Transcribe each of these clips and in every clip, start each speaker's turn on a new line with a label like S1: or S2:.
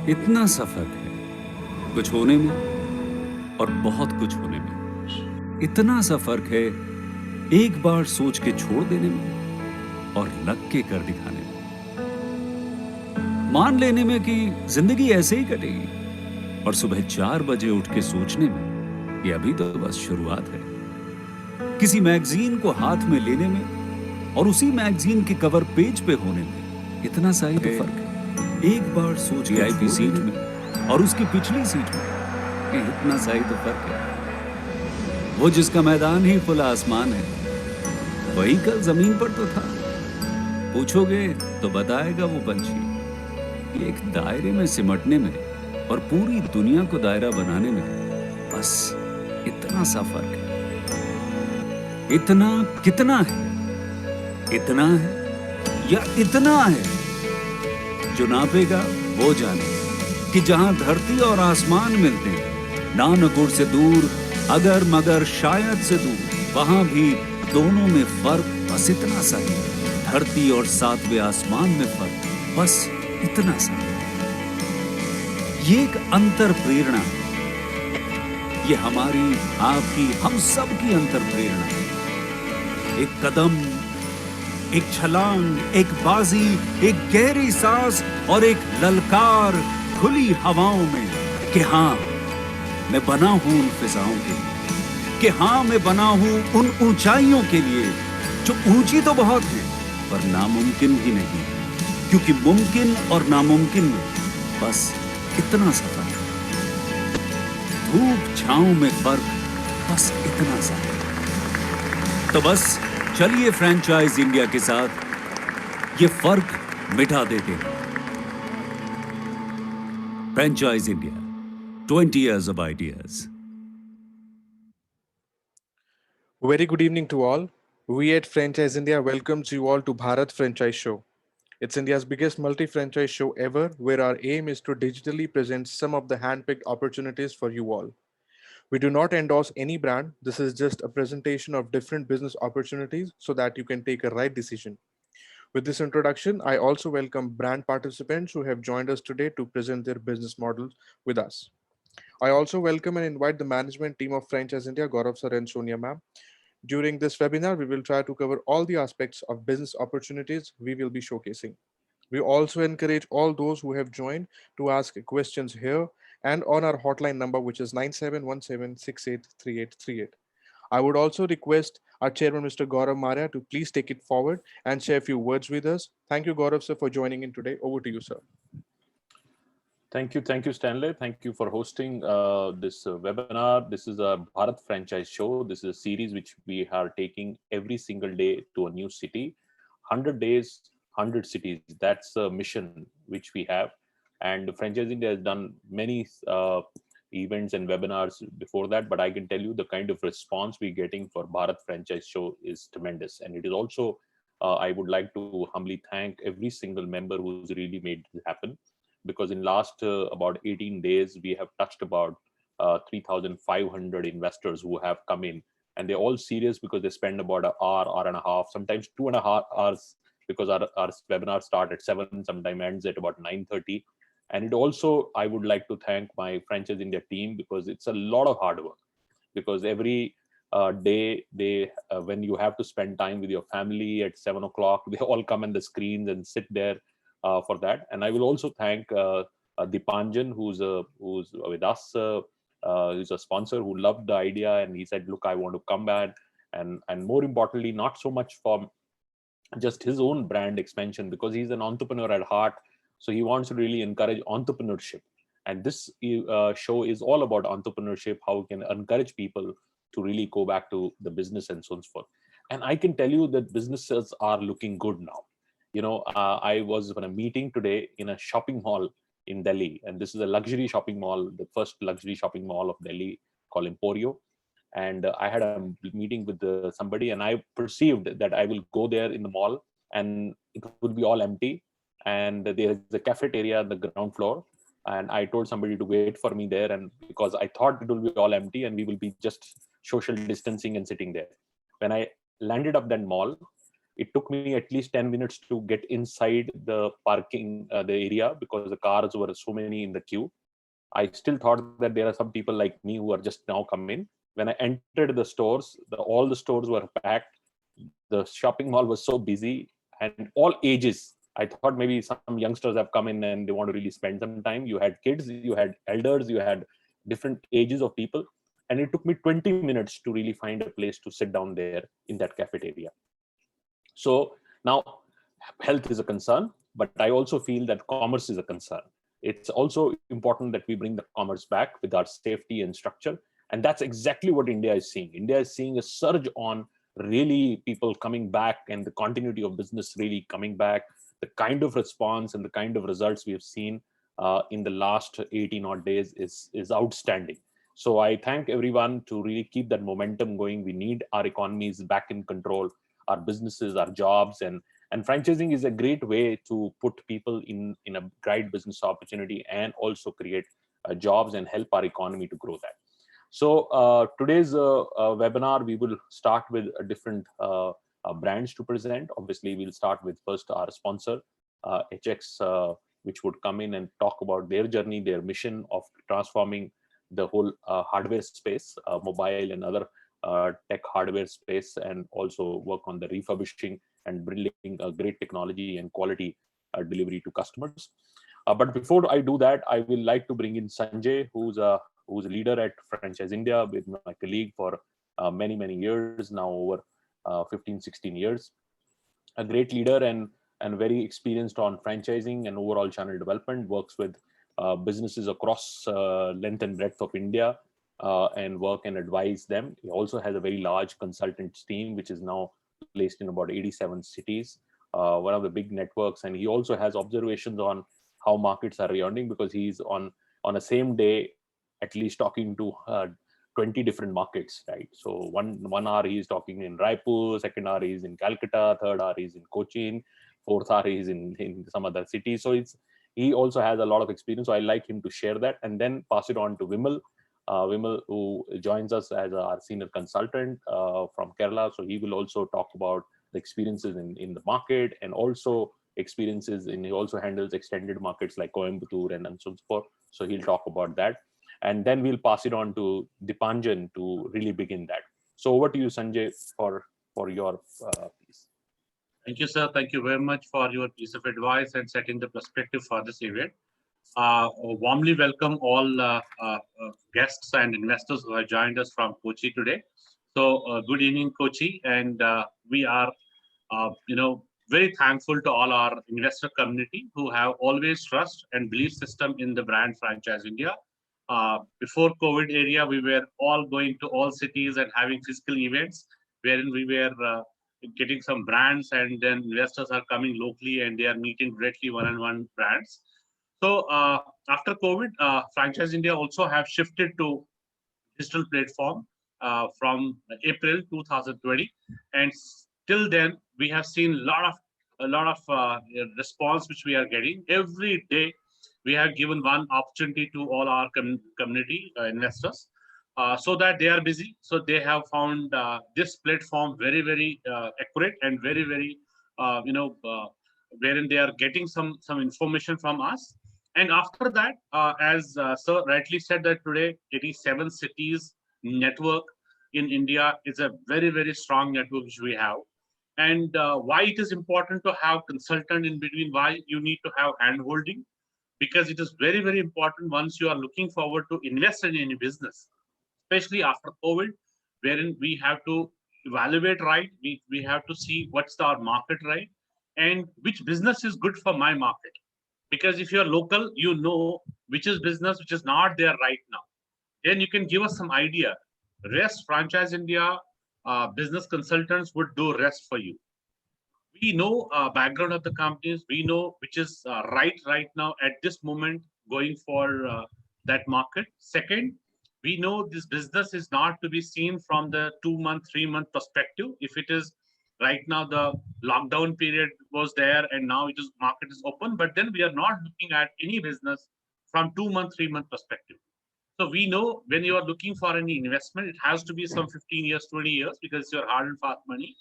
S1: इतना सा फर्क है कुछ होने में और बहुत कुछ होने में। इतना सा फर्क है एक बार सोच के छोड़ देने में और लग के कर दिखाने में। मान लेने में कि जिंदगी ऐसे ही कटेगी और सुबह 4 बजे उठ के सोचने में कि अभी तो बस शुरुआत है। किसी मैगजीन को हाथ में लेने में और उसी मैगजीन के कवर पेज पे होने में इतना सा ही तो फर्क है। एक बार सोच वीआईपी सीट में और उसकी पिछली सीट में इतना सा ही तो फर्क है। वो जिसका मैदान ही खुला आसमान है वही कल जमीन पर तो था। पूछोगे तो बताएगा वो पंछी। एक दायरे में सिमटने में और पूरी दुनिया को दायरा बनाने में बस इतना सा फर्क है। इतना कितना है? इतना है या इतना है? जो नापेगा वो जाने कि जहां धरती और आसमान मिलते हैं, नानपुर से दूर, अगर मगर शायद से दूर, वहां भी दोनों में फर्क बस इतना सा है। धरती और 7वें आसमान में फर्क बस इतना सा है। ये एक अंतर प्रेरणा है। ये हमारी, आपकी, हम सब की अंतर प्रेरणा है। एक कदम, एक छलांग, एक बाजी, एक गहरी सांस और एक ललकार खुली हवाओं में कि हाँ मैं बना हूं उन फिजाओं के लिए, कि हाँ मैं बना हूं उन ऊंचाइयों के लिए जो ऊंची तो बहुत है पर नामुमकिन भी नहीं, क्योंकि मुमकिन और नामुमकिन में बस इतना सा फर्क है। धूप छांव में फर्क बस इतना सा है। तो बस चलिए फ्रेंचाइज इंडिया के साथ ये फर्क मिटा देते हैं। Franchise India, 20 years of ideas.
S2: Very good evening to all. We at Franchise India welcomes you all to Bharat Franchise Show. It's India's biggest multi-franchise show ever, where our aim is to digitally present some of the handpicked opportunities for you all. We do not endorse any brand. This is just a presentation of different business opportunities so that you can take a right decision. With this introduction, I also welcome brand participants who have joined us today to present their business models with us. I also welcome and invite the management team of Franchise India, Gaurav sir and Sonia ma'am. During this webinar, we will try to cover all the aspects of business opportunities we will be showcasing. We also encourage all those who have joined to ask questions here and on our hotline number, which is 9717683838. I would also request our chairman, Mr. Gaurav Maria, to please take it forward and share a few words with us. Thank you, Gaurav, sir, for joining in today. Over to you, sir.
S3: Thank you, Stanley. Thank you for hosting this webinar. This is a Bharat Franchise Show. This is a series which we are taking every single day to a new city. 100 days, 100 cities. That's a mission which we have. And Franchise India has done many events and webinars before that, but I can tell you the kind of response we're getting for Bharat Franchise Show is tremendous. And it is also, I would like to humbly thank every single member who's really made this happen, because in last about 18 days we have touched about 3,500 investors who have come in, and they're all serious because they spend about an hour and a half, sometimes 2.5 hours, because our webinar start at 7, sometimes ends at about 9:30. And it also, I would like to thank my Franchise India team, because it's a lot of hard work, because every day when you have to spend time with your family at 7 o'clock, they all come on the screens and sit there for that. And I will also thank Dipanjan, who's with us, who's a sponsor, who loved the idea, and he said, look, I want to come back, and more importantly, not so much for just his own brand expansion, because he's an entrepreneur at heart, so he wants to really encourage entrepreneurship. And this show is all about entrepreneurship, how we can encourage people to really go back to the business and so forth. And I can tell you that businesses are looking good now. I was on a meeting today in a shopping mall in Delhi, and this is a luxury shopping mall, the first luxury shopping mall of Delhi, called Emporio. And I had a meeting with somebody, and I perceived that I will go there in the mall and it would be all empty, and there is a cafeteria on the ground floor, and I told somebody to wait for me there, and because I thought it will be all empty and we will be just social distancing and sitting there. When I landed up that mall, It took me at least 10 minutes to get inside the parking, the area, because the cars were so many in the queue. I still thought that there are some people like me who are just now come in. When I entered the stores, all the stores were packed. The shopping mall was so busy, and all ages. I thought maybe some youngsters have come in and they want to really spend some time. You had kids, you had elders, you had different ages of people. And it took me 20 minutes to really find a place to sit down there in that cafeteria. So now health is a concern, but I also feel that commerce is a concern. It's also important that we bring the commerce back with our safety and structure. And that's exactly what India is seeing. India is seeing a surge on really people coming back and the continuity of business really coming back. The kind of response and the kind of results we have seen in the last 18 odd days is outstanding. So I thank everyone to really keep that momentum going. We need our economies back in control, our businesses, our jobs, and franchising is a great way to put people in a great business opportunity and also create jobs and help our economy to grow that. So today's webinar, we will start with a different brands to present. Obviously, we'll start with first our sponsor, HX, which would come in and talk about their journey, their mission of transforming the whole hardware space, mobile and other tech hardware space, and also work on the refurbishing and bringing a great technology and quality delivery to customers. But before I do that, I will like to bring in Sanjay, who's a leader at Franchiseindia, with my colleague for many years now, over 15-16 years. A great leader and very experienced on franchising and overall channel development, works with businesses across length and breadth of India, and work and advise them. He also has a very large consultants team, which is now placed in about 87 cities, one of the big networks. And he also has observations on how markets are reopening, because he's on a same day at least talking to 20 different markets, right? So one hour he's talking in Raipur, second hour he's in Calcutta, third hour he's in Kochi, fourth hour he's in some other city. So he also has a lot of experience. So I like him to share that and then pass it on to Vimal. Vimal, who joins us as our senior consultant from Kerala. So he will also talk about the experiences in the market, and also experiences he also handles extended markets like Coimbatore and so forth. So he'll talk about that. And then we'll pass it on to Dipanjan to really begin that. So over to you, Sanjay, for your piece.
S4: Thank you, sir. Thank you very much for your piece of advice and setting the perspective for this event. Warmly welcome all guests and investors who have joined us from Kochi today. So good evening, Kochi, and we are, very thankful to all our investor community who have always trust and belief system in the brand Franchiseindia. Before COVID area, we were all going to all cities and having physical events wherein we were getting some brands, and then investors are coming locally and they are meeting directly one-on-one brands. So after COVID, Franchiseindia also have shifted to digital platform from April 2020, and till then we have seen a lot of response which we are getting every day. We have given one opportunity to all our community investors, so that they are busy. So they have found this platform very accurate and very wherein they are getting some information from us. And after that, as sir rightly said, that today 87 cities network in India is a very strong network which we have. And why it is important to have consultant in between, why you need to have hand holding, because it is very important once you are looking forward to invest in any business, especially after COVID, wherein we have to evaluate right, we have to see what's our market right, and which business is good for my market. Because if you're local, you know which is business, which is not there right now. Then you can give us some idea. Rest, Franchiseindia business consultants would do rest for you. We know background of the companies. We know which is right now at this moment going for that market. Second, we know this business is not to be seen from the 2-month, 3-month perspective. If it is right now, the lockdown period was there and now it is market is open, but then we are not looking at any business from 2-month, 3-month perspective. So we know when you are looking for any investment, it has to be some 15 years, 20 years, because it's your hard and fast money.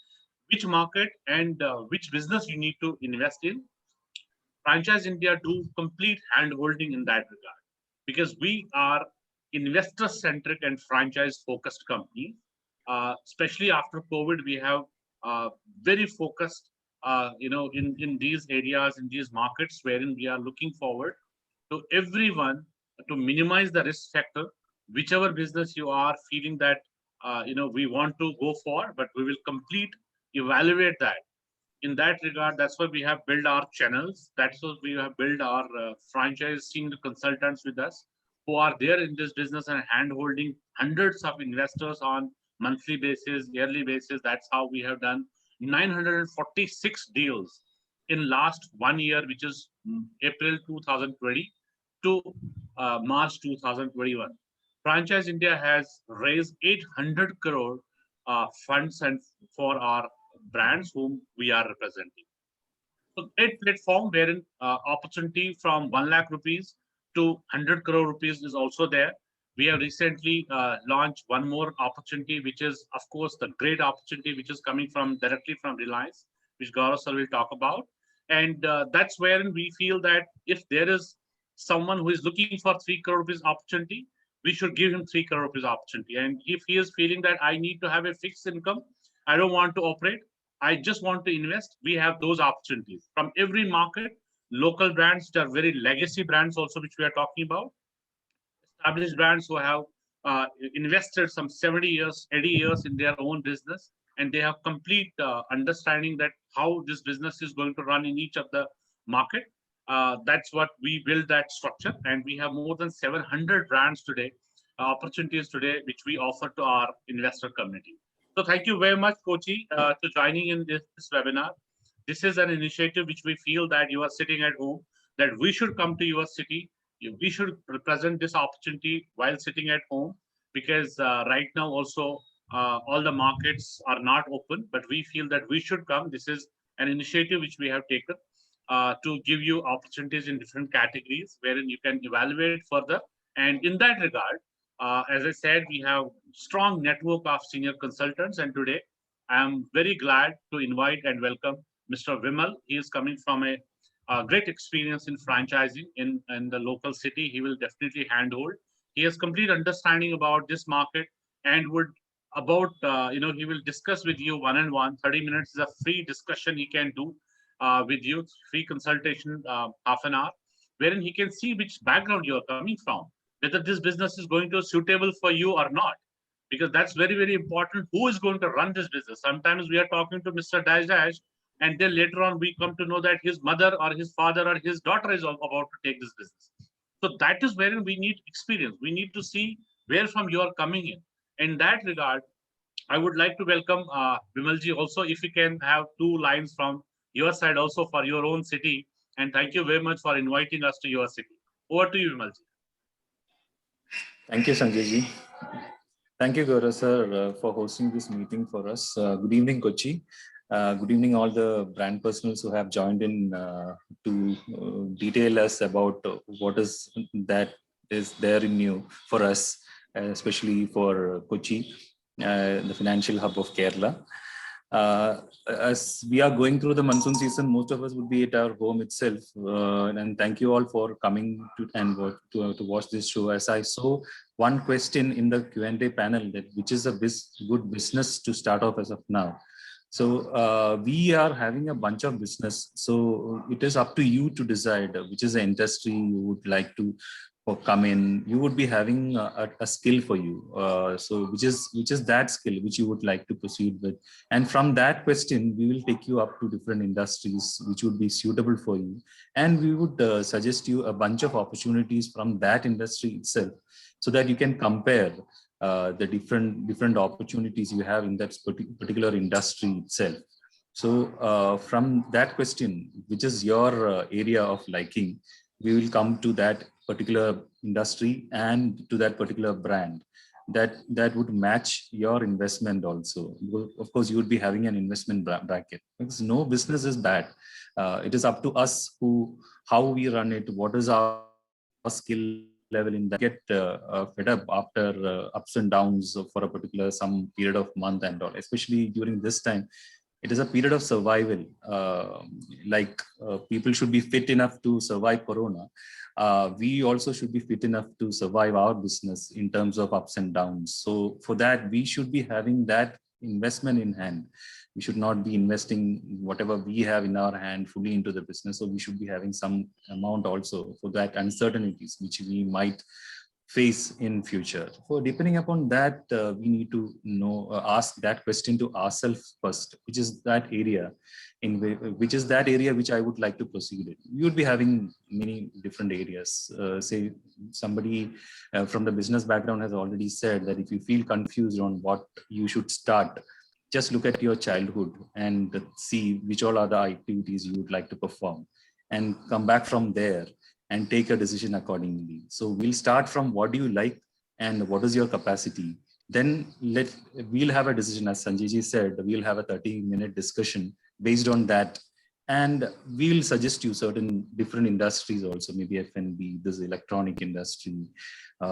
S4: which market and which business you need to invest in. Franchise India do complete hand holding in that regard because we are investor centric and franchise focused company. Especially after COVID, we have very focused, in these areas, in these markets, wherein we are looking forward to everyone to minimize the risk factor. Whichever business you are feeling that we want to go for, but we will complete evaluate that. In that regard, that's why we have built our channels. That's why we have built our franchise senior consultants with us who are there in this business and hand holding hundreds of investors on monthly basis, yearly basis. That's how we have done 946 deals in last 1 year, which is April 2020 to March 2021. Franchise India has raised 800 crore funds and for our brands whom we are representing. So great platform wherein opportunity from 1 lakh rupees to 100 crore rupees is also there. We have recently launched one more opportunity, which is of course the great opportunity which is coming from directly from Reliance, which Gaurav sir will talk about. And that's wherein we feel that if there is someone who is looking for 3 crore rupees opportunity, we should give him 3 crore rupees opportunity. And if he is feeling that I need to have a fixed income, I don't want to operate, I just want to invest, we have those opportunities from every market. Local brands that are very legacy brands also, which we are talking about, established brands who have invested some 70 years, 80 years in their own business, and they have complete understanding that how this business is going to run in each of the market. That's what we build that structure, and we have more than 700 brands today, opportunities today, which we offer to our investor community. So thank you very much, Kochi, to joining in this webinar. This is an initiative which we feel that you are sitting at home, that we should come to your city. We should represent this opportunity while sitting at home, because right now also all the markets are not open, but we feel that we should come. This is an initiative which we have taken to give you opportunities in different categories wherein you can evaluate further. And in that regard, as I said, we have strong network of senior consultants, and today I am very glad to invite and welcome Mr. Vimal. He is coming from a great experience in franchising in the local city. He will definitely handhold. He has complete understanding about this market and would about he will discuss with you one-on-one. 30 minutes is a free discussion he can do with you, free consultation, half an hour, wherein he can see which background you are coming from, whether this business is going to suitable for you or not, because that's very, very important. Who is going to run this business? Sometimes we are talking to Mr. Dash Dash, and then later on we come to know that his mother or his father or his daughter is about to take this business. So that is wherein we need experience. We need to see where from you are coming in. In that regard, I would like to welcome Vimalji also, if you can have 2 lines from your side also for your own city. And thank you very much for inviting us to your city. Over to you, Vimalji.
S5: Thank you, Sanjay ji. Thank you, Gaurav sir, for hosting this meeting for us. Good evening, Kochi. Good evening, all the brand personals who have joined in to detail us about what is that is there in new for us, especially for Kochi, the financial hub of Kerala. As we are going through the monsoon season, most of us would be at our home itself. And thank you all for coming to watch this show. As I saw one question in the Q&A panel, that which is a good business to start off as of now. So we are having a bunch of business. So it is up to you to decide which is the industry you would like to come in. You would be having a skill for you. So which is that skill which you would like to proceed with. And from that question, we will take you up to different industries which would be suitable for you. And we would suggest you a bunch of opportunities from that industry itself, so that you can compare the different opportunities you have in that particular industry itself. So from that question, which is your area of liking, we will come to that particular industry and to that particular brand that would match your investment also. Of course, you would be having an investment bracket, because no business is bad. It is up to us how we run it, what is our skill level in that. Get fed up after ups and downs for a particular some period of month and all, especially during this time. It is a period of survival. People should be fit enough to survive Corona. We also should be fit enough to survive our business in terms of ups and downs. So for that, we should be having that investment in hand. We should not be investing whatever we have in our hand fully into the business. So we should be having some amount also for that uncertainties which we might face in future. So depending upon that, we need to ask that question to ourselves first, which is that area which is that area which I would like to proceed in. You would be having many different areas. Say somebody from the business background has already said that if you feel confused on what you should start, just look at your childhood and see which all other activities you would like to perform and come back from there and take a decision accordingly. So we'll start from what do you like and what is your capacity. Then we'll have a decision, as Sanjay said, we'll have a 30-minute discussion based on that. And we'll suggest you certain different industries also, maybe F&B, this electronic industry,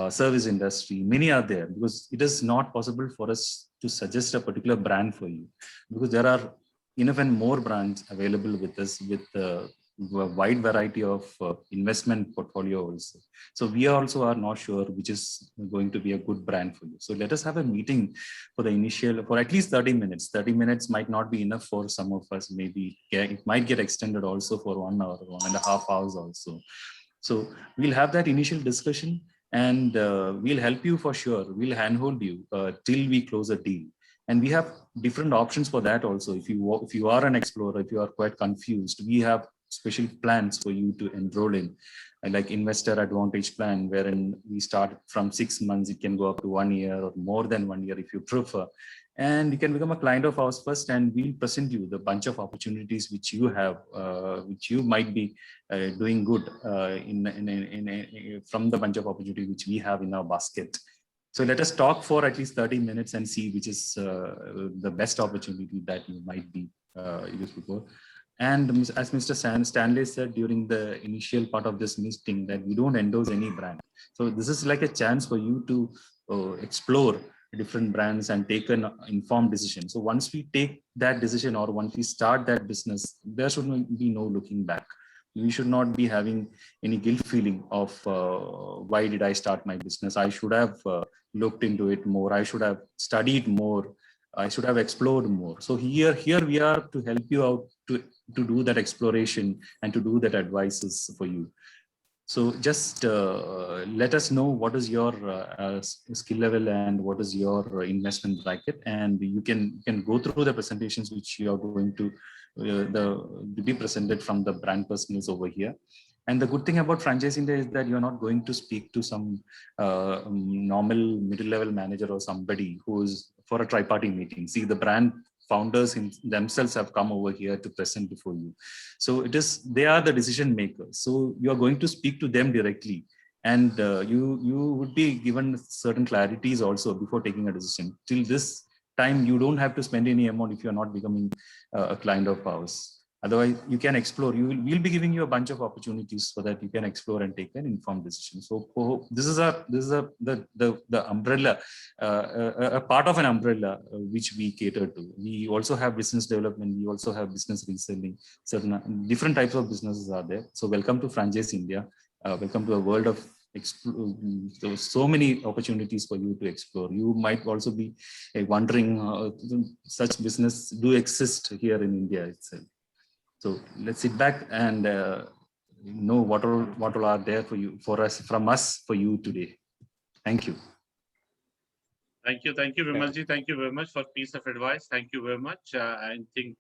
S5: service industry, many are there, because it is not possible for us to suggest a particular brand for you, because there are enough and more brands available with us with a wide variety of investment portfolio also. So we also are not sure which is going to be a good brand for you. So let us have a meeting for the initial, for at least 30 minutes. 30 minutes might not be enough for some of us. Maybe it might get extended also for 1 hour, 1.5 hours also. So we'll have that initial discussion and we'll help you for sure. We'll handhold you till we close a deal. And we have different options for that also. If you are an explorer, if you are quite confused, we have special plans for you to enroll in, like investor advantage plan, wherein we start from 6 months, it can go up to 1 year or more than 1 year if you prefer. And you can become a client of ours first, and we'll present you the bunch of opportunities which you have, which you might be doing good from the bunch of opportunities which we have in our basket. So let us talk for at least 30 minutes and see which is the best opportunity that you might be useful for. And as Mr. Stanley said during the initial part of this meeting, that we don't endorse any brand. So this is like a chance for you to explore different brands and take an informed decision. So once we take that decision or once we start that business, there should be no looking back. We should not be having any guilt feeling of why did I start my business? I should have looked into it more. I should have studied more. I should have explored more. So here we are to help you out to do that exploration and to do that advices for you. So just let us know what is your skill level and what is your investment bracket, and you can go through the presentations which you are going to be presented from the brand personals over here. And the good thing about Franchiseindia is that you're not going to speak to some normal middle-level manager or somebody who is for a tri-party meeting. See, the brand founders themselves have come over here to present before you. So they are the decision makers. So you are going to speak to them directly, and you would be given certain clarities also before taking a decision. Till this time, you don't have to spend any amount if you're not becoming a client of ours. Otherwise, you can explore. We'll be giving you a bunch of opportunities so that you can explore and take an informed decision. So this is the umbrella, a part of an umbrella which we cater to. We also have business development. We also have business reselling. Certain different types of businesses are there. So welcome to Franchiseindia. Welcome to a world of so many opportunities for you to explore. You might also be wondering such business do exist here in India itself. So let's sit back and know what all are there for you, from us, for you today. Thank you.
S4: Thank you, Vimalji. Thank you very much for piece of advice. Thank you very much. I think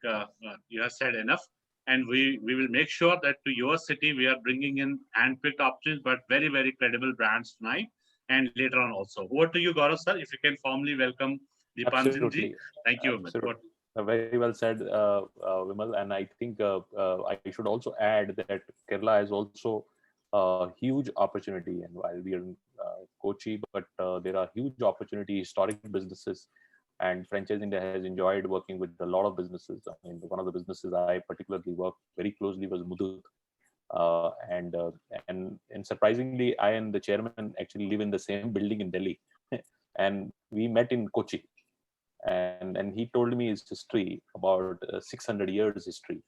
S4: you have said enough, and we will make sure that to your city we are bringing in handpicked options, but very, very credible brands tonight and later on also. Over to you, Gaurav sir. If you can formally welcome Dipanjan ji. Thank you very much.
S3: Very well said, Vimal. And I think I should also add that Kerala is also a huge opportunity. And while we are in Kochi, but there are huge opportunity, historic businesses. And Franchiseindia has enjoyed working with a lot of businesses. I mean, one of the businesses I particularly worked very closely was Mudut. And surprisingly, I and the chairman actually live in the same building in Delhi. And we met in Kochi. and he told me his history about 600 years history,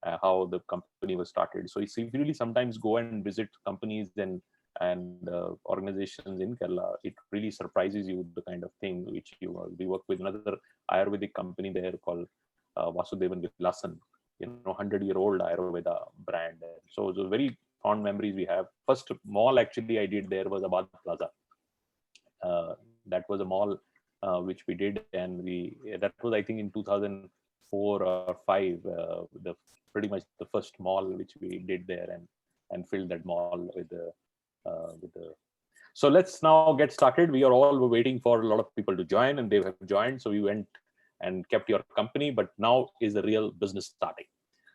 S3: how the company was started. So if you really sometimes go and visit companies and organizations in Kerala, it really surprises you the kind of thing which we work with another Ayurvedic company there called Vasudevan Vilasan, 100-year-old Ayurveda brand. So very fond memories we have. First mall actually I did there was Abad Plaza. That was a mall which we did, and that was I think in 2004 or 5, the pretty much the first mall which we did there, and filled that mall with the. So let's now get started. We are all waiting for a lot of people to join, and they have joined. So we went and kept your company, but now is the real business starting.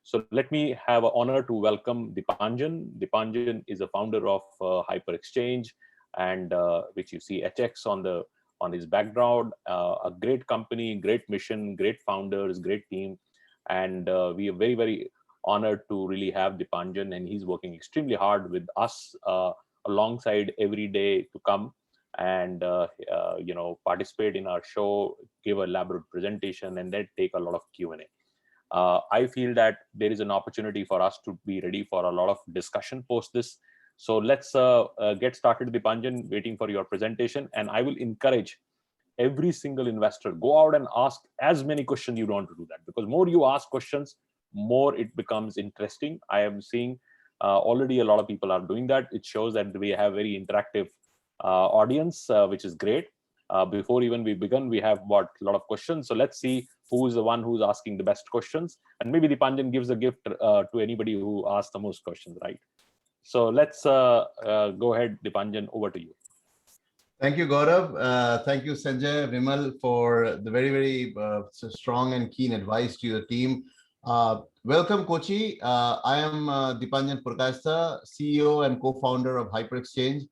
S3: So let me have an honor to welcome Dipanjan. Dipanjan is a founder of Hyper Exchange, and which you see HX on his background. A great company, great mission, great founders, great team, and we are very, very honored to really have Dipanjan, and he's working extremely hard with us alongside every day to come and participate in our show, give a elaborate presentation, and then take a lot of Q&A. I feel that there is an opportunity for us to be ready for a lot of discussion post this. So let's get started, Dipanjan, waiting for your presentation. And I will encourage every single investor, go out and ask as many questions you want to do that, because more you ask questions, more it becomes interesting. I am seeing already a lot of people are doing that. It shows that we have very interactive audience, which is great. Before even we begin, we have a lot of questions. So let's see who is the one who's asking the best questions. And maybe Dipanjan gives a gift to anybody who asks the most questions, right? So let's go ahead, Dipanjan, over to you.
S6: Thank you, Gaurav. Thank you, Sanjay, Vimal, for the very, very strong and keen advice to your team. Welcome, Kochi. I am Dipanjan Purkasta, CEO and co-founder of Hyper Exchange,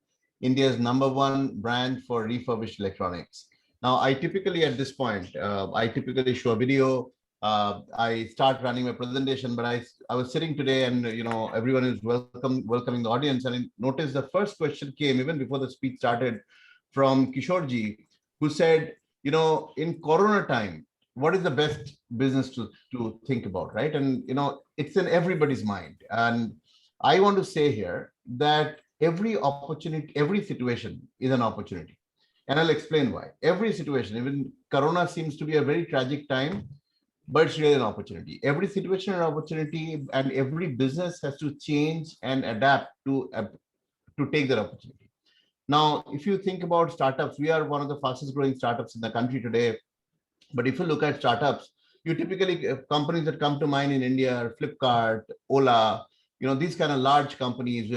S6: India's #1 brand for refurbished electronics. Now, I typically at this point, I typically show a video. I start running my presentation, but I was sitting today, and everyone is welcoming the audience, and I noticed the first question came even before the speech started from Kishorji, who said, in Corona time, what is the best business to think about, right? And it's in everybody's mind. And I want to say here that every opportunity, every situation is an opportunity. And I'll explain why. Every situation, even Corona seems to be a very tragic time, but it's really an opportunity. Every situation is an opportunity, and every business has to change and adapt to take that opportunity. Now, if you think about startups, we are one of the fastest growing startups in the country today. But if you look at startups, you typically companies that come to mind in India are Flipkart, Ola, these kind of large companies.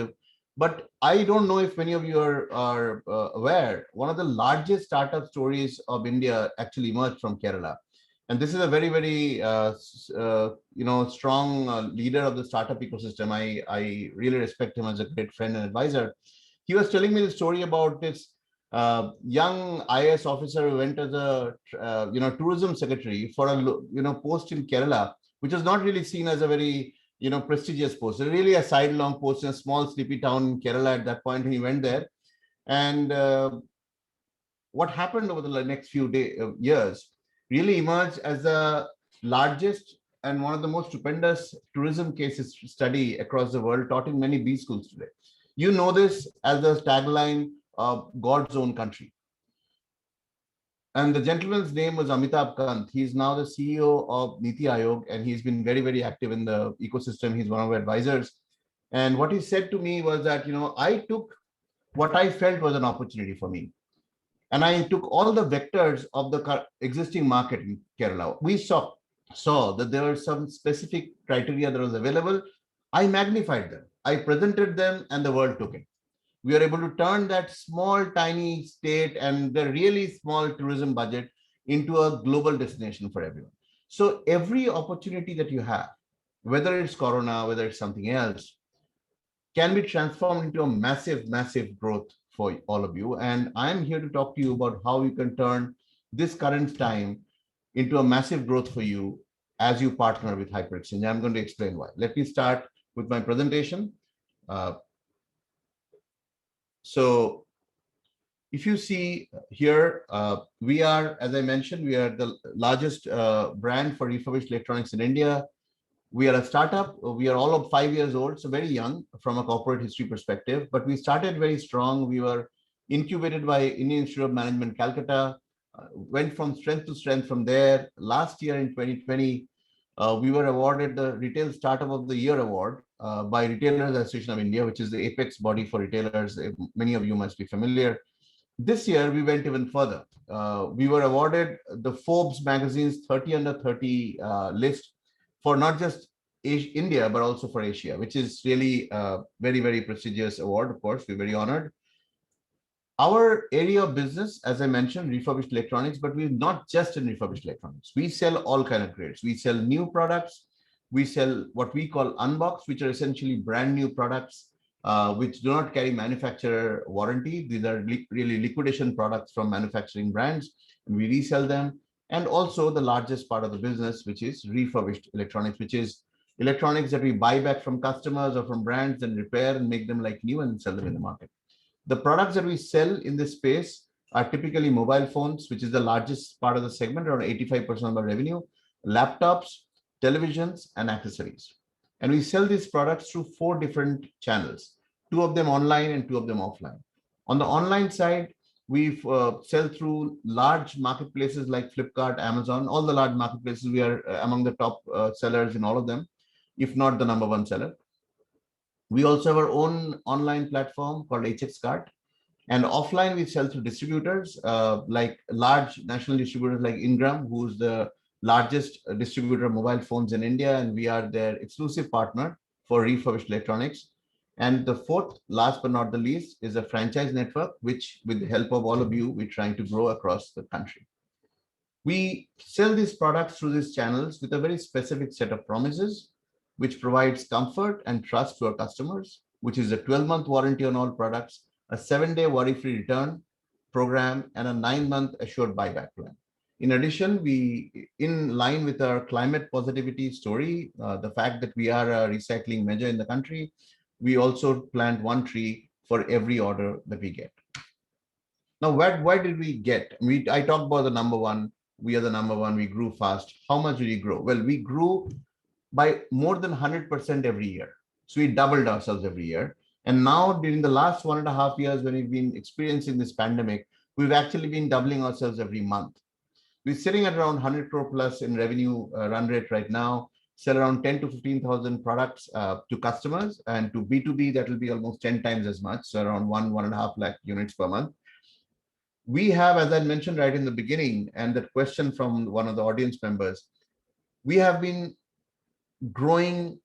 S6: But I don't know if many of you are aware, one of the largest startup stories of India actually emerged from Kerala. And this is a very, very strong leader of the startup ecosystem. I really respect him as a great friend and advisor. He was telling me the story about this young IAS officer who went as a tourism secretary for a post in Kerala, which was not really seen as a very prestigious post. Really a sidelong post in a small sleepy town in Kerala at that point. And he went there, and what happened over the next few years really emerged as the largest and one of the most stupendous tourism cases study across the world, taught in many B schools today. You know this as the tagline of God's own country. And the gentleman's name was Amitabh Kant. He's now the CEO of Niti Aayog, and he's been very, very active in the ecosystem. He's one of our advisors. And what he said to me was that, I took what I felt was an opportunity for me. And I took all the vectors of the existing market in Kerala. We saw that there were some specific criteria that was available. I magnified them. I presented them, and the world took it. We are able to turn that small, tiny state and the really small tourism budget into a global destination for everyone. So every opportunity that you have, whether it's Corona, whether it's something else, can be transformed into a massive, massive growth for all of you. And I'm here to talk to you about how you can turn this current time into a massive growth for you as you partner with Hyper Exchange. I'm going to explain why. Let me start with my presentation. So If you see here, we are, as I mentioned, we are the largest brand for refurbished electronics in India. We are a startup. We are all of 5 years old, so very young from a corporate history perspective. But we started very strong. We were incubated by Indian Institute of Management, Calcutta. Went from strength to strength from there. Last year in 2020, we were awarded the Retail Startup of the Year award by Retailers Association of India, which is the apex body for retailers. Many of you must be familiar. This year, we went even further. We were awarded the Forbes magazine's 30 under 30 list for not just India, but also for Asia, which is really a very, very prestigious award. Of course, we're very honored. Our area of business, as I mentioned, refurbished electronics, but we're not just in refurbished electronics. We sell all kind of grades. We sell new products. We sell what we call unboxed, which are essentially brand new products, which do not carry manufacturer warranty. These are really liquidation products from manufacturing brands, and we resell them. And also the largest part of the business, which is refurbished electronics, which is electronics that we buy back from customers or from brands and repair and make them like new and sell them in the market. The products that we sell in this space are typically mobile phones, which is the largest part of the segment, around 85% of our revenue, laptops, televisions, and accessories. And we sell these products through 4 different channels, 2 of them online and 2 of them offline. On the online side, we sell through large marketplaces like Flipkart, Amazon, all the large marketplaces. We are among the top sellers in all of them, if not the number 1 seller. We also have our own online platform called HX Cart. And offline, we sell through distributors, like large national distributors like Ingram, who's the largest distributor of mobile phones in India. And we are their exclusive partner for refurbished electronics. And the 4th, last but not the least, is a franchise network, which with the help of all of you, we're trying to grow across the country. We sell these products through these channels with a very specific set of promises, which provides comfort and trust to our customers, which is a 12-month warranty on all products, a 7-day worry-free return program, and a 9-month assured buyback plan. In addition, we, in line with our climate positivity story, the fact that we are a recycling major in the country, we also plant 1 tree for every order that we get. Now, why did we get? I talked about the number 1. We are the number 1. We grew fast. How much did we grow? Well, we grew by more than 100% every year. So we doubled ourselves every year. And now during the last 1.5 years, when we've been experiencing this pandemic, we've actually been doubling ourselves every month. We're sitting at around 100 crore plus in revenue run rate right now, sell around 10 to 15,000 products to customers, and to B2B, that will be almost 10 times as much, so around 1.5 lakh units per month. We have, as I mentioned right in the beginning, and that question from one of the audience members, we have been growing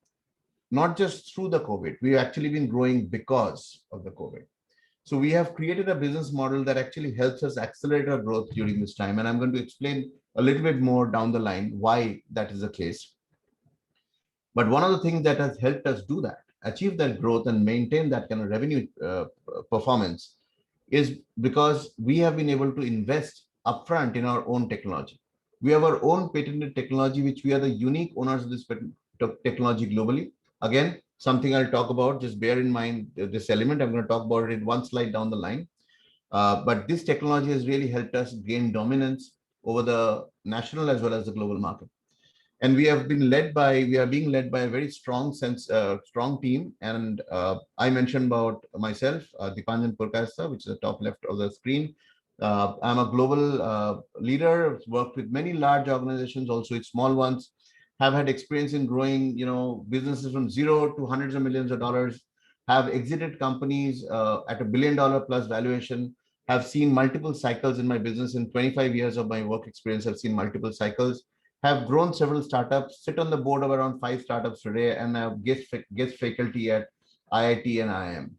S6: not just through the COVID, we've actually been growing because of the COVID. So we have created a business model that actually helps us accelerate our growth during this time. And I'm going to explain a little bit more down the line why that is the case. But one of the things that has helped us do that, achieve that growth and maintain that kind of revenue performance, is because we have been able to invest upfront in our own technology. We have our own patented technology, which we are the unique owners of this technology globally. Again, something I'll talk about, just bear in mind this element. I'm going to talk about it in 1 slide down the line. But this technology has really helped us gain dominance over the national as well as the global market. And we are being led by a very strong team. And I mentioned about myself, Dipanjan Purkasa, which is the top left of the screen. I'm a global leader, worked with many large organizations, also with small ones, have had experience in growing, businesses from 0 to hundreds of millions of dollars, have exited companies at $1 billion plus valuation, have seen multiple cycles in my business. In 25 years of my work experience, I've seen multiple cycles, have grown several startups, sit on the board of around 5 startups today, and have guest faculty at IIT and IIM.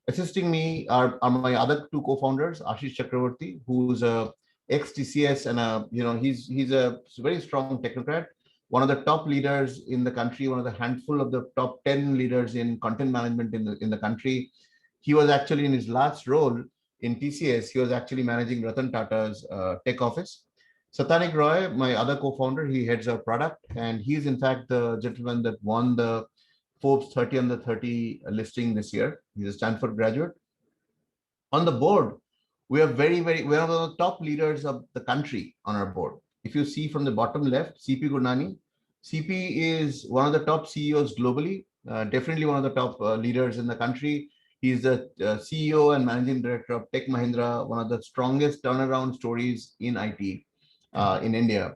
S6: Assisting me are my other 2 co-founders, Ashish Chakravarti, who's a ex-TCS, and he's a very strong technocrat, one of the top leaders in the country, one of the handful of the top 10 leaders in content management in the country. He was actually, in his last role in TCS, he was actually managing Ratan Tata's tech office. Satanik Roy, my other co-founder, he heads our product, and he's in fact the gentleman that won the Forbes 30 under 30 listing this year. He's a Stanford graduate. On the board, We are we're one of the top leaders of the country on our board. If you see from the bottom left, CP Gurnani, CP is one of the top CEOs globally, definitely one of the top leaders in the country. He's the CEO and managing director of Tech Mahindra, one of the strongest turnaround stories in IT in India,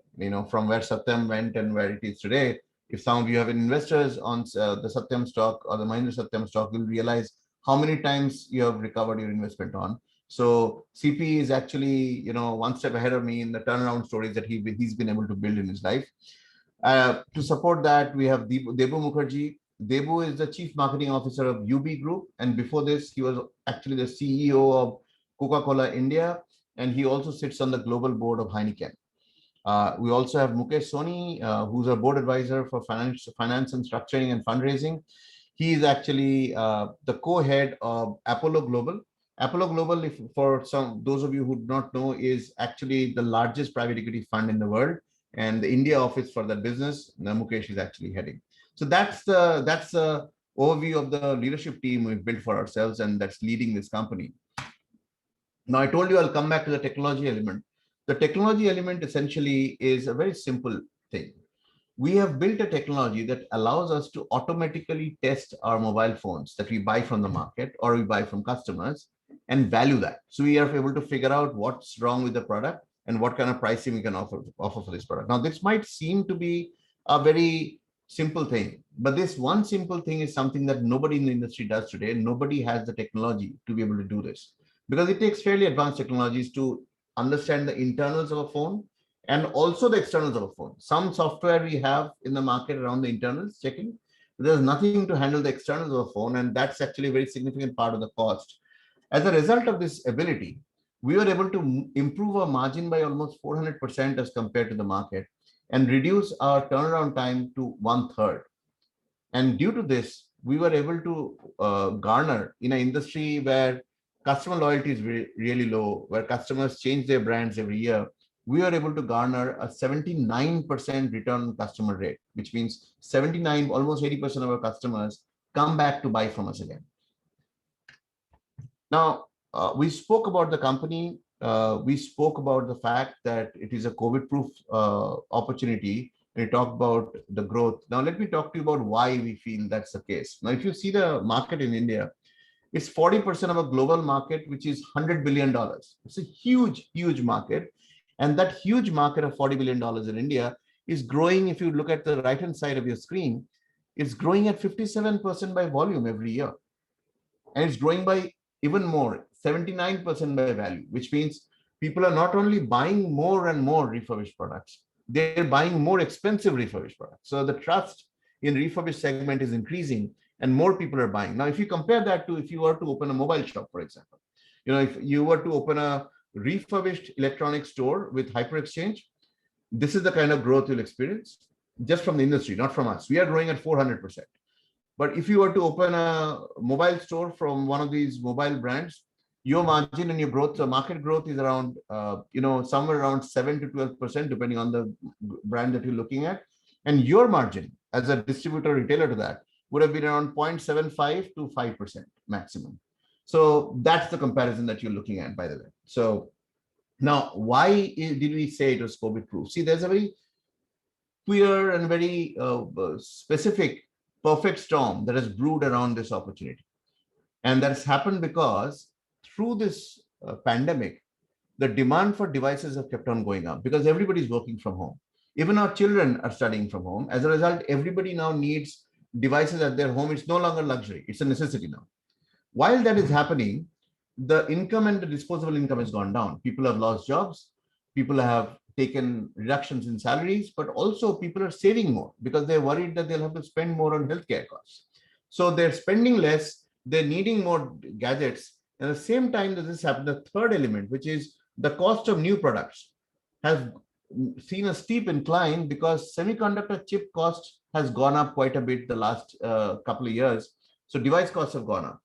S6: from where Satyam went and where it is today. If some of you have investors on the Satyam stock or the Mahindra Satyam stock, you'll realize how many times you have recovered your investment on. So CP is actually, one step ahead of me in the turnaround stories that he's been able to build in his life. To support that, we have Debu Mukherjee. Debu is the Chief Marketing Officer of UB Group. And before this, he was actually the CEO of Coca-Cola India. And he also sits on the global board of Heineken. We also have Mukesh Soni, who's a board advisor for finance and structuring and fundraising. He is actually the co-head of Apollo Global. Apollo Global, for those of you who do not know, is actually the largest private equity fund in the world, and the India office for that business, Mukesh is actually heading. So that's the overview of the leadership team we've built for ourselves, and that's leading this company. Now, I told you I'll come back to the technology element. The technology element essentially is a very simple thing. We have built a technology that allows us to automatically test our mobile phones that we buy from the market or we buy from customers and value that. So we are able to figure out what's wrong with the product and what kind of pricing we can offer for this product. Now, this might seem to be a very simple thing, but this one simple thing is something that nobody in the industry does today. Nobody has the technology to be able to do this, because it takes fairly advanced technologies to understand the internals of a phone and also the externals of a phone. Some software we have in the market around the internals checking, but there's nothing to handle the externals of a phone, and that's actually a very significant part of the cost. As a result of this ability, we were able to improve our margin by almost 400% as compared to the market and reduce our turnaround time to 1/3. And due to this, we were able to garner in an industry where customer loyalty is really low, where customers change their brands every year. We are able to garner a 79% return on customer rate, which means 79, almost 80% of our customers come back to buy from us again. Now, we spoke about the company. We spoke about the fact that it is a COVID-proof opportunity. We talked about the growth. Now, let me talk to you about why we feel that's the case. Now, if you see the market in India, it's 40% of a global market, which is $100 billion. It's a huge, huge market. And that huge market of $40 billion in India is growing. If you look at the right-hand side of your screen, it's growing at 57% by volume every year. And it's growing by even more, 79% by value, which means people are not only buying more and more refurbished products, they're buying more expensive refurbished products. So the trust in refurbished segment is increasing and more people are buying. Now, if you compare that to if you were to open a mobile shop, for example, if you were to open a refurbished electronic store with hyper exchange, this is the kind of growth you'll experience just from the industry, not from us. We are growing at 400%. But if you were to open a mobile store from one of these mobile brands, your margin and your growth, the market growth is around, somewhere around 7 to 12%, depending on the brand that you're looking at. And your margin as a distributor retailer to that would have been around 0.75 to 5% maximum. So that's the comparison that you're looking at, by the way. So now, why did we say it was COVID-proof? See, there's a very clear and very specific perfect storm that has brewed around this opportunity. And that's happened because through this pandemic, the demand for devices have kept on going up because everybody's working from home. Even our children are studying from home. As a result, everybody now needs devices at their home. It's no longer luxury. It's a necessity now. While that is happening, the income and the disposable income has gone down. People have lost jobs. People have taken reductions in salaries, but also people are saving more because they're worried that they'll have to spend more on healthcare costs. So they're spending less, they're needing more gadgets. At the same time that this happened, the third element, which is the cost of new products, has seen a steep incline because semiconductor chip cost has gone up quite a bit the last couple of years. So device costs have gone up.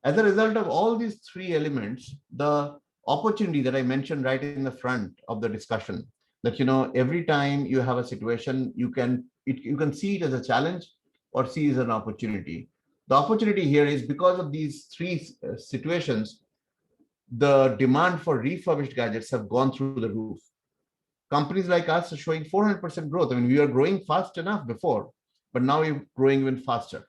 S6: As a result of all these three elements, the opportunity that I mentioned right in the front of the discussion, that every time you have a situation, you can see it as a challenge or see it as an opportunity. The opportunity here is because of these three situations, the demand for refurbished gadgets have gone through the roof. Companies like us are showing 400% growth. I mean, we were growing fast enough before, but now we're growing even faster.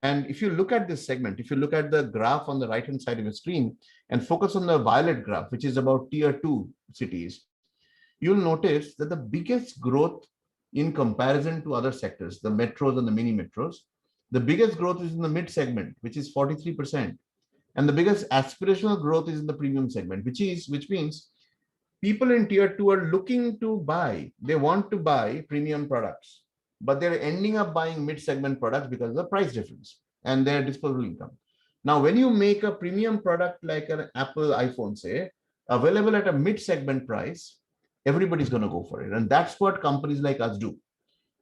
S6: And if you look at this segment, if you look at the graph on the right-hand side of the screen and focus on the violet graph, which is about tier 2 cities, you'll notice that the biggest growth in comparison to other sectors, the metros and the mini metros, the biggest growth is in the mid segment, which is 43%. And the biggest aspirational growth is in the premium segment, which means people in tier 2 are looking to buy, they want to buy premium products, but they're ending up buying mid-segment products because of the price difference and their disposable income. Now, when you make a premium product like an Apple iPhone, say, available at a mid-segment price, everybody's going to go for it. And that's what companies like us do.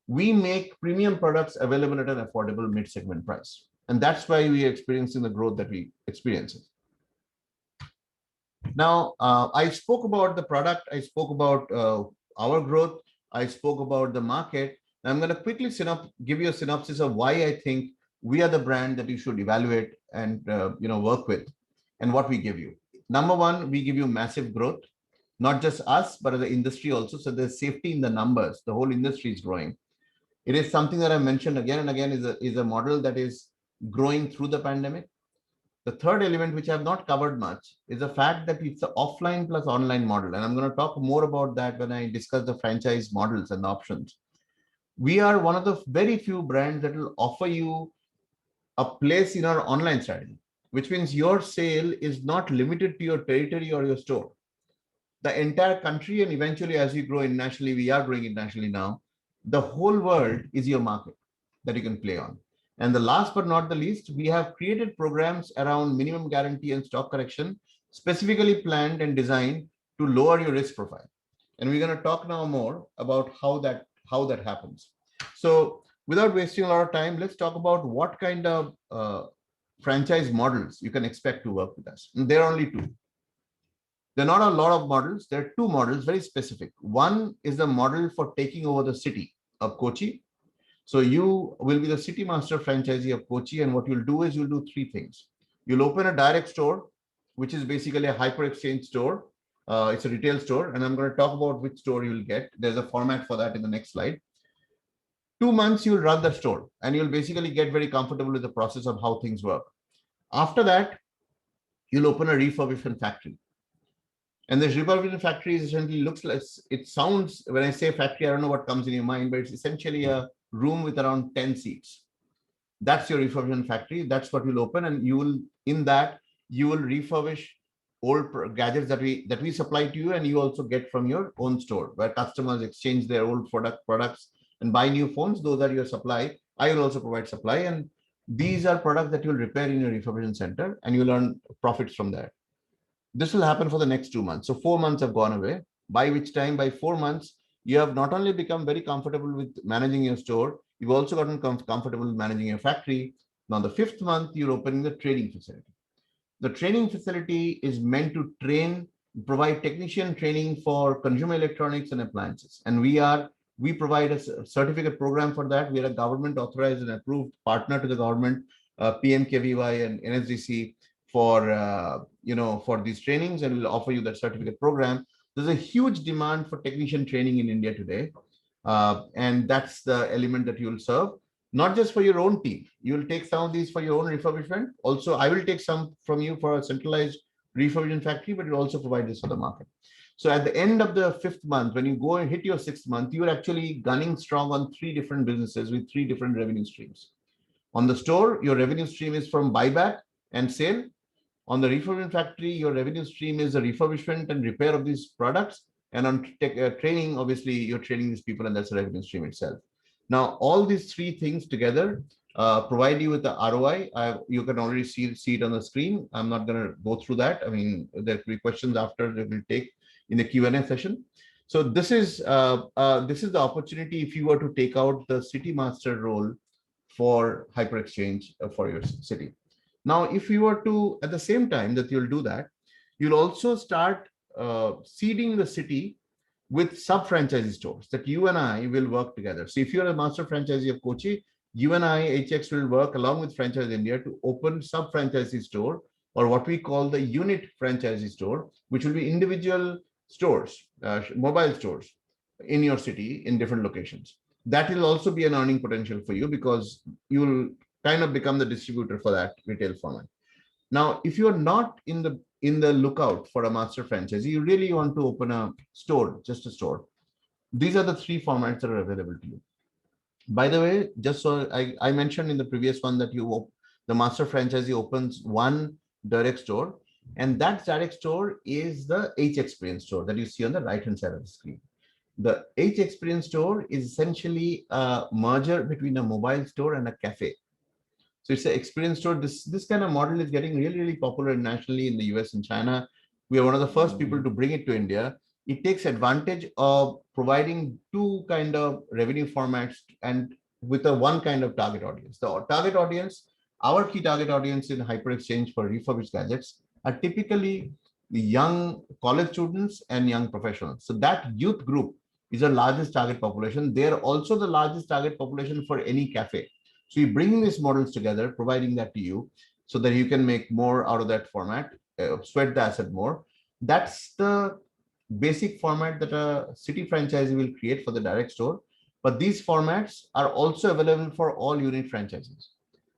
S6: We make premium products available at an affordable mid-segment price. And that's why we are experiencing the growth that we experience. Now, I spoke about the product, I spoke about our growth, I spoke about the market. I'm going to quickly give you a synopsis of why I think we are the brand that you should evaluate and work with, and what we give you. Number one, we give you massive growth, not just us, but as the industry also. So there's safety in the numbers. The whole industry is growing. It is something that I mentioned again and again, is a model that is growing through the pandemic. The third element, which I have not covered much, is the fact that it's an offline plus online model. And I'm going to talk more about that when I discuss the franchise models and the options. We are one of the very few brands that will offer you a place in our online strategy, which means your sale is not limited to your territory or your store. The entire country, and eventually as we grow internationally, we are growing internationally now, the whole world is your market that you can play on. And the last but not the least, we have created programs around minimum guarantee and stock correction, specifically planned and designed to lower your risk profile. And we're going to talk now more about how that happens. So without wasting a lot of time, let's talk about what kind of franchise models you can expect to work with us. And there are only two. There are not a lot of models. There are two models, very specific. One is the model for taking over the city of Kochi. So you will be the city master franchisee of Kochi, and what you'll do is you'll do three things. You'll open a direct store, which is basically a hyper exchange store. It's a retail store, and I'm going to talk about which store you'll get. There's a format for that in the next slide. 2 months, you'll run the store, and you'll basically get very comfortable with the process of how things work. After that, you'll open a refurbishment factory. And this refurbishment factory essentially looks like, it sounds, when I say factory, I don't know what comes in your mind, but it's essentially a room with around 10 seats. That's your refurbishment factory. That's what you'll open, and you will, in that, you will refurbish old gadgets that we supply to you, and you also get from your own store, where customers exchange their old products and buy new phones. Those are your supply. I will also provide supply, and these are products that you'll repair in your refurbishment center, and you'll earn profits from that. This will happen for the next 2 months. So 4 months have gone away, by which time, by 4 months, you have not only become very comfortable with managing your store, you've also gotten comfortable with managing your factory. Now, the 5th month, you're opening the training facility. The training facility is meant to provide technician training for consumer electronics and appliances. And we provide a certificate program for that. We are a government authorized and approved partner to the government, PMKVY and NSDC for these trainings, and we'll offer you that certificate program. There's a huge demand for technician training in India today. And that's the element that you'll serve, not just for your own team. You'll take some of these for your own refurbishment. Also, I will take some from you for a centralized refurbishment factory, but you'll also provide this for the market. So at the end of the 5th month, when you go and hit your 6th month, you're actually gunning strong on 3 different businesses with 3 different revenue streams. On the store, your revenue stream is from buyback and sale. On the refurbishment factory, your revenue stream is the refurbishment and repair of these products. And on training, obviously, you're training these people, and that's the revenue stream itself. Now, all these 3 things together provide you with the ROI. You can already see it on the screen. I'm not going to go through that. I mean, there will be questions after that we'll take in the Q&A session. So this is the opportunity if you were to take out the city master role for hyper exchange for your city. Now, if you were to, at the same time that you'll do that, you'll also start seeding the city with sub-franchisee stores that you and I will work together. So if you're a master franchisee of Kochi, you and I, HX, will work along with Franchiseindia to open sub-franchisee store or what we call the unit franchisee store, which will be individual stores, mobile stores in your city in different locations. That will also be an earning potential for you because you will kind of become the distributor for that retail format. Now, if you are not in the lookout for a master franchise, you really want to open a store, just a store. These are the three formats that are available to you. By the way, just so I mentioned in the previous one that the master franchisee opens one direct store, and that direct store is the H Experience store that you see on the right hand side of the screen. The H Experience store is essentially a merger between a mobile store and a cafe. So it's an experience store. This kind of model is getting really, really popular nationally in the US and China. We are one of the first people to bring it to India. It takes advantage of providing two kind of revenue formats and with a one kind of target audience. The target audience, our key target audience in Hyper Exchange for refurbished gadgets are typically the young college students and young professionals. So that youth group is the largest target population. They're also the largest target population for any cafe. So you're bringing these models together, providing that to you so that you can make more out of that format, sweat the asset more. That's the basic format that a city franchisee will create for the direct store. But these formats are also available for all unit franchises.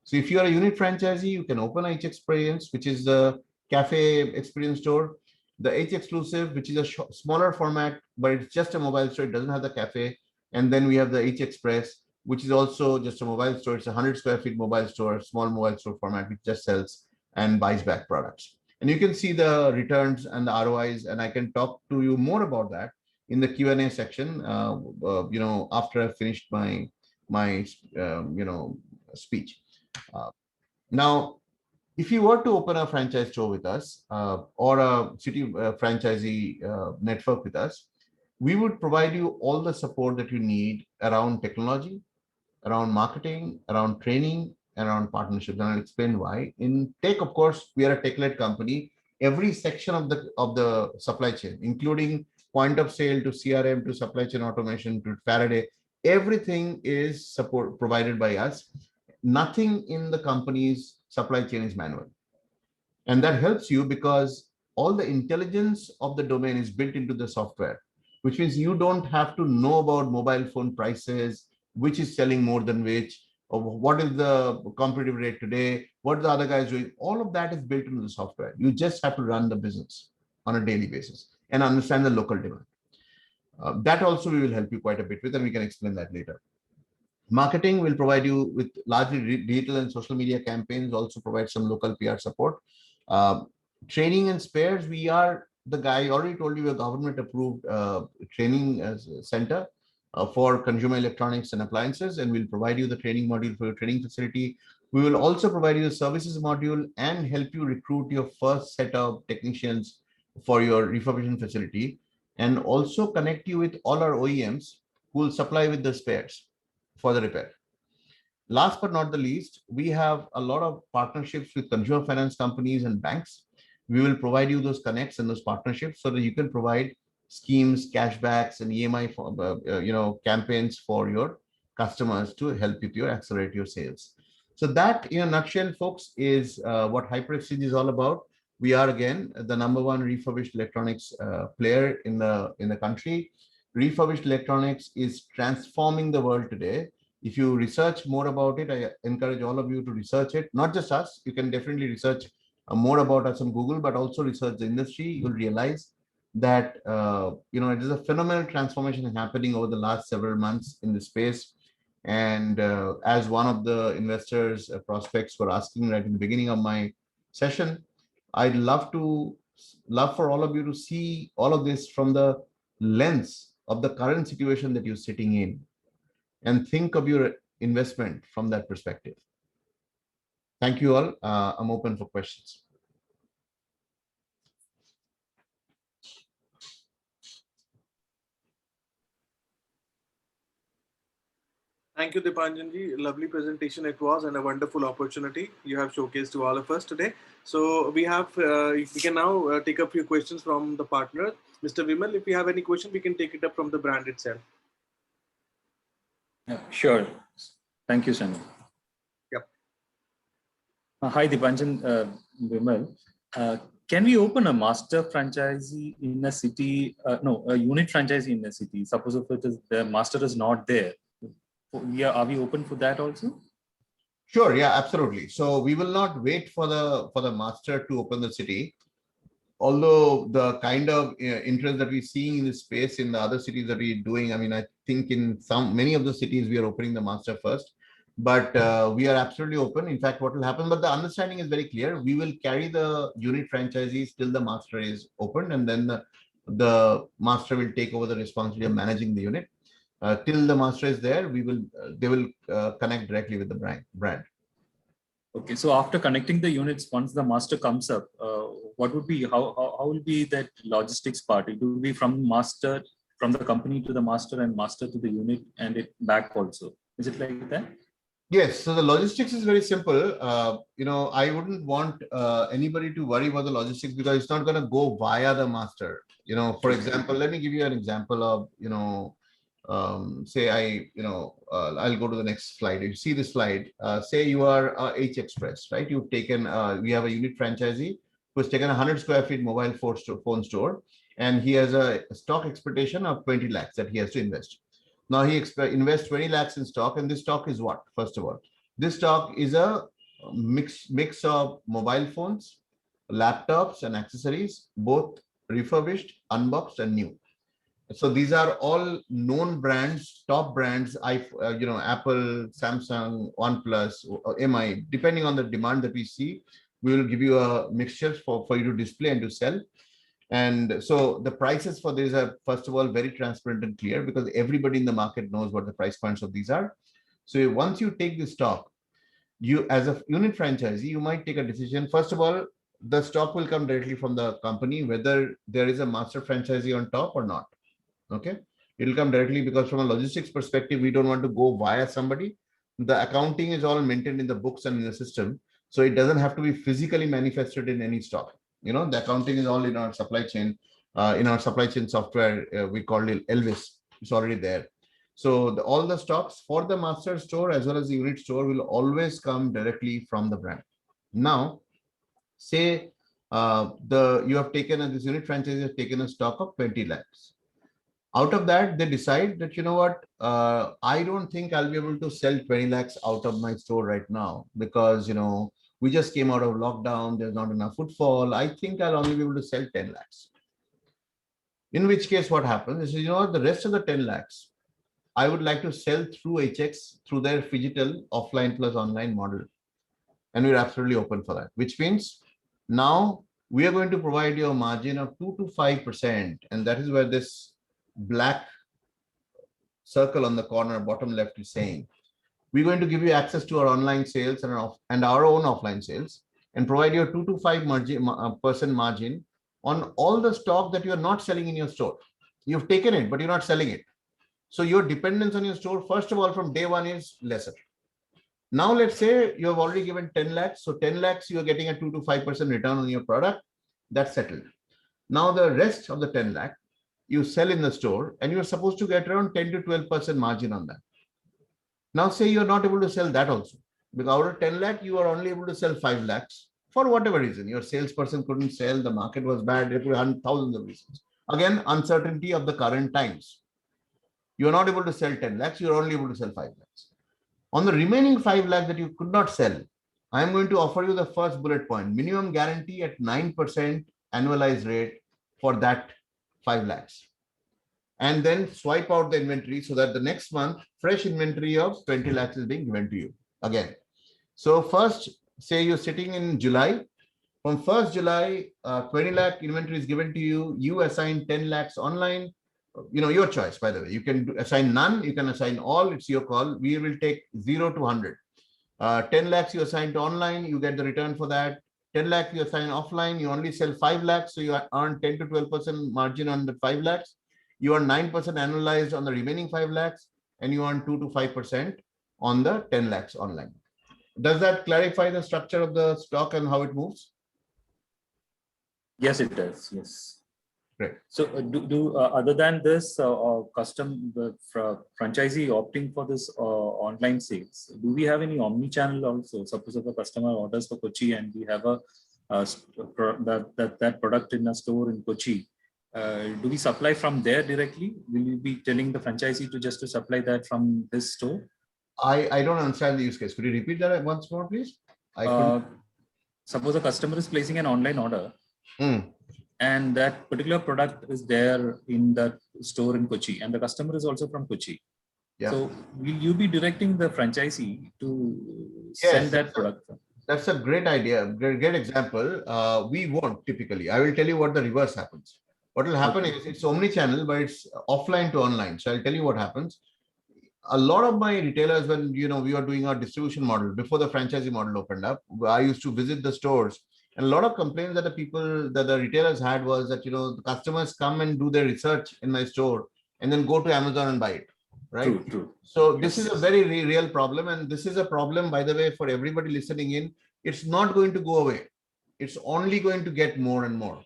S6: So if you're a unit franchisee, you can open H Experience, which is the cafe experience store, the H Exclusive, which is a smaller format, but it's just a mobile store. It doesn't have the cafe. And then we have the H Express, which is also just a mobile store. It's a 100 square feet mobile store, small mobile store format, which just sells and buys back products. And you can see the returns and the ROIs, and I can talk to you more about that in the Q&A section, after I finished my speech. Now, if you were to open a franchise store with us or a city franchisee network with us, we would provide you all the support that you need around technology, around marketing, around training, and around partnerships. And I'll explain why. In tech, of course, we are a tech-led company. Every section of the supply chain, including point of sale to CRM to supply chain automation to Faraday, everything is provided by us. Nothing in the company's supply chain is manual. And that helps you because all the intelligence of the domain is built into the software, which means you don't have to know about mobile phone prices, which is selling more than which, or what is the competitive rate today, what the other guys doing. All of that is built into the software. You just have to run the business on a daily basis and understand the local demand. That also we will help you quite a bit with, and we can explain that later. Marketing will provide you with largely digital and social media campaigns, also provide some local PR support. Training and spares, we are the guy, I already told you, a government approved training center for consumer electronics and appliances, and we'll provide you the training module for your training facility. We will also provide you the services module and help you recruit your first set of technicians for your refurbishment facility, and also connect you with all our OEMs who will supply with the spares for the repair. Last but not the least, we have a lot of partnerships with consumer finance companies and banks. We will provide you those connects and those partnerships so that you can provide schemes, cashbacks, and EMI for, campaigns for your customers to help you accelerate your sales. So that, in a nutshell, folks, is what HyperXChange is all about. We are, again, the #1 refurbished electronics player in the country. Refurbished electronics is transforming the world today. If you research more about it, I encourage all of you to research it. Not just us, you can definitely research more about us on Google, but also research the industry. You'll realize that it is a phenomenal transformation happening over the last several months in the space. And as one of the investors prospects were asking right in the beginning of my session, I'd love for all of you to see all of this from the lens of the current situation that you're sitting in, and think of your investment from that perspective. Thank you all. I'm open for questions.
S2: Thank you, Dipanjanji. Lovely presentation it was, and a wonderful opportunity you have showcased to all of us today. So we can now take a few questions from the partner. Mr. Vimal, if you have any question, we can take it up from the brand itself.
S5: Yeah, sure. Thank you, Sunny.
S2: Yep.
S5: Hi, Dipanjan, Vimal. Can we open a master franchisee in a city? No, a unit franchisee in a city. Suppose if it is the master is not there. Yeah, are we open for that also?
S6: Sure, yeah, absolutely. So we will not wait for the master to open the city. Although the kind of interest that we're seeing in this space in the other cities that we're doing, I mean, I think in many of the cities we are opening the master first, but we are absolutely open. In fact, what will happen, but the understanding is very clear. We will carry the unit franchisees till the master is opened, and then the master will take over the responsibility of managing the unit. Till the master is there, they will connect directly with the brand.
S5: Okay, so after connecting the units, once the master comes up, what would be how will be that logistics part? It will be from master, from the company to the master, and master to the unit, and it back also. Is it like that?
S6: Yes, so the logistics is very simple. I wouldn't want anybody to worry about the logistics because it's not going to go via the master. For example, let me give you an example of, say I'll go to the next slide. If you see this slide, say you are H Express, right? You've taken, we have a unit franchisee who's taken 100 square feet mobile phone store, and he has a stock expectation of 20 lakhs that he has to invest. Now he invests 20 lakhs in stock, and this stock is what? First of all, this stock is a mix of mobile phones, laptops, and accessories, both refurbished, unboxed, and new. So these are all known brands, top brands. Apple, Samsung, OnePlus, MI. Depending on the demand that we see, we will give you a mixture for you to display and to sell. And so the prices for these are, first of all, very transparent and clear because everybody in the market knows what the price points of these are. So once you take the stock, you as a unit franchisee, you might take a decision. First of all, the stock will come directly from the company, whether there is a master franchisee on top or not. Okay. It'll come directly because from a logistics perspective, we don't want to go via somebody. The accounting is all maintained in the books and in the system. So it doesn't have to be physically manifested in any stock. The accounting is all in our supply chain. In our supply chain software, we call it Elvis. It's already there. So all the stocks for the master store as well as the unit store will always come directly from the brand. Now, say you have taken this unit franchise has taken a stock of 20 lakhs. Out of that, they decide that, I don't think I'll be able to sell 20 lakhs out of my store right now because, we just came out of lockdown. There's not enough footfall. I think I'll only be able to sell 10 lakhs. In which case, what happens is, the rest of the 10 lakhs, I would like to sell through HX, through their phygital offline plus online model. And we're absolutely open for that, which means now we are going to provide you a margin of 2 to 5%. And that is where this black circle on the corner, bottom left is saying, we're going to give you access to our online sales and our own offline sales and provide you a 2 to 5% margin on all the stock that you're not selling in your store. You've taken it, but you're not selling it. So your dependence on your store, first of all, from day one is lesser. Now, let's say you have already given 10 lakhs. So 10 lakhs, you're getting a 2 to 5% return on your product. That's settled. Now, the rest of the 10 lakh, you sell in the store and you're supposed to get around 10 to 12% margin on that. Now, say you're not able to sell that also. Because out of 10 lakh, you are only able to sell 5 lakhs for whatever reason. Your salesperson couldn't sell, the market was bad, there could be thousands of reasons. Again, uncertainty of the current times. You're not able to sell 10 lakhs, you're only able to sell 5 lakhs. On the remaining 5 lakhs that you could not sell, I am going to offer you the first bullet point, minimum guarantee at 9% annualized rate for that 5 lakhs. And then swipe out the inventory so that the next month, fresh inventory of 20 lakhs is being given to you again. So first, say you're sitting in July, from 1st July, 20 lakh inventory is given to you, you assign 10 lakhs online, your choice, by the way. You can assign none, you can assign all, it's your call. We will take 0 to 100. 10 lakhs you assign to online, you get the return for that. 10 lakhs you assign offline, you only sell 5 lakhs, so you earn 10 to 12% margin on the 5 lakhs. You earn 9% annualized on the remaining 5 lakhs, and you earn 2 to 5% on the 10 lakhs online. Does that clarify the structure of the stock and how it moves?
S5: Yes, it does. Yes.
S6: Great.
S5: So other than this, franchisee opting for this online sales, do we have any omni-channel also? Suppose if a customer orders for Kochi and we have that product in a store in Kochi, do we supply from there directly? Will you be telling the franchisee to supply that from this store?
S6: I don't understand the use case. Could you repeat that once more, please?
S5: Suppose a customer is placing an online order.
S6: Mm.
S5: And that particular product is there in the store in Kochi, and the customer is also from Kochi.
S6: Yeah.
S5: So will you be directing the franchisee to send that product?
S6: That's a great idea. Great example. We won't typically. I will tell you what the reverse happens. What will happen is it's omni-channel, but it's offline to online. So I'll tell you what happens. A lot of my retailers, when we were doing our distribution model before the franchisee model opened up, I used to visit the stores. And a lot of complaints that the retailers had was that, the customers come and do their research in my store and then go to Amazon and buy it. Right.
S5: True.
S6: So this is a very real problem. And this is a problem, by the way, for everybody listening in. It's not going to go away. It's only going to get more and more.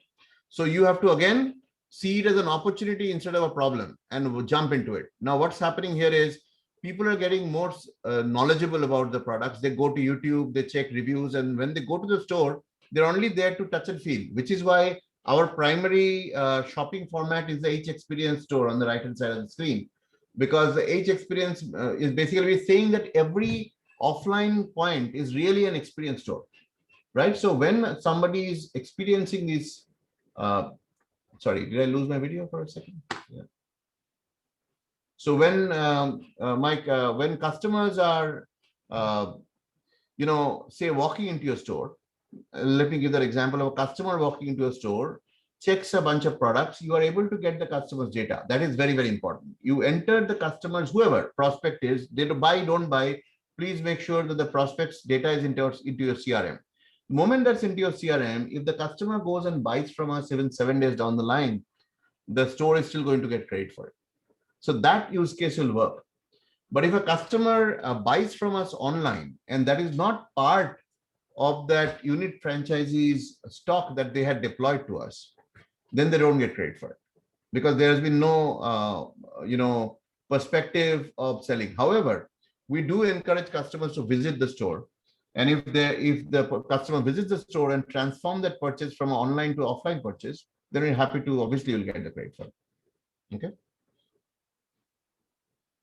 S6: So you have to, again, see it as an opportunity instead of a problem and jump into it. Now, what's happening here is people are getting more knowledgeable about the products. They go to YouTube, they check reviews. And when they go to the store, they're only there to touch and feel, which is why our primary shopping format is the H Experience store on the right-hand side of the screen, because the H Experience is basically saying that every offline point is really an experience store, right? So when somebody is experiencing this, sorry, did I lose my video for a second? Yeah. So when Mike, when customers are, say walking into your store, let me give that example of a customer walking into a store, checks a bunch of products, you are able to get the customer's data. That is very, very important. You enter the customers, whoever prospect is, they buy, don't buy, please make sure that the prospect's data is into your CRM. The moment that's into your CRM, if the customer goes and buys from us even 7 days down the line, the store is still going to get credit for it. So that use case will work. But if a customer buys from us online and that is not part of that unit franchisee's stock that they had deployed to us, then they don't get credit for it because there has been no, perspective of selling. However, we do encourage customers to visit the store. And if the customer visits the store and transform that purchase from an online to offline purchase, then we're happy to, obviously you'll get the credit for it. Okay.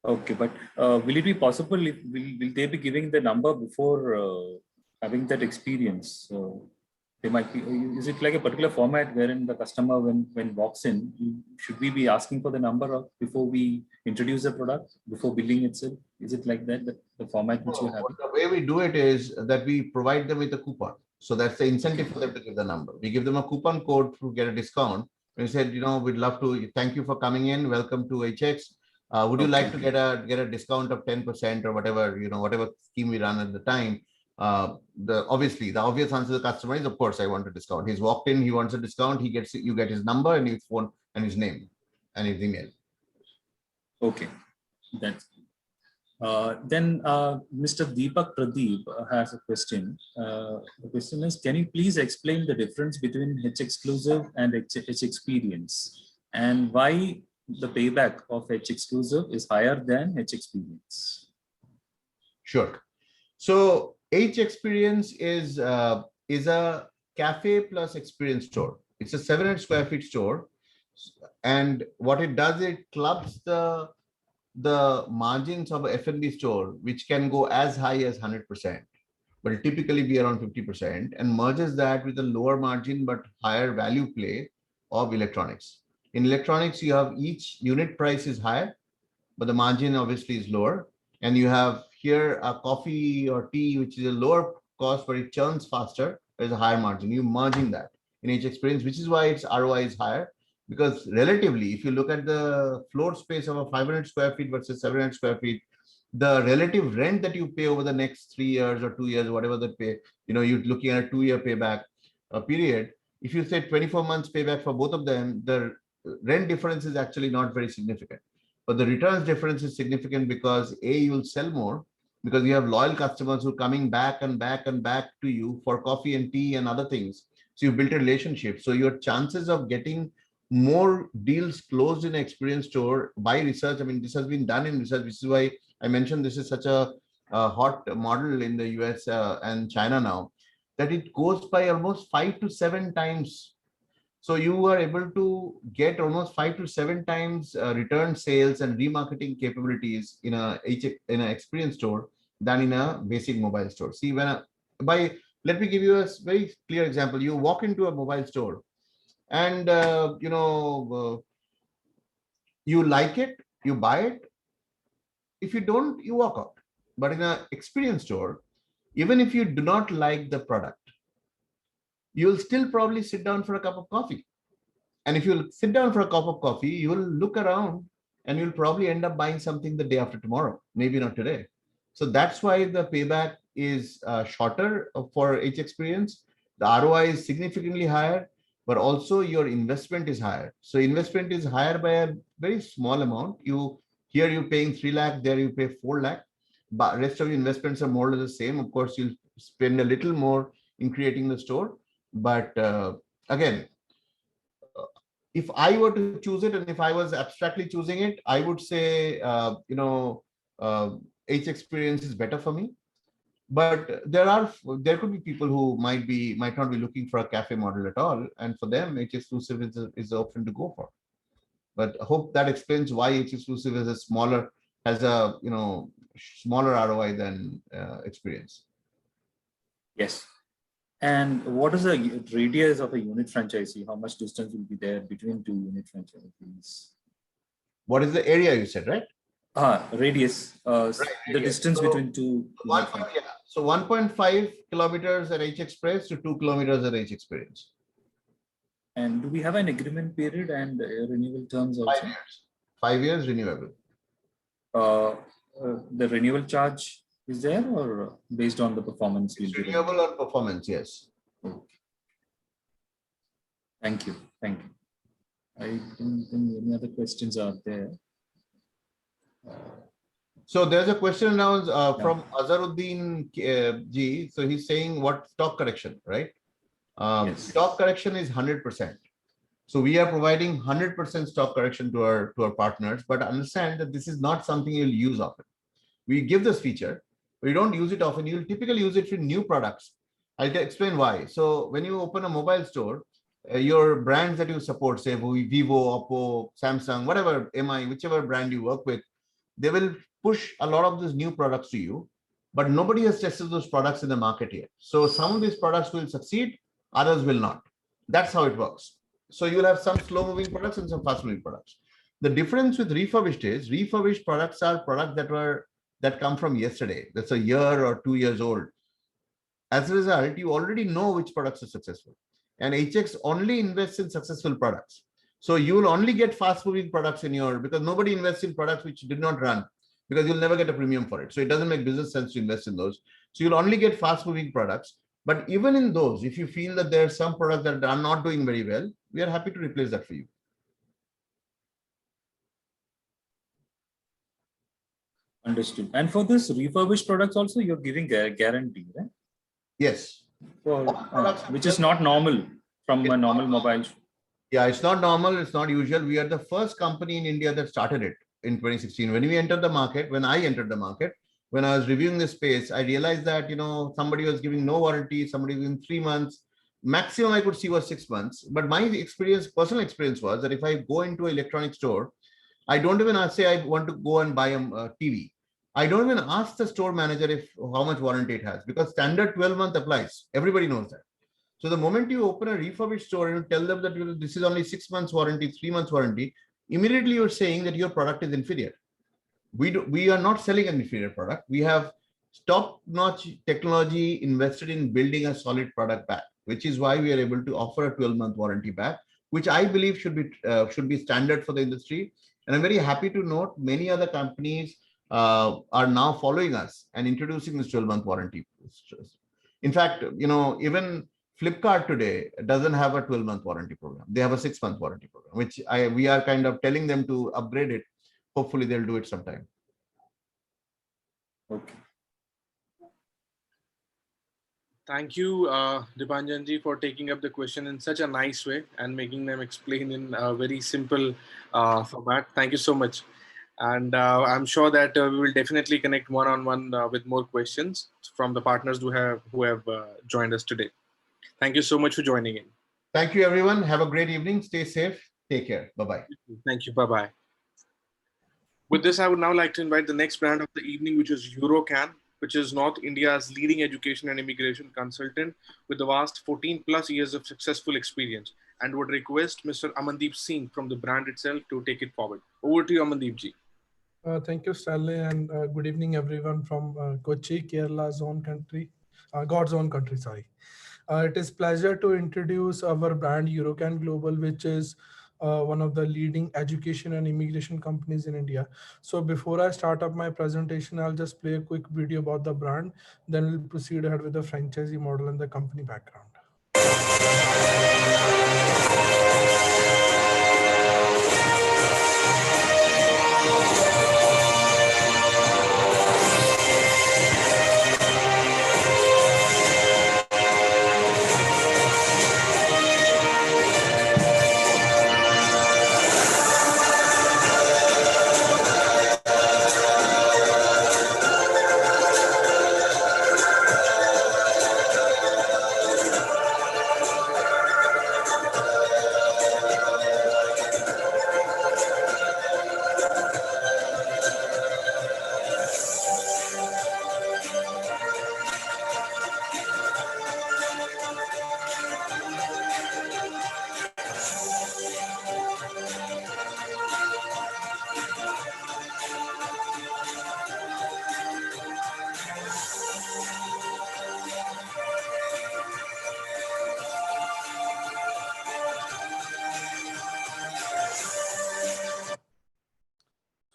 S5: Okay, but will it be possible if will they be giving the number before having that experience? So they might be. Is it like a particular format wherein the customer, when walks in, should we be asking for the number before we introduce the product, before billing itself? Is it like that, the format which you have?
S6: The way we do it is that we provide them with a coupon. So that's the incentive for them to give the number. We give them a coupon code to get a discount. We said, we'd love to thank you for coming in. Welcome to HX. Would you like to get a discount of 10% or whatever, whatever scheme we run at the time? The obvious answer to the customer is, of course, I want a discount. He's walked in, he wants a discount. You get his number and his phone and his name and his email.
S5: Okay, that's then Mr. Deepak Pradeep has a question. The question is, can you please explain the difference between H Exclusive and H Experience, and why the payback of H Exclusive is higher than H Experience?
S6: Sure. So H Experience is a cafe plus experience store. It's a 700 square feet store, and what it does, it clubs the margins of a F&B store, which can go as high as 100%, but it typically be around 50%, and merges that with a lower margin but higher value play of electronics. In electronics, you have each unit price is higher, but the margin obviously is lower. And you have here a coffee or tea, which is a lower cost, but it churns faster. There's a higher margin. You're merging that in each experience, which is why its ROI is higher. Because relatively, if you look at the floor space of a 500 square feet versus 700 square feet, the relative rent that you pay over the next 3 years or 2 years, whatever the pay, you're looking at a 2-year payback period. If you say 24 months payback for both of them, the rent difference is actually not very significant. But the returns difference is significant because you will sell more because you have loyal customers who are coming back and back and back to you for coffee and tea and other things. So you built a relationship. So your chances of getting more deals closed in an experience store by research. I mean, this has been done in research, which is why I mentioned this is such a hot model in the US and China now, that it goes by almost 5 to 7 times. So you are able to get almost 5 to 7 times return sales and remarketing capabilities in an experience store than in a basic mobile store. See, let me give you a very clear example. You walk into a mobile store and you like it, you buy it. If you don't, you walk out. But in an experience store, even if you do not like the product, you'll still probably sit down for a cup of coffee. And if you sit down for a cup of coffee, you will look around and you'll probably end up buying something the day after tomorrow, maybe not today. So that's why the payback is shorter for each experience. The ROI is significantly higher, but also your investment is higher. So investment is higher by a very small amount. Here you're paying 3 lakh, there you pay 4 lakh. But rest of your investments are more or less the same. Of course, you'll spend a little more in creating the store. But again, if I were to choose it, and if I was abstractly choosing it, I would say, H experience is better for me. But there could be people who might not be looking for a cafe model at all, and for them, H exclusive is the option to go for. But I hope that explains why H exclusive has a smaller ROI than experience.
S5: Yes. And what is the radius of a unit franchisee? How much distance will be there between two unit franchisees?
S6: What is the area you said, right?
S5: Radius. The
S6: radius.
S5: distance between two.
S6: So 1.5 kilometers at H Express to 2 kilometers at H Experience.
S5: And do we have an agreement period and renewal terms also?
S6: 5 years. 5 years renewable.
S5: The renewal charge is there, or based on the performance?
S6: It's renewable on performance, yes.
S5: Okay. Thank you. Thank you. I don't think any other questions are there.
S6: So there's a question now from Azharuddin Ji. So he's saying what stock correction, right?
S5: Yes.
S6: Stock correction is 100%. So we are providing 100% stock correction to our partners, but understand that this is not something you'll use often. We give this feature, but you don't use it often. You'll typically use it for new products. I'll explain why. So when you open a mobile store, your brands that you support, say Vivo, Oppo, Samsung, whatever, MI, whichever brand you work with, they will push a lot of these new products to you, but nobody has tested those products in the market yet. So some of these products will succeed, others will not. That's how it works. So you'll have some slow moving products and some fast moving products. The difference with refurbished is refurbished products are products that come from yesterday. That's a year or 2 years old. As a result, you already know which products are successful. And HX only invests in successful products. So you will only get fast moving products because nobody invests in products which did not run, because you'll never get a premium for it. So it doesn't make business sense to invest in those. So you'll only get fast moving products. But even in those, if you feel that there are some products that are not doing very well, we are happy to replace that for you.
S5: Understood. And for this refurbished products also, you're giving a guarantee, right?
S6: Yes.
S5: Which is not normal from a normal mobile.
S6: Yeah, it's not normal. It's not usual. We are the first company in India that started it in 2016. When I entered the market, when I was reviewing the space, I realized that, somebody was giving no warranty, somebody was in 3 months. Maximum I could see was 6 months. But my personal experience was that if I go into an electronic store, I don't even say I want to go and buy a TV. I don't even ask the store manager how much warranty it has, because standard 12-month applies. Everybody knows that. So the moment you open a refurbished store and you tell them that this is only 6 months warranty, 3 months warranty, immediately you're saying that your product is inferior. We are not selling an inferior product. We have top-notch technology invested in building a solid product back, which is why we are able to offer a 12-month warranty back, which I believe should be standard for the industry. And I'm very happy to note many other companies are now following us and introducing this 12-month warranty. In fact, even Flipkart today doesn't have a 12-month warranty program. They have a 6-month warranty program, which we are kind of telling them to upgrade it. Hopefully they'll do it sometime.
S5: Okay.
S2: Thank you, Dipanjanji, for taking up the question in such a nice way and making them explain in a very simple format. Thank you so much. And I'm sure that we will definitely connect one-on-one with more questions from the partners who have joined us today. Thank you so much for joining in.
S6: Thank you, everyone. Have a great evening. Stay safe. Take care. Bye bye.
S2: Thank you. Bye bye. With this, I would now like to invite the next brand of the evening, which is Eurocan, which is North India's leading education and immigration consultant with a vast 14 plus years of successful experience, and would request Mr. Amandeep Singh from the brand itself to take it forward. Over to you, Amandeep ji.
S7: Thank you, Stanley, and good evening, everyone from Kochi, Kerala's own country, God's own country. Sorry. It is pleasure to introduce our brand Eurocan Global, which is one of the leading education and immigration companies in India. So before I start up my presentation, I'll just play a quick video about the brand. Then we'll proceed ahead with the franchisee model and the company background.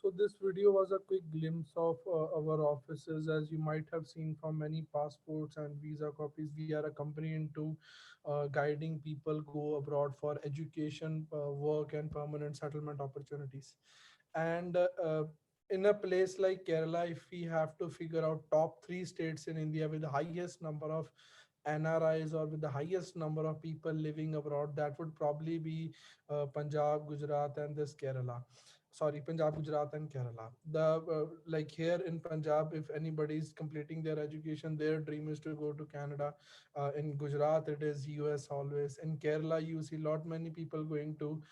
S7: So this video was a quick glimpse of our offices. As you might have seen from many passports and visa copies, we are a company into guiding people go abroad for education, work, and permanent settlement opportunities. And in a place like Kerala, if we have to figure out top three states in India with the highest number of NRIs or with the highest number of people living abroad, that would probably be Punjab, Gujarat, and this Kerala. Sorry, Punjab, Gujarat, and Kerala. The like here in Punjab, if anybody is completing their education, their dream is to go to Canada. In Gujarat, it is US always. In Kerala, you see lot many people going to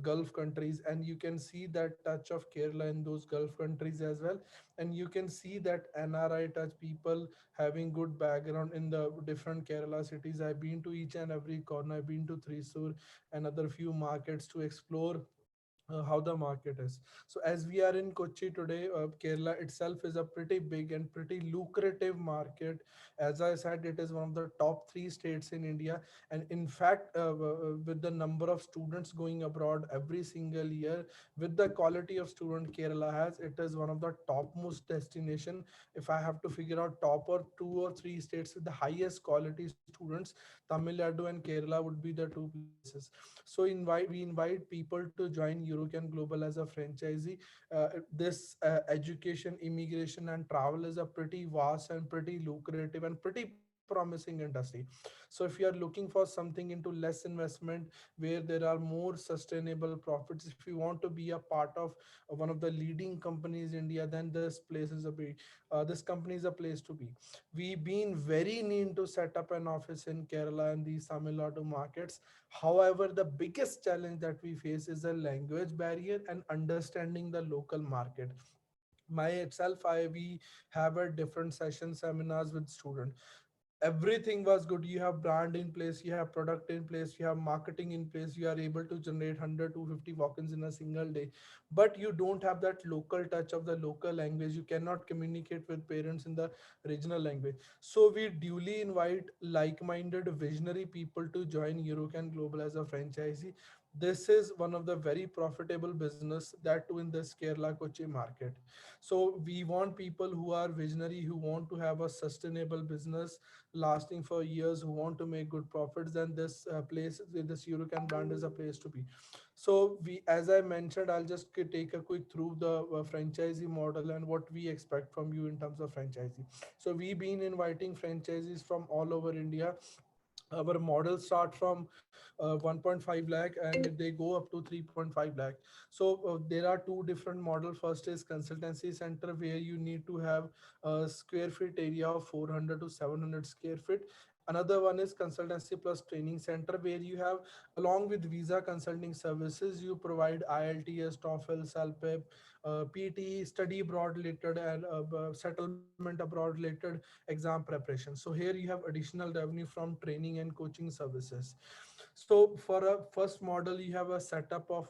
S7: Gulf countries, and you can see that touch of Kerala in those Gulf countries as well. And you can see that NRI touch people having good background in the different Kerala cities. I've been to each and every corner. I've been to Thrissur and other few markets to explore how the market is. So as we are in Kochi today, Kerala itself is a pretty big and pretty lucrative market. As I said, it is one of the top three states in India, and in fact, with the number of students going abroad every single year, with the quality of student Kerala has, it is one of the topmost destination. If I have to figure out top or two or three states with the highest quality students, Tamil Nadu and Kerala would be the two places. So we invite people to join Eurocan Global as a franchisee. This education, immigration, and travel is a pretty vast and pretty lucrative and pretty promising industry. So if you are looking for something into less investment where there are more sustainable profits, if you want to be a part of one of the leading companies in India, then this company is a place to be. We've been very keen to set up an office in Kerala and these Tamil Nadu markets. However, the biggest challenge that we face is a language barrier and understanding the local market. My itself, I we have a different session seminars with students. Everything was good. You have brand in place, you have product in place, you have marketing in place, you are able to generate 100 to 50 walk-ins in a single day, but you don't have that local touch of the local language. You cannot communicate with parents in the regional language. So we duly invite like-minded visionary people to join Eurocan Global as a franchisee. This is one of the very profitable business, that too in this Kerala Kochi market. So we want people who are visionary, who want to have a sustainable business lasting for years, who want to make good profits. Then this place, this Eurocan brand is a place to be. So we, as I mentioned, I'll just take a quick through the franchisee model and what we expect from you in terms of franchisee. So we've been inviting franchisees from all over India. Our models start from 1.5 lakh and they go up to 3.5 lakh. So there are two different models. First is consultancy center, where you need to have a square feet area of 400 to 700 square feet. Another one is consultancy plus training center, where you have, along with visa consulting services, you provide IELTS, TOEFL, CELPIP, PT, study abroad related, and settlement abroad related exam preparation. So here you have additional revenue from training and coaching services. So for a first model, you have a setup of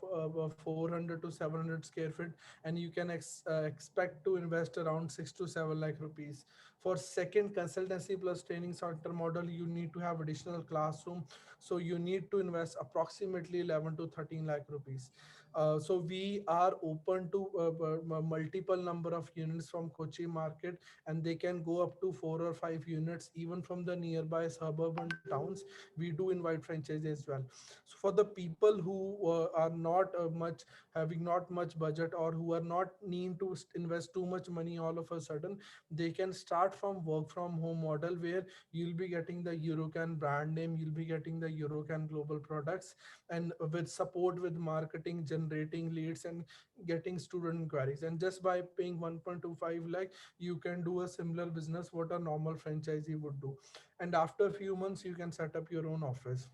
S7: 400 to 700 square feet, and you can expect to invest around 6 to 7 lakh rupees. For second consultancy plus training center model, you need to have additional classroom. So you need to invest approximately 11 to 13 lakh rupees. So we are open to multiple number of units from Kochi market, and they can go up to 4 or 5 units even from the nearby suburban towns. We do invite franchises as well. So for the people who are not much, having not much budget, or who are not need to invest too much money all of a sudden, they can start from work from home model, where you'll be getting the Eurocan brand name, you'll be getting the Eurocan global products, and with support with marketing, generating leads, and getting student inquiries. And just by paying 1.25 lakh, you can do a similar business what a normal franchisee would do. And after a few months, you can set up your own office.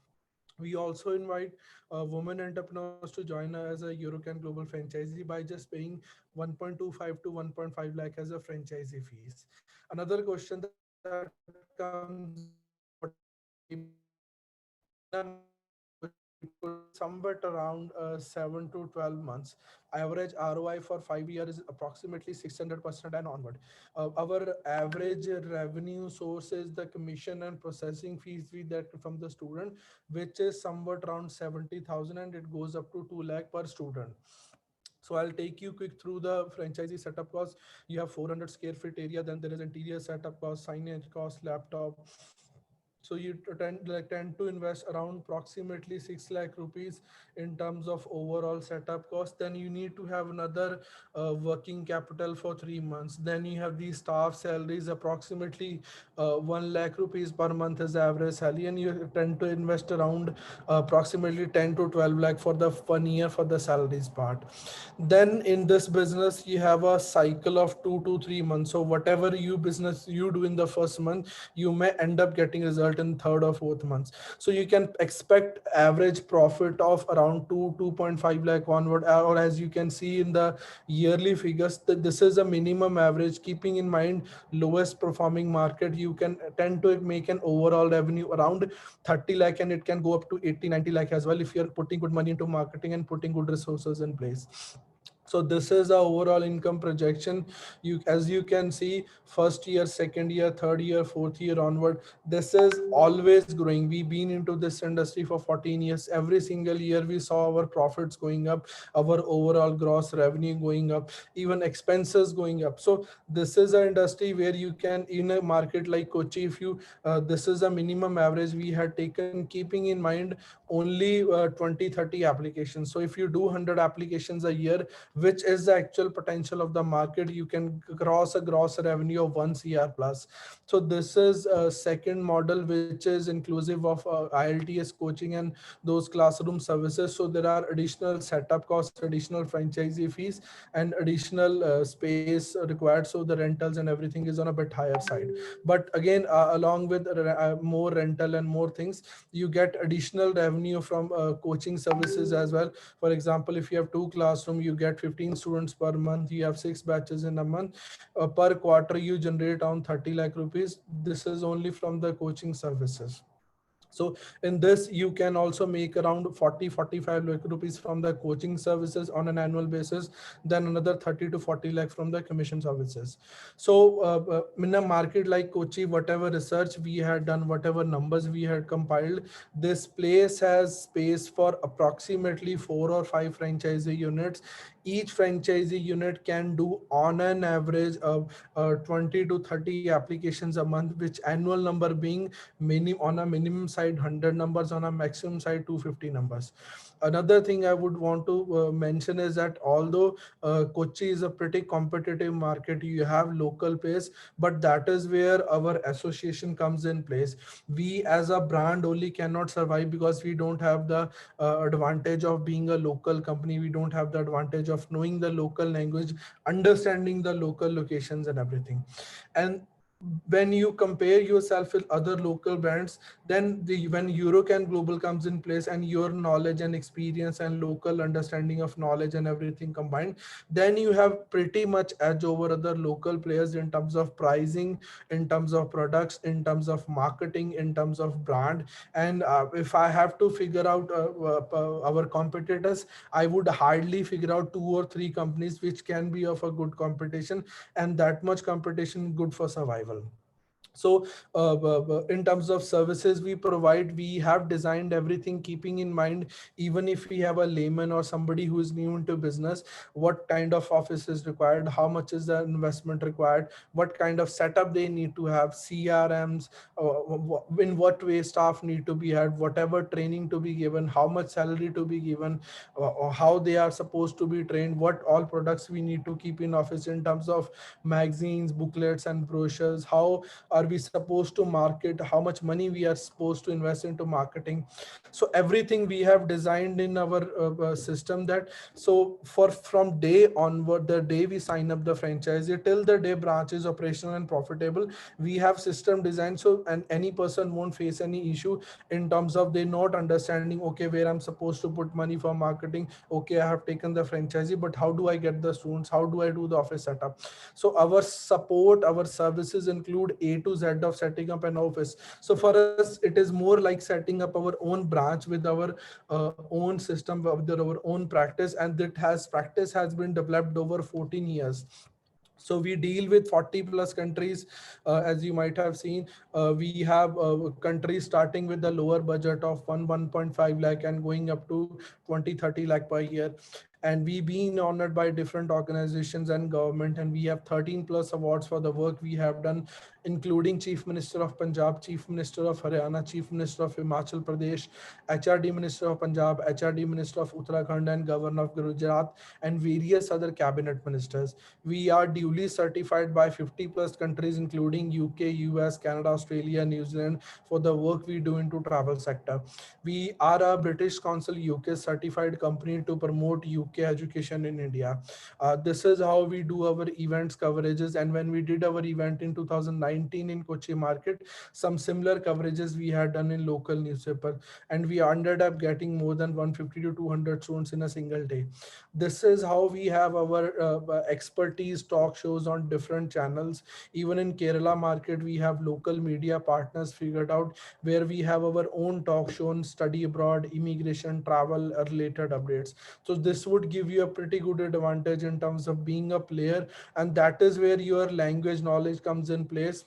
S7: We also invite women entrepreneurs to join as a Eurocan global franchisee by just paying 1.25 to 1.5 lakh as a franchisee fees. Another question that comes in is what is the payback period? So in a market like Kochi, somewhat around 7 to 12 months. Average ROI for 5 years is approximately 600% and onward. Our average revenue source is the commission and processing fees we get from the student, which is somewhat around 70,000, and it goes up to 2 lakh per student. So I'll take you quick through the franchisee setup cost. You have 400 square feet area, then there is interior setup cost, signage cost, laptop. So you tend to invest around approximately 6 lakh rupees in terms of overall setup cost. Then you need to have another working capital for 3 months. Then you have the staff salaries, approximately 1 lakh rupees per month is average salary, and you tend to invest around approximately 10 to 12 lakh for the 1 year for the salaries part. Then in this business, you have a cycle of 2 to 3 months. So whatever you business you do in the first month, you may end up getting result in third or fourth months. So you can expect average profit of around 2.5 lakh onward, or as you can see in the yearly figures, that this is a minimum average. Keeping in mind lowest performing market, you can tend to make an overall revenue around 30 lakh, and it can go up to 80-90 lakh as well if you're putting good money into marketing and putting good resources in place. So this is the overall income projection. You, as you can see, first year, second year, third year, fourth year onward, this is always growing. We've been into this industry for 14 years. Every single year we saw our profits going up, our overall gross revenue going up, even expenses going up. So this is an industry where you can, in a market like Kochi, if you this is a minimum average we had taken, keeping in mind only 20-30 applications. So if you do 100 applications a year, which is the actual potential of the market, you can cross a gross revenue of 1 CR plus. So this is a second model, which is inclusive of IELTS coaching and those classroom services. So there are additional setup costs, additional franchisee fees, and additional space required. So the rentals and everything is on a bit higher side. But again, along with more rental and more things, you get additional revenue from coaching services as well. For example, if you have two classroom, you get 15 students per month, you have 6 batches in a month. Per quarter you generate around 30 lakh rupees. This is only from the coaching services. So in this, you can also make around 40-45 lakh rupees from the coaching services on an annual basis, then another 30 to 40 lakh from the commission services. So in a market like Kochi, whatever research we had done, whatever numbers we had compiled, this place has space for approximately 4 or 5 franchisee units. Each franchisee unit can do on an average of 20 to 30 applications a month, which annual number being on a minimum side 100 numbers, on a maximum side 250 numbers. Another thing I would want to mention is that although Kochi is a pretty competitive market, you have local pace, but that is where our association comes in place. We as a brand only cannot survive because we don't have the advantage of being a local company. We don't have the advantage of knowing the local language, understanding the local locations and everything. And when you compare yourself with other local brands, then when Eurocan Global comes in place, and your knowledge and experience and local understanding of knowledge and everything combined, then you have pretty much edge over other local players in terms of pricing, in terms of products, in terms of marketing, in terms of brand. And if I have to figure out our competitors, I would hardly figure out 2 or 3 companies which can be of a good competition, and that much competition good for survival. So in terms of services we provide, we have designed everything keeping in mind, even if we have a layman or somebody who is new into business, what kind of office is required, how much is the investment required, what kind of setup they need to have, CRMs, in what way staff need to be had, whatever training to be given, how much salary to be given, or how they are supposed to be trained, what all products we need to keep in office in terms of magazines, booklets and brochures, how are we supposed to market, how much money we are supposed to invest into marketing. So everything we have designed in our system, that so for from day onward, the day we sign up the franchisee till the day branch is operational and profitable, we have system designed, so and any person won't face any issue in terms of they not understanding, okay, where I'm supposed to put money for marketing, okay, I have taken the franchisee, but how do I get the students, how do I do the office setup. So our support, our services include A to Z of setting up an office. So for us, it is more like setting up our own branch with our own system, with our own practice, and that has practice has been developed over 14 years. So we deal with 40 plus countries. As you might have seen, we have countries starting with the lower budget of 1.5 lakh and going up to 20-30 lakh per year. And we been honored by different organizations and government, and we have 13 plus awards for the work we have done, including Chief Minister of Punjab, Chief Minister of Haryana, Chief Minister of Himachal Pradesh, HRD Minister of Punjab, HRD Minister of Uttarakhand, and Governor of Gujarat, and various other cabinet ministers. We are duly certified by 50 plus countries, including UK, US, Canada, Australia, New Zealand, for the work we do into travel sector. We are a British Council UK certified company to promote UK education in India. This is how we do our events coverages. And when we did our event in 2019 in Kochi market, some similar coverages we had done in local newspaper, and we ended up getting more than 150 to 200 students in a single day. This is how we have our expertise talk shows on different channels. Even in Kerala market, we have local media partners figured out, where we have our own talk show on study abroad, immigration, travel related updates. So this would give you a pretty good advantage in terms of being a player, and that is where your language knowledge comes in place.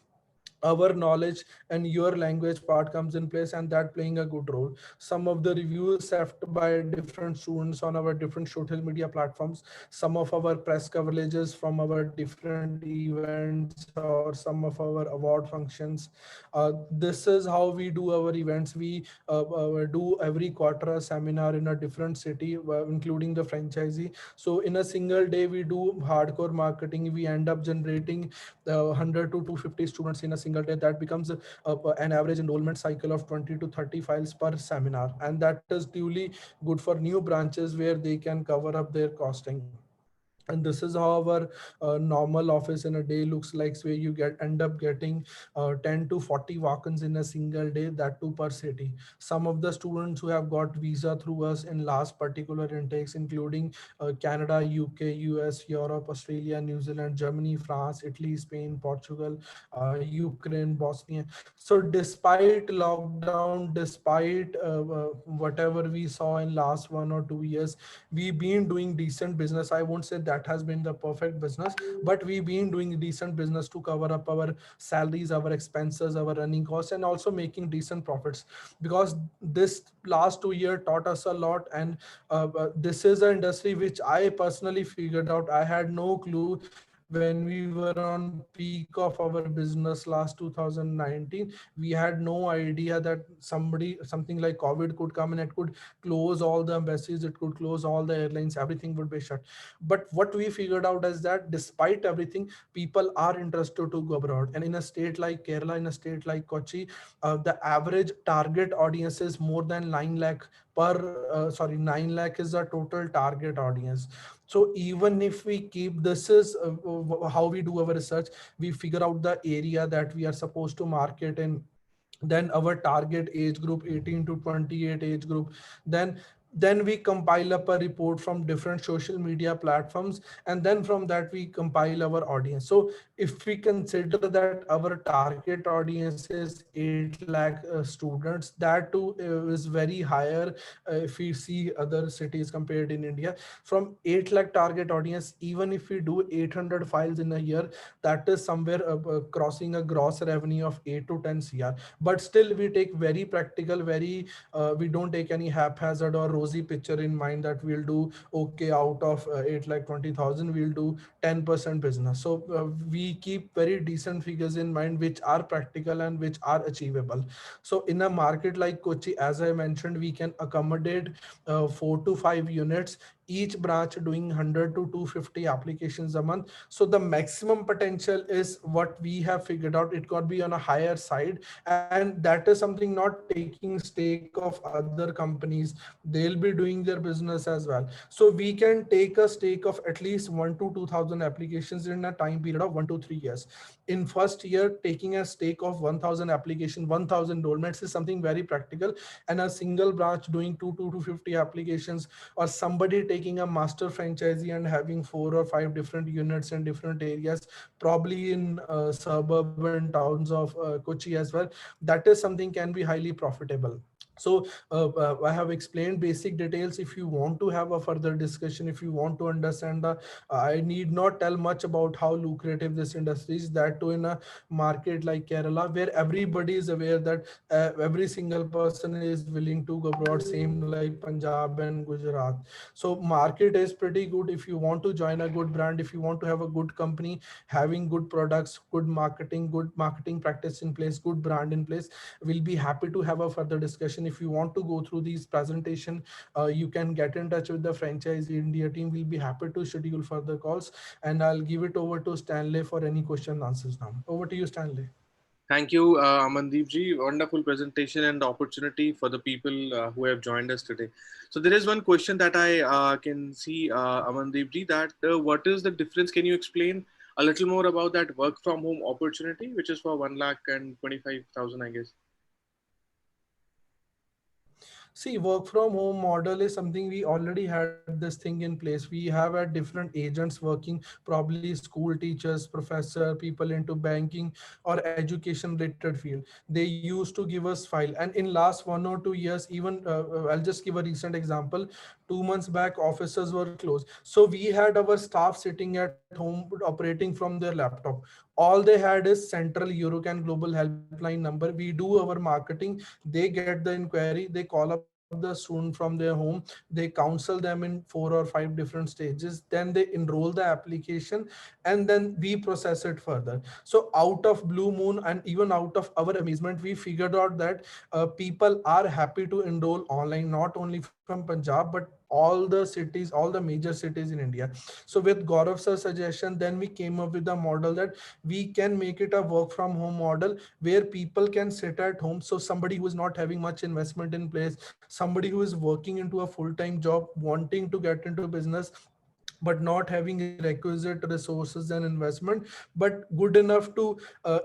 S7: Our knowledge and your language part comes in place, and that playing a good role. Some of the reviews left by different students on our different social media platforms, some of our press coverages from our different events, or some of our award functions. This is how we do our events. We do every quarter a seminar in a different city, including the franchisee. So in a single day, we do hardcore marketing. We end up generating 100 to 250 students in a single day. That becomes an average enrollment cycle of 20 to 30 files per seminar, and that is duly good for new branches where they can cover up their costing. and this is how our normal office in a day looks like, where you get end up getting 10 to 40 walk-ins in a single day, that too per city. Some of the students who have got visa through us in last particular intakes, including Canada, UK, US, Europe, Australia, New Zealand, Germany, France, Italy, Spain, Portugal, Ukraine, Bosnia. So despite lockdown, despite whatever we saw in last 1 or 2 years, we been doing decent business. I won't say that has been the perfect business, but we been doing decent business to cover up our salaries, our expenses, our running costs, and also making decent profits. Because this last 2 year taught us a lot. And this is an industry which I personally figured out. I had no clue when we were on peak of our business last 2019. We had no idea that something like COVID could come and it could close all the embassies, it could close all the airlines, everything would be shut. But what we figured out is that despite everything, people are interested to go abroad. And in a state like Kerala, in a state like Kochi, the average target audience is more than 9 lakh sorry, 9 lakh is the total target audience. So even if we keep, this is how we do our research. We figure out the area that we are supposed to market in, then our target age group 18 to 28 age group, then then we compile up a report from different social media platforms, and then from that we compile our audience. So if we consider that our target audience is 8 lakh students, that too is very higher if we see other cities compared in India. From 8 lakh target audience, even if we do 800 files in a year, that is somewhere crossing a gross revenue of 8 to 10 cr. But still we take very practical, very we don't take any haphazard or rosy picture in mind that we'll do okay, out of 8 lakh 20,000 we'll do 10% business. So we keep very decent figures in mind which are practical and which are achievable. So in a market like Kochi, as I mentioned, we can accommodate 4 to 5 units, each branch doing 100 to 250 applications a month. So the maximum potential is what we have figured out, it could be on a higher side. And that is something not taking stake of other companies, they'll be doing their business as well. So we can take a stake of at least 1 to 2,000 applications in a time period of 1 to 3 years. In first year, taking a stake of 1,000 application, 1,000 enrollments is something very practical. And a single branch doing 2 to 250 applications, or somebody taking a master franchisee and having 4 or 5 different units in different areas, probably in suburban towns of Kochi as well, that is something can be highly profitable. So I have explained basic details. If you want to have a further discussion, if you want to understand the, I need not tell much about how lucrative this industry is, that too in a market like Kerala, where everybody is aware that every single person is willing to go abroad, same like Punjab and Gujarat. So market is pretty good. If you want to join a good brand, if you want to have a good company having good products, good marketing practice in place, good brand in place, we'll be happy to have a further discussion. If you want to go through these presentation, you can get in touch with the Franchise India team. We'll be happy to schedule further calls, and I'll give it over to Stanley for any question and answers now. Over to you, Stanley.
S2: Thank you, Amandeep ji. Wonderful presentation and opportunity for the people who have joined us today. So there is one question that I can see, Amandeep ji, that what is the difference? Can you explain a little more about that work from home opportunity, which is for 1,25,000, I guess?
S7: See, work from home model is something we already had this thing in place. We have had different agents working, probably school teachers, professor, people into banking or education related field. They used to give us file, and in last 1 or 2 years, even I'll just give a recent example. 2 months back, offices were closed, so we had our staff sitting at home operating from their laptop. All they had is central Eurocan global helpline number. We do our marketing, they get the inquiry, they call up the student from their home, they counsel them in 4 or 5 different stages, then they enroll the application, and then we process it further. So out of blue moon and even out of our amazement, we figured out that people are happy to enroll online, not only from Punjab but all the cities, all the major cities in India. So with Gaurav sir's suggestion, then we came up with a model that we can make it a work from home model, where people can sit at home. So somebody who is not having much investment in place, somebody who is working into a full-time job wanting to get into business, but not having requisite resources and investment, but good enough to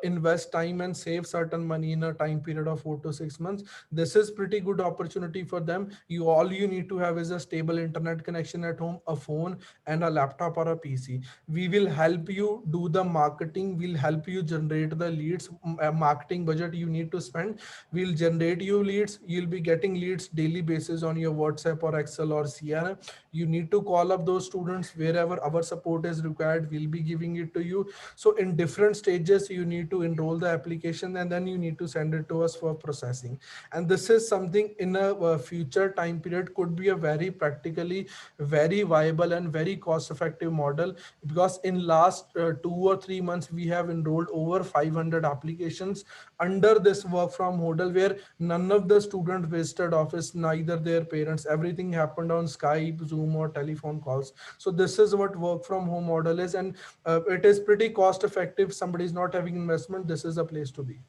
S7: invest time and save certain money in a time period of 4 to 6 months. This is pretty good opportunity for them. You all you need to have is a stable internet connection at home, a phone, and a laptop or a PC. We will help you do the marketing, we'll help you generate the leads. Marketing budget you need to spend, we'll generate you leads. You'll be getting leads daily basis on your WhatsApp or Excel or CRM. You need to call up those students wherever our support is required, we'll be giving it to you. So in different stages you need to enroll the application, and then you need to send it to us for processing. And this is something in a future time period could be a very practically very viable and very cost effective model, because in last 2 or 3 months we have enrolled over 500 applications under this work from model, where none of the student visited office, neither their parents. Everything happened on Skype, Zoom, or telephone calls. So this is what work from home model is, and it is pretty cost effective. Somebody is not having investment, this is a place to be.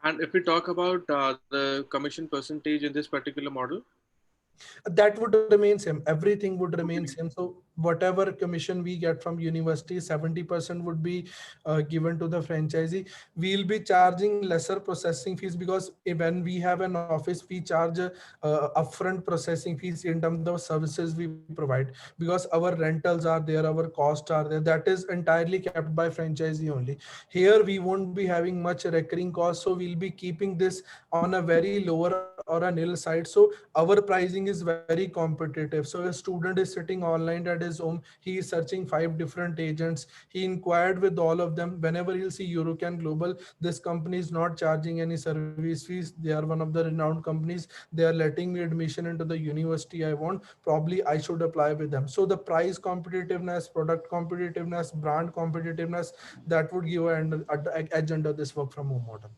S2: And if we talk about the commission percentage in this particular model?
S7: That would remain same, everything would remain same. So whatever commission we get from university, 70% would be given to the franchisee. We'll be charging lesser processing fees, because when we have an office we charge upfront processing fees in terms of services we provide, because our rentals are there, our costs are there, that is entirely kept by franchisee only. Here we won't be having much recurring costs, so we'll be keeping this on a very lower or a nil side. So our pricing is very competitive. So a student is sitting online at his home, he is searching 5 different agents, he inquired with all of them. Whenever he'll see Eurocan Global, this company is not charging any service fees, they are one of the renowned companies, they are letting me admission into the university I want, probably I should apply with them. So the price competitiveness, product competitiveness, brand competitiveness, that would give an edge under this work from home model.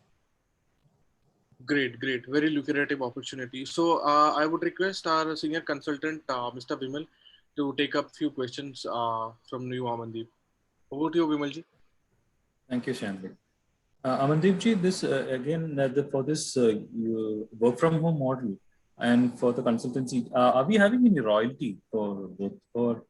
S2: Great, great. Very lucrative opportunity. So I would request our senior consultant, Mr. Bimal, to take up few questions from you, Amandeep. Over to you, Bimalji.
S5: Thank you, Shanvi. Amandeep ji, this again for this work from home model and for the consultancy, are we having any royalty for both? Or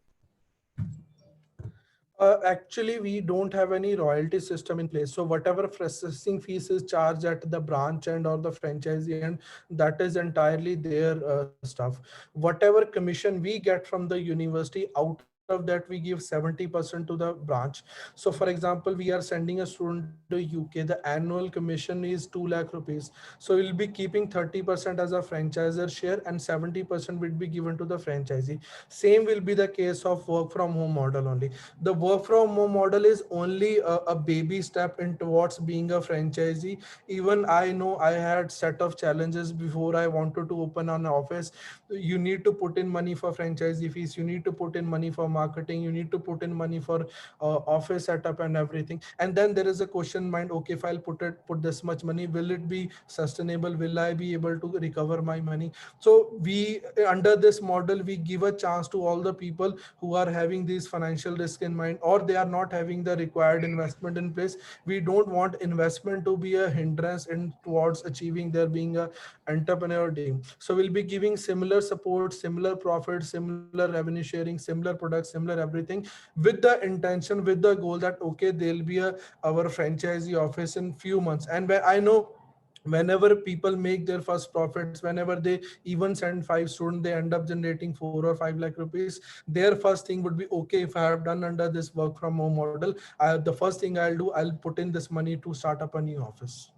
S7: Actually, we don't have any royalty system in place. So whatever processing fees is charged at the branch end or the franchisee end, that is entirely their stuff. Whatever commission we get from the university, out of that we give 70% to the branch. So for example, we are sending a student to UK, the annual commission is 2 lakh rupees. So we'll be keeping 30% as a franchisor share, and 70% will be given to the franchisee. Same will be the case of work from home model only. The work from home model is only a baby step in towards being a franchisee. Even I know I had set of challenges before I wanted to open an office. You need to put in money for franchisee fees, you need to put in money for marketing, you need to put in money for office setup and everything. And then there is a question mind, okay, if I'll put this much money, will it be sustainable, will I be able to recover my money? So we, under this model, we give a chance to all the people who are having these financial risk in mind, or they are not having the required investment in place. We don't want investment to be a hindrance in towards achieving their being a entrepreneur dream. So we'll be giving similar support, similar profit, similar revenue sharing, similar products, similar everything, with the intention, with the goal that okay, there'll be a our franchisee office in few months. And where I know whenever people make their first profits, whenever they even send 5 students, they end up generating 4 or 5 lakh rupees. Their first thing would be, okay, if I have done under this work from home model, the first thing I'll do, I'll put in this money to start up a new office.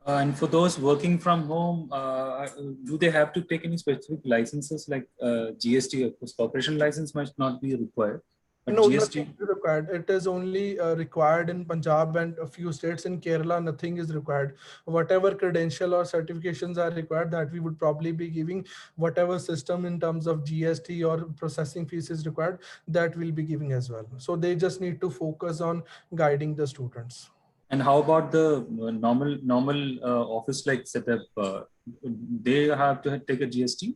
S5: and for those working from home, do they have to take any specific licenses like GST? Of course, corporation license might not be required, but
S7: No,
S5: GST.
S7: nothing is required. It is only required in Punjab and a few states. In Kerala, nothing is required. Whatever credential or certifications are required, that we would probably be giving. Whatever system in terms of GST or processing fees is required, that we'll be giving as well. So they just need to focus on guiding the students.
S5: And how about the normal office like setup? They have to take a GST.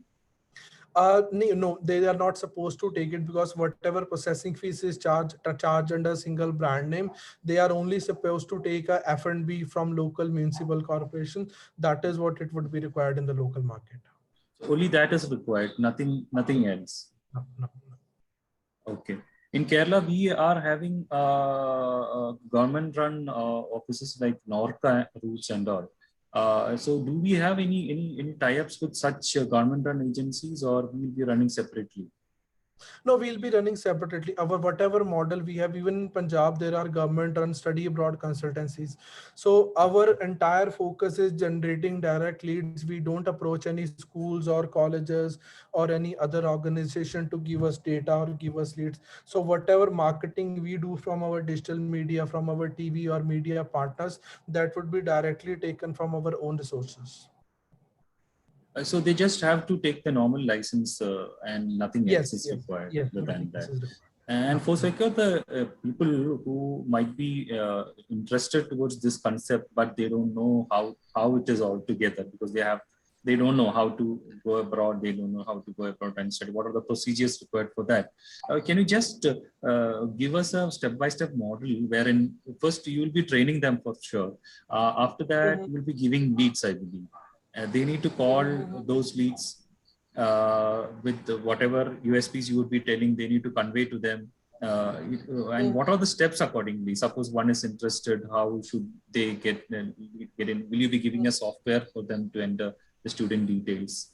S7: No, they are not supposed to take it, because whatever processing fees is charged under single brand name, they are only supposed to take a F&B from local municipal corporation. That is what it would be required in the local market.
S5: So only that is required. Nothing else.
S7: no.
S5: Okay. In Kerala, we are having government-run offices like Norca routes and all. So, do we have any tie-ups with such government-run agencies, or we will be running separately?
S7: No, we'll be running separately. Our whatever model we have, even in Punjab, there are government-run study abroad consultancies. So our entire focus is generating direct leads. We don't approach any schools or colleges or any other organization to give us data or give us leads. So whatever marketing we do from our digital media, from our TV or media partners, that would be directly taken from our own resources.
S5: So they just have to take the normal license and nothing else
S7: Yes,
S5: is
S7: yes,
S5: required
S7: yes.
S5: other than
S7: Nothing else
S5: that.
S7: is required.
S5: And
S7: No,
S5: for
S7: no.
S5: secure the people who might be interested towards this concept, but they don't know how it is all together because they don't know how to go abroad, they don't know how to go abroad and study. What are the procedures required for that? Can you just give us a step-by-step model wherein first you will be training them for sure. After that,
S7: Mhm,
S5: you will be giving leads, I believe. They need to call
S7: mhm, mhm.
S5: those leads with whatever USPs you would be telling, they need to convey to them. And what are the steps accordingly? Suppose one is interested, how should they get in? Will you be giving a software for them to enter the student details?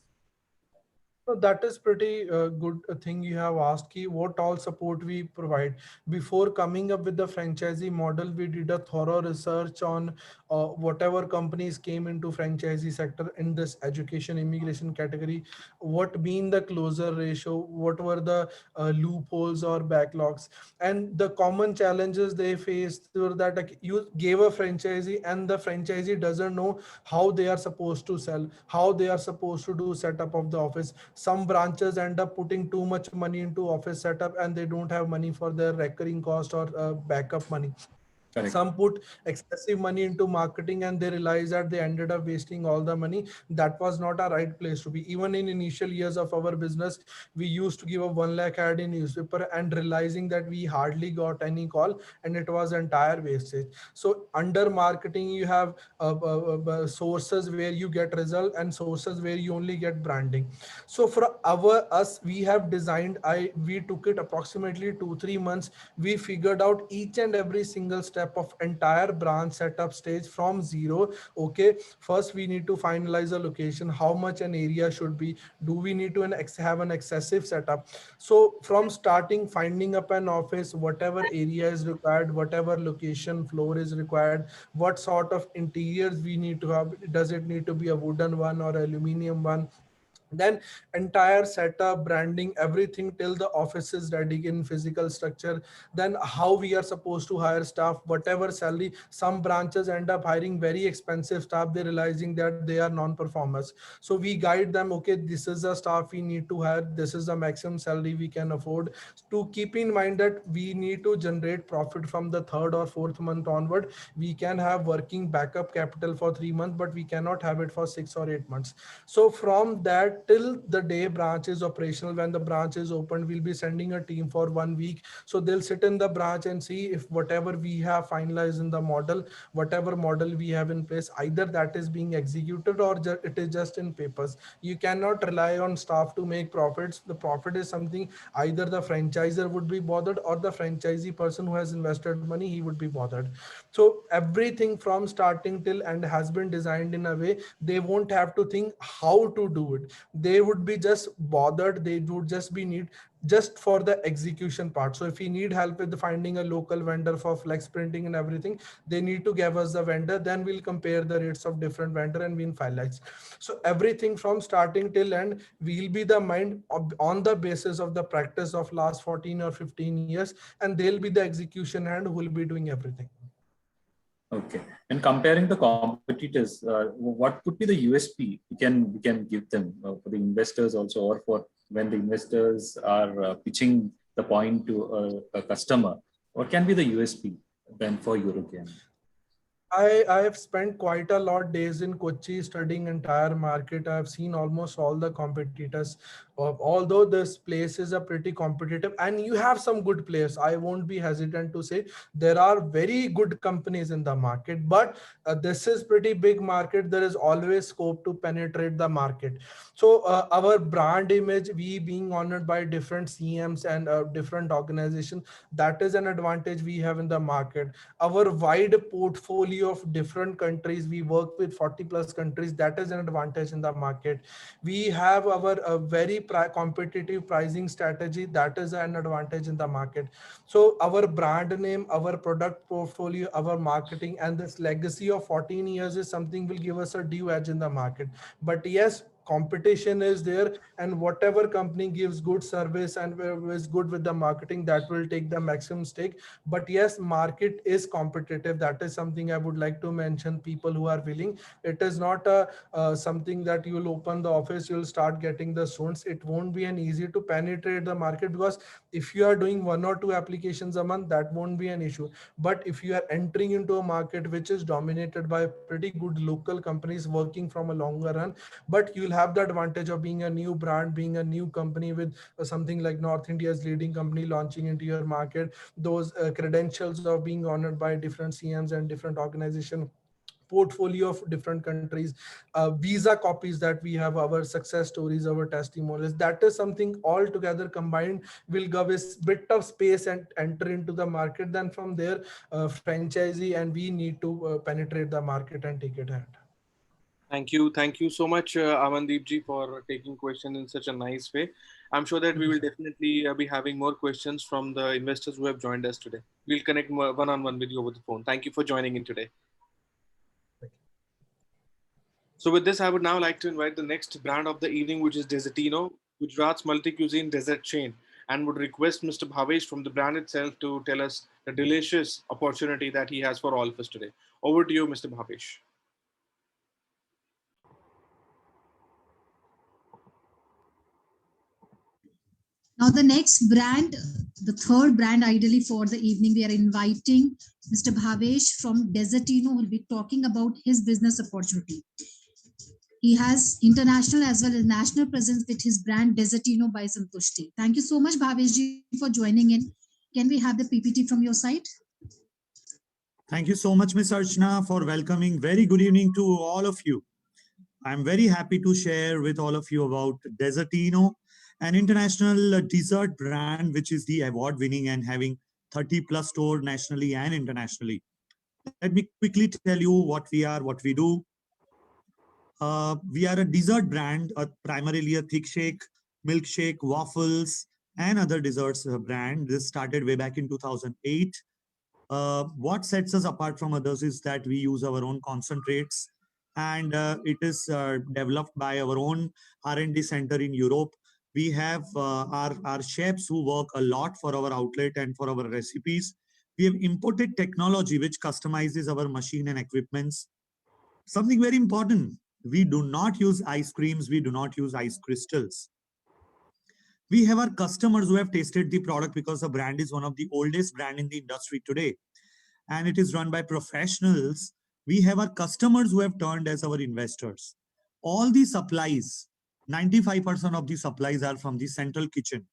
S7: No, that is pretty good thing you have asked. Ki what all support we provide. Before coming up with the franchisee model, we did a thorough research on whatever companies came into franchisee sector in this education immigration category. What been the closure ratio? What were the loopholes or backlogs? And the common challenges they faced were that like, you gave a franchisee and the franchisee doesn't know how they are supposed to sell, how they are supposed to do setup of the office. Some branches end up putting too much money into office setup and they don't have money for their recurring cost or backup money.
S5: Correct.
S7: Some put excessive money into marketing and they realize that they ended up wasting all the money. That was not a right place to be. Even in initial years of our business, we used to give a 1 lakh ad in newspaper and realizing that we hardly got any call and it was entire wastage. So under marketing you have sources where you get result and sources where you only get branding. So for our us, we have designed, we took it approximately 2-3 months. We figured out each and every single step of entire branch setup stage from zero. Okay, first we need to finalize a location, how much an area should be, do we need to have an excessive setup. So from starting finding up an office, whatever area is required, whatever location floor is required, what sort of interiors we need to have, does it need to be a wooden one or aluminum one, then entire setup, branding, everything till the office is ready in physical structure, then how we are supposed to hire staff, whatever salary. Some branches end up hiring very expensive staff, they realizing that they are non-performers, so we guide them, okay, this is the staff we need to hire, this is the maximum salary we can afford, to keep in mind that we need to generate profit from the third or fourth month onward. We can have working backup capital for 3 months, but we cannot have it for 6 or 8 months. So from that till the day branch is operational, when the branch is opened, we'll be sending a team for 1 week. So they'll sit in the branch and see if whatever we have finalized in the model, whatever model we have in place, either that is being executed or it is just in papers. You cannot rely on staff to make profits. The profit is something either the franchisor would be bothered or the franchisee person who has invested money, he would be bothered. So everything from starting till end has been designed in a way they won't have to think how to do it. They would be just bothered, they would just be need just for the execution part. So if we need help with finding a local vendor for flex printing and everything, they need to give us the vendor, then we'll compare the rates of different vendor and we'll finalize. So everything from starting till end will be the mind on the basis of the practice of last 14 or 15 years, and they'll be the execution hand who will be doing everything.
S5: Okay. And comparing the competitors, what could be the USP we can give them for the investors also, or for when the investors are pitching the point to a customer? What can be the USP then for European?
S7: I have spent quite a lot days in Kochi studying entire market. I have seen almost all the competitors. Although this place is a pretty competitive and you have some good players, I won't be hesitant to say there are very good companies in the market, but this is pretty big market. There is always scope to penetrate the market. So our brand image, we being honored by different CMs and different organizations, that is an advantage we have in the market. Our wide portfolio of different countries, we work with 40 plus countries, that is an advantage in the market. We have our very competitive pricing strategy, that is an advantage in the market. So our brand name, our product portfolio, our marketing, and this legacy of 14 years is something will give us a due edge in the market. But yes, competition is there, and whatever company gives good service and is good with the marketing, that will take the maximum stake. But yes, market is competitive, that is something I would like to mention. People who are willing, it is not a something that you'll open the office, you'll start getting the students. It won't be an easy to penetrate the market, because if you are doing one or two applications a month, that won't be an issue. But if you are entering into a market which is dominated by pretty good local companies working from a longer run, but you'll have the advantage of being a new brand, being a new company with something like North India's leading company launching into your market, those credentials of being honored by different CMs and different organizations, portfolio of different countries, visa copies that we have, our success stories, our testimonials, that is something all together combined will give us bit of space and enter into the market. Then from there, franchisee and we need to penetrate the market and take it ahead.
S2: Thank you so much, Amandeep ji, for taking questions in such a nice way. I'm sure that we will definitely be having more questions from the investors who have joined us today. We'll connect one-on-one with you over the phone. Thank you for joining in today. So with this, I would now like to invite the next brand of the evening, which is Desertino, Gujarat's multi-cuisine dessert chain, and would request Mr. Bhavesh from the brand itself to tell us the delicious opportunity that he has for all of us today. Over to you, Mr. Bhavesh.
S8: Now, the next brand, the third brand ideally for the evening, we are inviting Mr. Bhavesh from Desertino, who will be talking about his business opportunity. He has international as well as national presence with his brand Desertino by Santushti. Thank you so much, Bhavesh ji, for joining in. Can we have the PPT from your side?
S9: Thank you so much, Ms. Archana, for welcoming. Very good evening to all of you. I'm very happy to share with all of you about Desertino, an international dessert brand, which is the award-winning and having 30 plus stores nationally and internationally. Let me quickly tell you what we are, what we do. We are a dessert brand, primarily a thick shake, milkshake, waffles, and other desserts brand. This started way back in 2008. What sets us apart from others is that we use our own concentrates, and it is developed by our own R&D center in Europe. We have our chefs who work a lot for our outlet and for our recipes. We have imported technology which customizes our machine and equipments. Something very important, we do not use ice creams, we do not use ice crystals. We have our customers who have tasted the product, because the brand is one of the oldest brand in the industry today, and it is run by professionals. We have our customers who have turned as our investors. All the supplies, 95% of the supplies are from the central kitchen.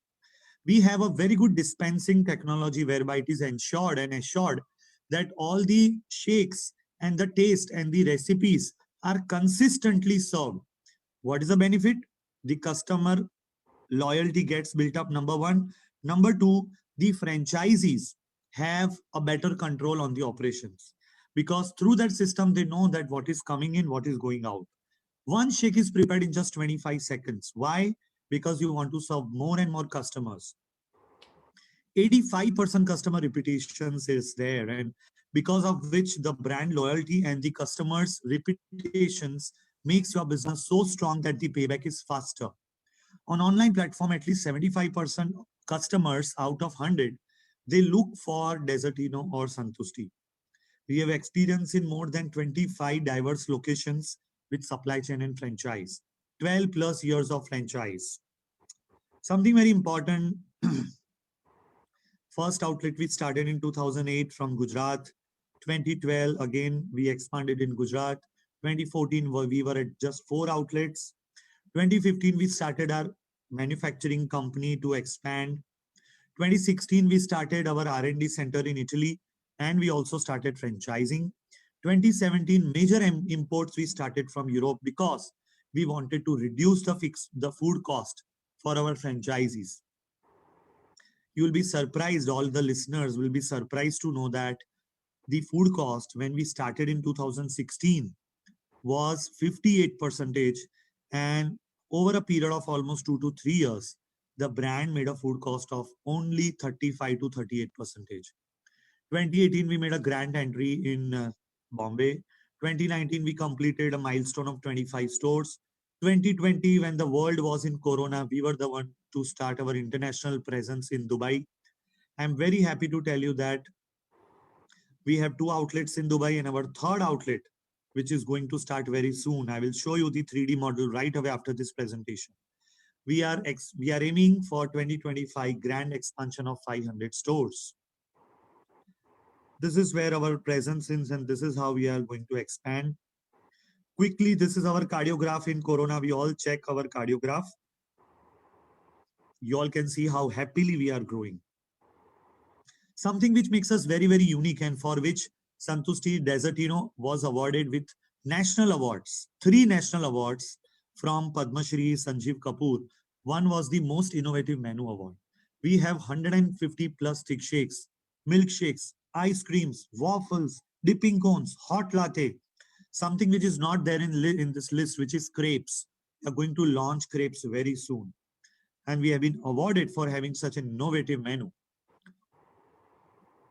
S9: We have a very good dispensing technology whereby it is ensured and assured that all the shakes and the taste and the recipes are consistently served. What is the benefit? The customer loyalty gets built up, number one. Number two, the franchisees have a better control on the operations, because through that system, they know that what is coming in, what is going out. One shake is prepared in just 25 seconds. Why? Because you want to serve more and more customers. 85% customer repetitions is there, and because of which the brand loyalty and the customers repetitions makes your business so strong that the payback is faster. On online platform, at least 75% customers out of 100, they look for Desertino or Santushti. We have experience in more than 25 diverse locations with supply chain and franchise, 12 plus years of franchise. Something very important, first outlet we started in 2008 from Gujarat. 2012, again, we expanded in Gujarat. 2014, we were at just 4 outlets. 2015, we started our manufacturing company to expand. 2016, we started our R&D center in Italy, and we also started franchising. 2017, major imports we started from Europe because we wanted to reduce the food cost for our franchisees. You will be surprised, all the listeners will be surprised to know that the food cost when we started in 2016 was 58%, and over a period of almost 2 to 3 years, the brand made a food cost of only 35 to 38%. 2018, we made a grand entry in Bombay. 2019, we completed a milestone of 25 stores. 2020, when the world was in Corona, we were the one to start our international presence in Dubai. I'm very happy to tell you that we have 2 outlets in Dubai, and our third outlet, which is going to start very soon. I will show you the 3D model right away after this presentation. We are aiming for 2025 grand expansion of 500 stores. This is where our presence is, and this is how we are going to expand. Quickly, this is our cardiograph in Corona. We all check our cardiograph. You all can see how happily we are growing. Something which makes us very, very unique, and for which Santusti Desertino was awarded with national awards, 3 national awards from Padma Shri Sanjeev Kapoor. One was the most innovative menu award. We have 150 plus thick shakes, milkshakes, ice creams, waffles, dipping cones, hot latte. Something which is not there in this list, which is crepes. We are going to launch crepes very soon. And we have been awarded for having such an innovative menu.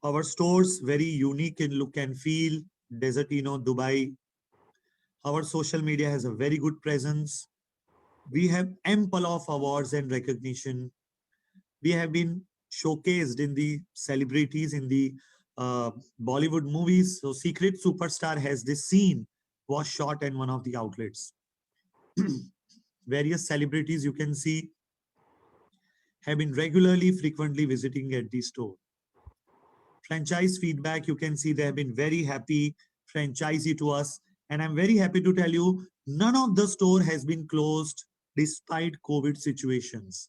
S9: Our stores very unique in look and feel. Desertino, Dubai. Our social media has a very good presence. We have ample of awards and recognition. We have been showcased in the celebrities in the Bollywood movies. So Secret Superstar has this scene was shot in one of the outlets. Various celebrities you can see have been regularly, frequently visiting at the store. Franchise feedback, you can see they have been very happy, franchisee to us. And I'm very happy to tell you, none of the store has been closed despite COVID situations.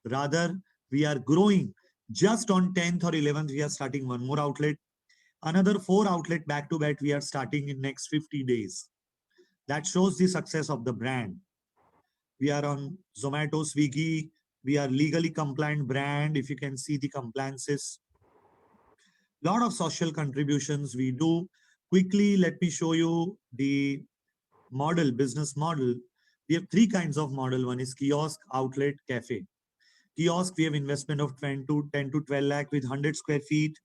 S9: Rather, we are growing. Just on 10th or 11th, we are starting one more outlet. Another 4 outlet back to back we are starting in next 50 days. That shows the success of the brand. We are on Zomato, Swiggy. We are legally compliant brand. If you can see the compliances. Lot of social contributions we do. Quickly, let me show you the model, business model. We have 3 kinds of model. One is kiosk, outlet, cafe. Kiosk, we have investment of 10 to 12 lakh with 100 square feet,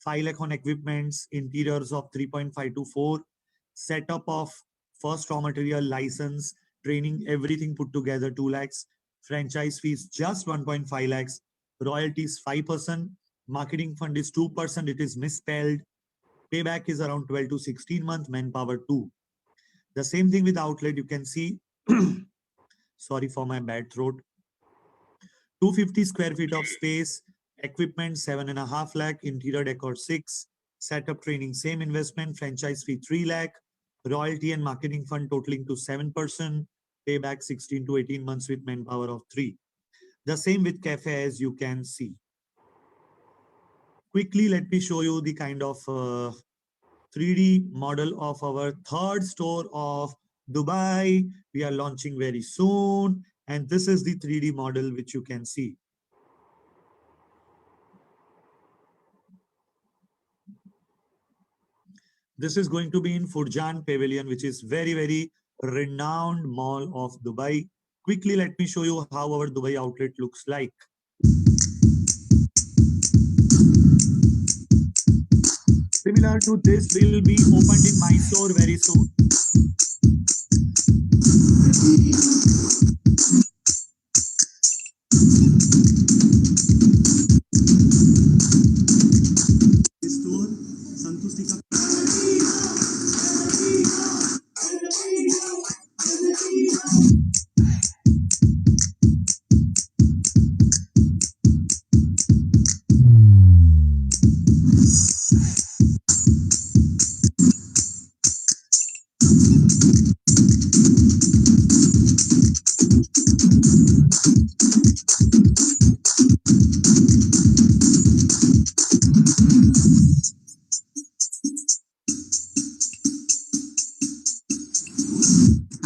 S9: 5 lakh on equipments, interiors of 3.5 to 4, setup of first raw material, license, training, everything put together 2 lakhs, franchise fees just 1.5 lakhs, royalties 5%, marketing fund is 2%, it is misspelled, payback is around 12 to 16 months, manpower 2. The same thing with outlet, you can see, sorry for my bad throat, 250 square feet of space, equipment 7.5 lakh, interior decor 6, setup training same investment, franchise fee 3 lakh, royalty and marketing fund totaling to 7%, payback 16 to 18 months with manpower of 3. The same with cafe as you can see. Quickly, let me show you the kind of 3D model of our third store of Dubai. We are launching very soon. And this is the 3D model which you can see. This is going to be in Furjan Pavilion, which is very, very renowned mall of Dubai. Quickly, let me show you how our Dubai outlet looks like. Similar to this will be opened in Mysore very soon. This store, Santusti ka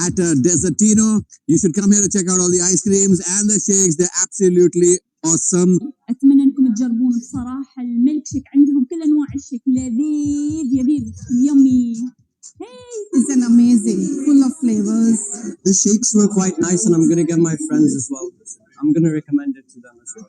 S10: at Desertino. You should come here to check out all the ice creams and the shakes. They're absolutely awesome.
S11: اتمنى انكم تجربون بصراحه الميلك شيك عندهم كل انواع الشيك لذيذ يذيذ يمي. Hey, it's an amazing, full of flavors.
S10: The shakes were quite nice, and I'm gonna get my friends as well. I'm gonna recommend it to them as well.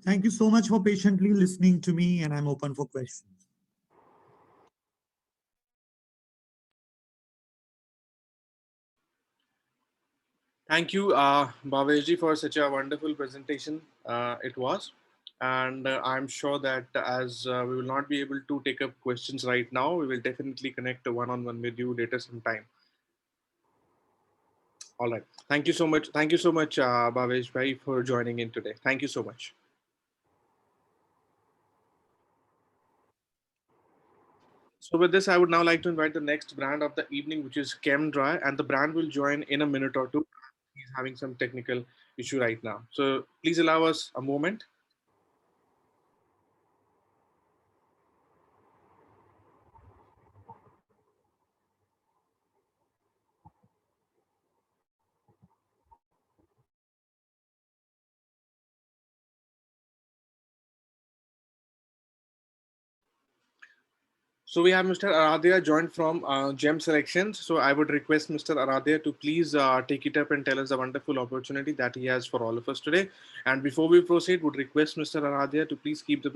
S9: Thank you so much for patiently listening to me, and I'm open for questions.
S2: Thank you, Bhaveshji, for such a wonderful presentation. It was. And I'm sure that as we will not be able to take up questions right now, we will definitely connect a one-on-one with you later sometime. All right. Thank you so much. Thank you so much, Bhavesh bhai, for joining in today. Thank you so much. So with this, I would now like to invite the next brand of the evening, which is ChemDry, and the brand will join in a minute or two. He's having some technical issue right now. So please allow us a moment. So we have Mr. Aradhya joined from Gem Selections. So I would request Mr. Aradhya to please take it up and tell us the wonderful opportunity that he has for all of us today. And before we proceed, would request Mr. Aradhya to please keep the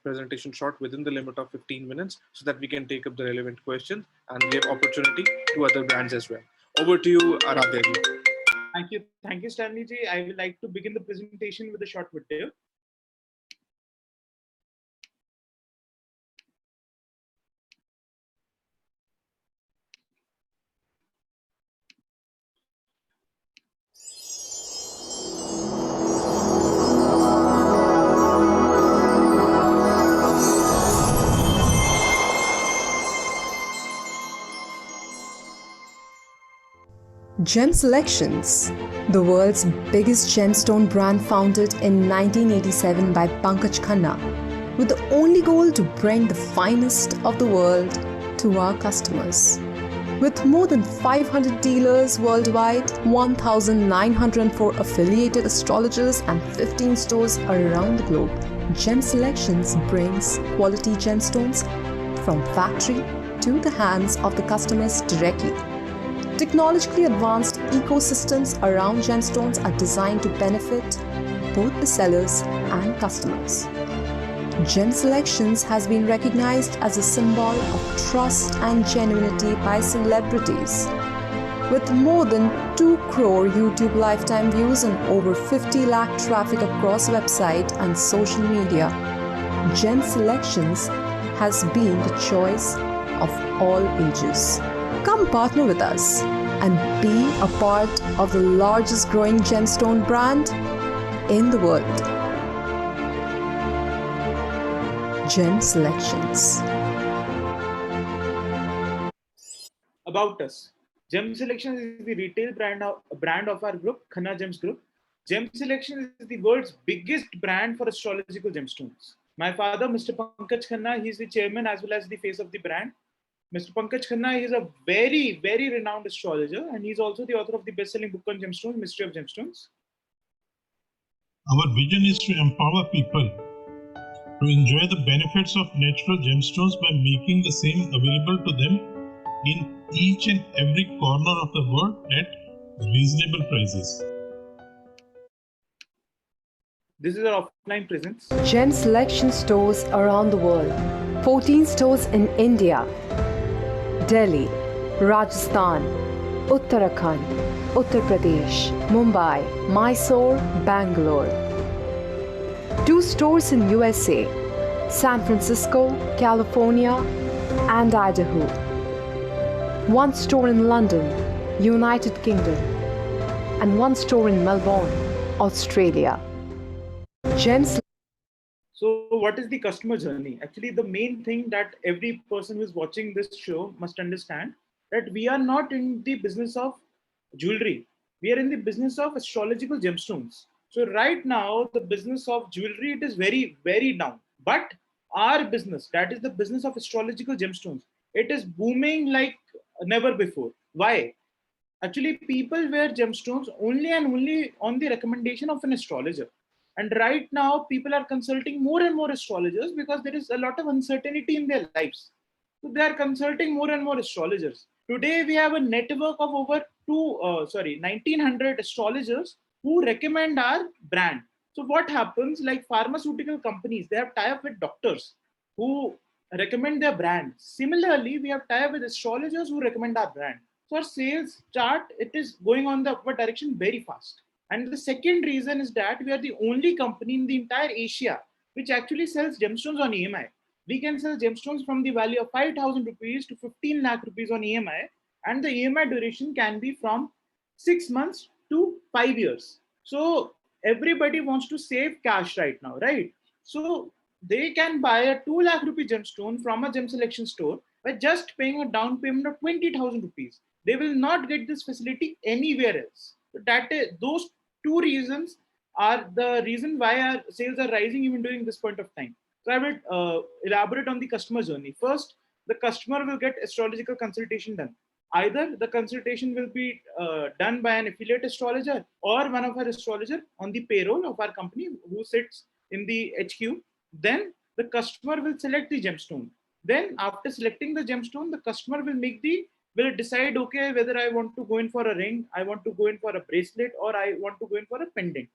S2: presentation short within the limit of 15 minutes so that we can take up the relevant questions and give opportunity to other brands as well. Over to you, Aradhya ji.
S12: Thank you, Stanley ji. I would like to begin the presentation with a short video.
S13: Gem Selections, the world's biggest gemstone brand founded in 1987 by Pankaj Khanna, with the only goal to bring the finest of the world to our customers. With more than 500 dealers worldwide, 1,904 affiliated astrologers and 15 stores around the globe, Gem Selections brings quality gemstones from factory to the hands of the customers directly. Technologically advanced ecosystems around gemstones are designed to benefit both the sellers and customers. Gem Selections has been recognized as a symbol of trust and genuinity by celebrities. With more than 2 crore YouTube lifetime views and over 50 lakh traffic across website and social media, Gem Selections has been the choice of all ages. Come partner with us and be a part of the largest growing gemstone brand in the world. Gem Selections.
S12: About us. Gem Selections is the retail brand of our group, Khanna Gems Group. Gem Selections is the world's biggest brand for astrological gemstones. My father, Mr. Pankaj Khanna, he is the chairman as well as the face of the brand. Mr. Pankaj Khanna is a very, very renowned astrologer, and he's also the author of the best-selling book on gemstones, Mystery of Gemstones.
S14: Our vision is to empower people to enjoy the benefits of natural gemstones by making the same available to them in each and every corner of the world at reasonable prices.
S12: This is our offline presence.
S13: Gem Selection stores around the world. 14 stores in India, Delhi, Rajasthan, Uttarakhand, Uttar Pradesh, Mumbai, Mysore, Bangalore. 2 stores in USA, San Francisco, California, and Idaho. 1 store in London, United Kingdom, and 1 store in Melbourne, Australia.
S12: So what is the customer journey? Actually, the main thing that every person who is watching this show must understand, that we are not in the business of jewelry. We are in the business of astrological gemstones. So right now, the business of jewelry, it is very, very down. But our business, that is the business of astrological gemstones, it is booming like never before. Why? Actually, people wear gemstones only and only on the recommendation of an astrologer. And right now, people are consulting more and more astrologers because there is a lot of uncertainty in their lives. So they are consulting more and more astrologers. Today, we have a network of over 1,900 astrologers who recommend our brand. So what happens, like pharmaceutical companies, they have tie-up with doctors who recommend their brand. Similarly, we have tie-up with astrologers who recommend our brand. So our sales chart, it is going on the upward direction very fast. And the second reason is that we are the only company in the entire Asia which actually sells gemstones on EMI. We can sell gemstones from the value of 5,000 rupees to 15 lakh rupees on EMI, and the EMI duration can be from 6 months to 5 years. So everybody wants to save cash right now, right? So they can buy a 2 lakh rupee gemstone from a gem selection store by just paying a down payment of 20,000 rupees. They will not get this facility anywhere else. So those two reasons are the reason why our sales are rising even during this point of time. So I will elaborate on the customer journey. First, the customer will get astrological consultation done. Either the consultation will be done by an affiliate astrologer or one of our astrologer on the payroll of our company who sits in the HQ. Then the customer will select the gemstone. Then after selecting the gemstone, the customer will decide, okay, whether I want to go in for a ring, I want to go in for a bracelet, or I want to go in for a pendant.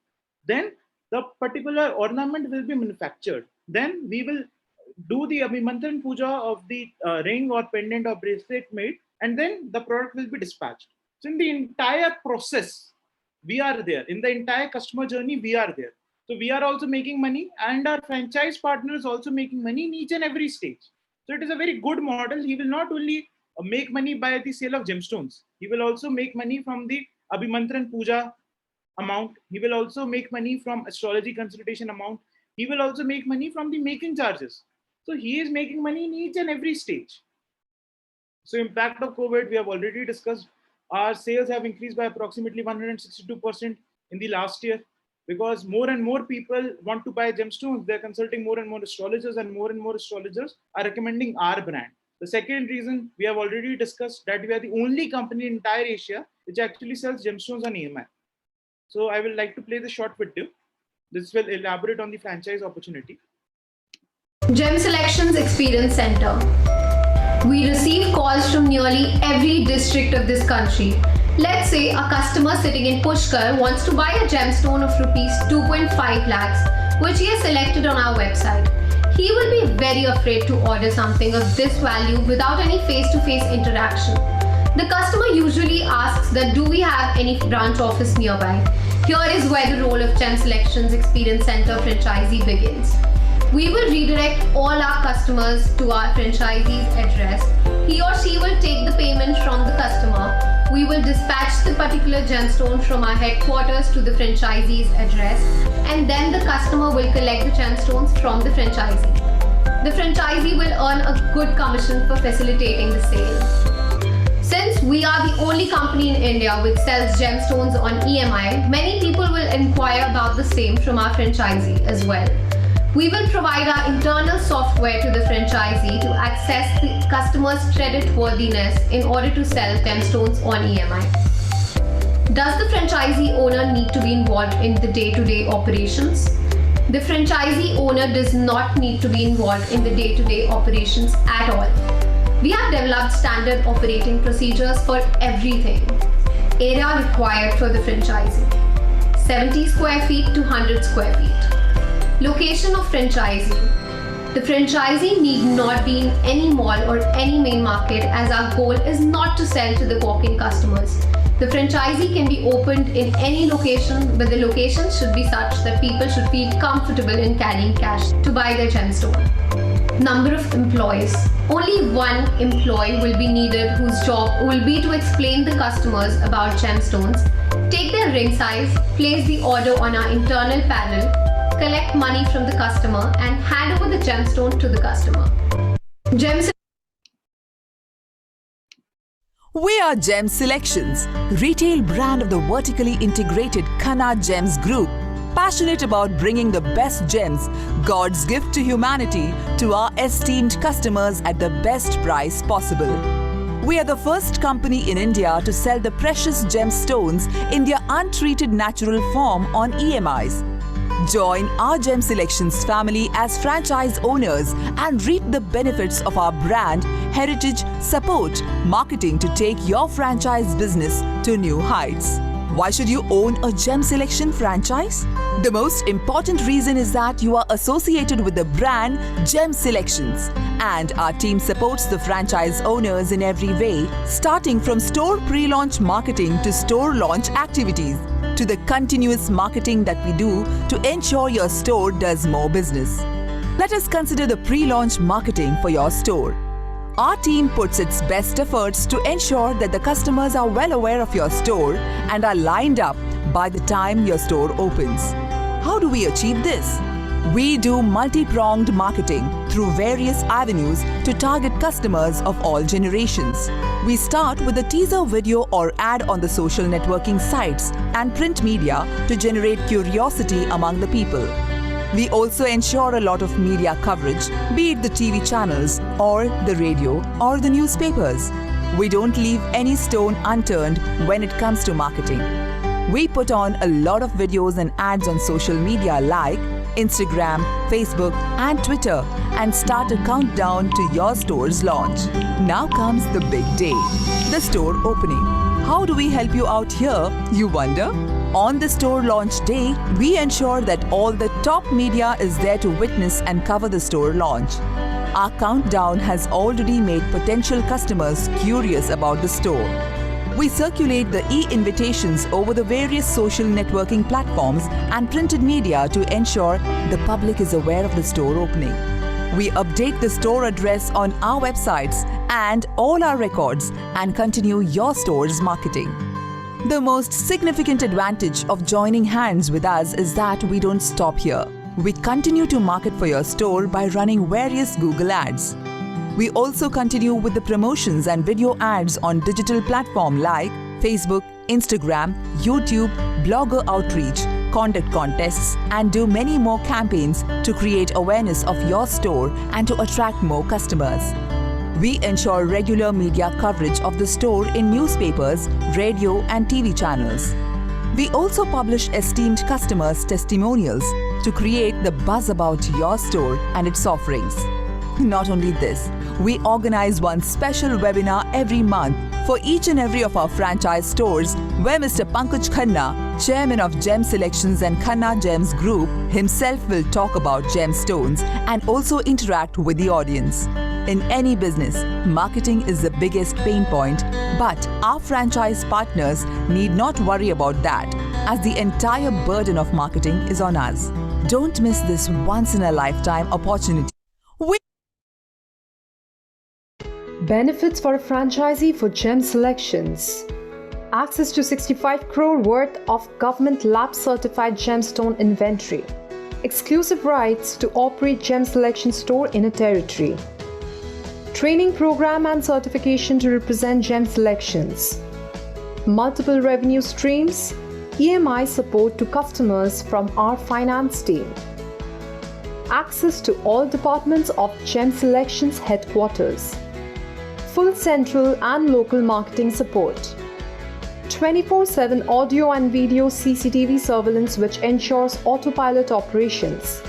S12: Then the particular ornament will be manufactured. Then we will do the Abhimantran Puja of the ring or pendant or bracelet made, and then the product will be dispatched. So in the entire process, we are there. In the entire customer journey, we are there. So we are also making money, and our franchise partner is also making money in each and every stage. So it is a very good model. He will not only make money by the sale of gemstones, he will also make money from the Abhimantran Puja amount. He will also make money from astrology consultation amount. He will also make money from the making charges. So he is making money in each and every stage. So impact of COVID, we have already discussed. Our sales have increased by approximately 162% in the last year, because more and more people want to buy gemstones. They're consulting more and more astrologers, and more astrologers are recommending our brand. The second reason we have already discussed, that we are the only company in entire Asia which actually sells gemstones on EMI. So I will like to play the short video. This will elaborate on the franchise opportunity.
S15: Gem Selections Experience Center. We receive calls from nearly every district of this country. Let's say a customer sitting in Pushkar wants to buy a gemstone of rupees 2.5 lakhs, which he has selected on our website. He will be very afraid to order something of this value without any face-to-face interaction. The customer usually asks that, do we have any branch office nearby? Here is where the role of Gem Selections Experience Center franchisee begins. We will redirect all our customers to our franchisee's address. He or she will take the payment from the customer. We will dispatch the particular gemstone from our headquarters to the franchisee's address, and then the customer will collect the gemstones from the franchisee. The franchisee will earn a good commission for facilitating the sale. Since we are the only company in India which sells gemstones on EMI, many people will inquire about the same from our franchisee as well. We will provide our internal software to the franchisee to access the customer's creditworthiness in order to sell gemstones on EMI. Does the franchisee owner need to be involved in the day-to-day operations? The franchisee owner does not need to be involved in the day-to-day operations at all. We have developed standard operating procedures for everything. Area required for the franchisee: 70 square feet to 100 square feet. Location of franchisee. The franchisee need not be in any mall or any main market, as our goal is not to sell to the walk-in customers. The franchisee can be opened in any location, but the location should be such that people should feel comfortable in carrying cash to buy their gemstone. Number of employees. Only one employee will be needed, whose job will be to explain the customers about gemstones, take their ring size, place the order on our internal panel, collect money from the customer, and hand over the gemstone to the customer.
S16: We are Gem Selections, retail brand of the vertically integrated Khanna Gems Group, passionate about bringing the best gems, God's gift to humanity, to our esteemed customers at the best price possible. We are the first company in India to sell the precious gemstones in their untreated natural form on EMIs. Join our Gem Selections family as franchise owners and reap the benefits of our brand, heritage, support, marketing to take your franchise business to new heights. Why should you own a Gem Selection franchise? The most important reason is that you are associated with the brand Gem Selections, and our team supports the franchise owners in every way, starting from store pre-launch marketing to store launch activities, to the continuous marketing that we do to ensure your store does more business. Let us consider the pre-launch marketing for your store. Our team puts its best efforts to ensure that the customers are well aware of your store and are lined up by the time your store opens. How do we achieve this? We do multi-pronged marketing through various avenues to target customers of all generations. We start with a teaser video or ad on the social networking sites and print media to generate curiosity among the people. We also ensure a lot of media coverage, be it the TV channels or the radio or the newspapers. We don't leave any stone unturned when it comes to marketing. We put on a lot of videos and ads on social media like Instagram, Facebook and Twitter and start a countdown to your store's launch. Now comes the big day, the store opening. How do we help you out here, you wonder? On the store launch day, we ensure that all the top media is there to witness and cover the store launch. Our countdown has already made potential customers curious about the store. We circulate the e-invitations over the various social networking platforms and printed media to ensure the public is aware of the store opening. We update the store address on our websites and all our records and continue your store's marketing. The most significant advantage of joining hands with us is that we don't stop here. We continue to market for your store by running various Google ads. We also continue with the promotions and video ads on digital platforms like Facebook, Instagram, YouTube, blogger outreach, conduct contests, and do many more campaigns to create awareness of your store and to attract more customers. We ensure regular media coverage of the store in newspapers, radio, and TV channels. We also publish esteemed customers' testimonials to create the buzz about your store and its offerings. Not only this, we organize one special webinar every month for each and every of our franchise stores where Mr. Pankaj Khanna, Chairman of Gem Selections and Khanna Gems Group, himself will talk about gemstones and also interact with the audience. In any business, marketing is the biggest pain point, but our franchise partners need not worry about that, as the entire burden of marketing is on us. Don't miss this once-in-a-lifetime opportunity.
S13: Benefits for a franchisee for Gem Selections. Access to 65 crore worth of government lab certified gemstone inventory. Exclusive rights to operate Gem Selection store in a territory. Training program and certification to represent Gem Selections. Multiple revenue streams. EMI support to customers from our finance team. Access to all departments of Gem Selections headquarters. Full central and local marketing support. 24/7 audio and video CCTV surveillance which ensures autopilot operations.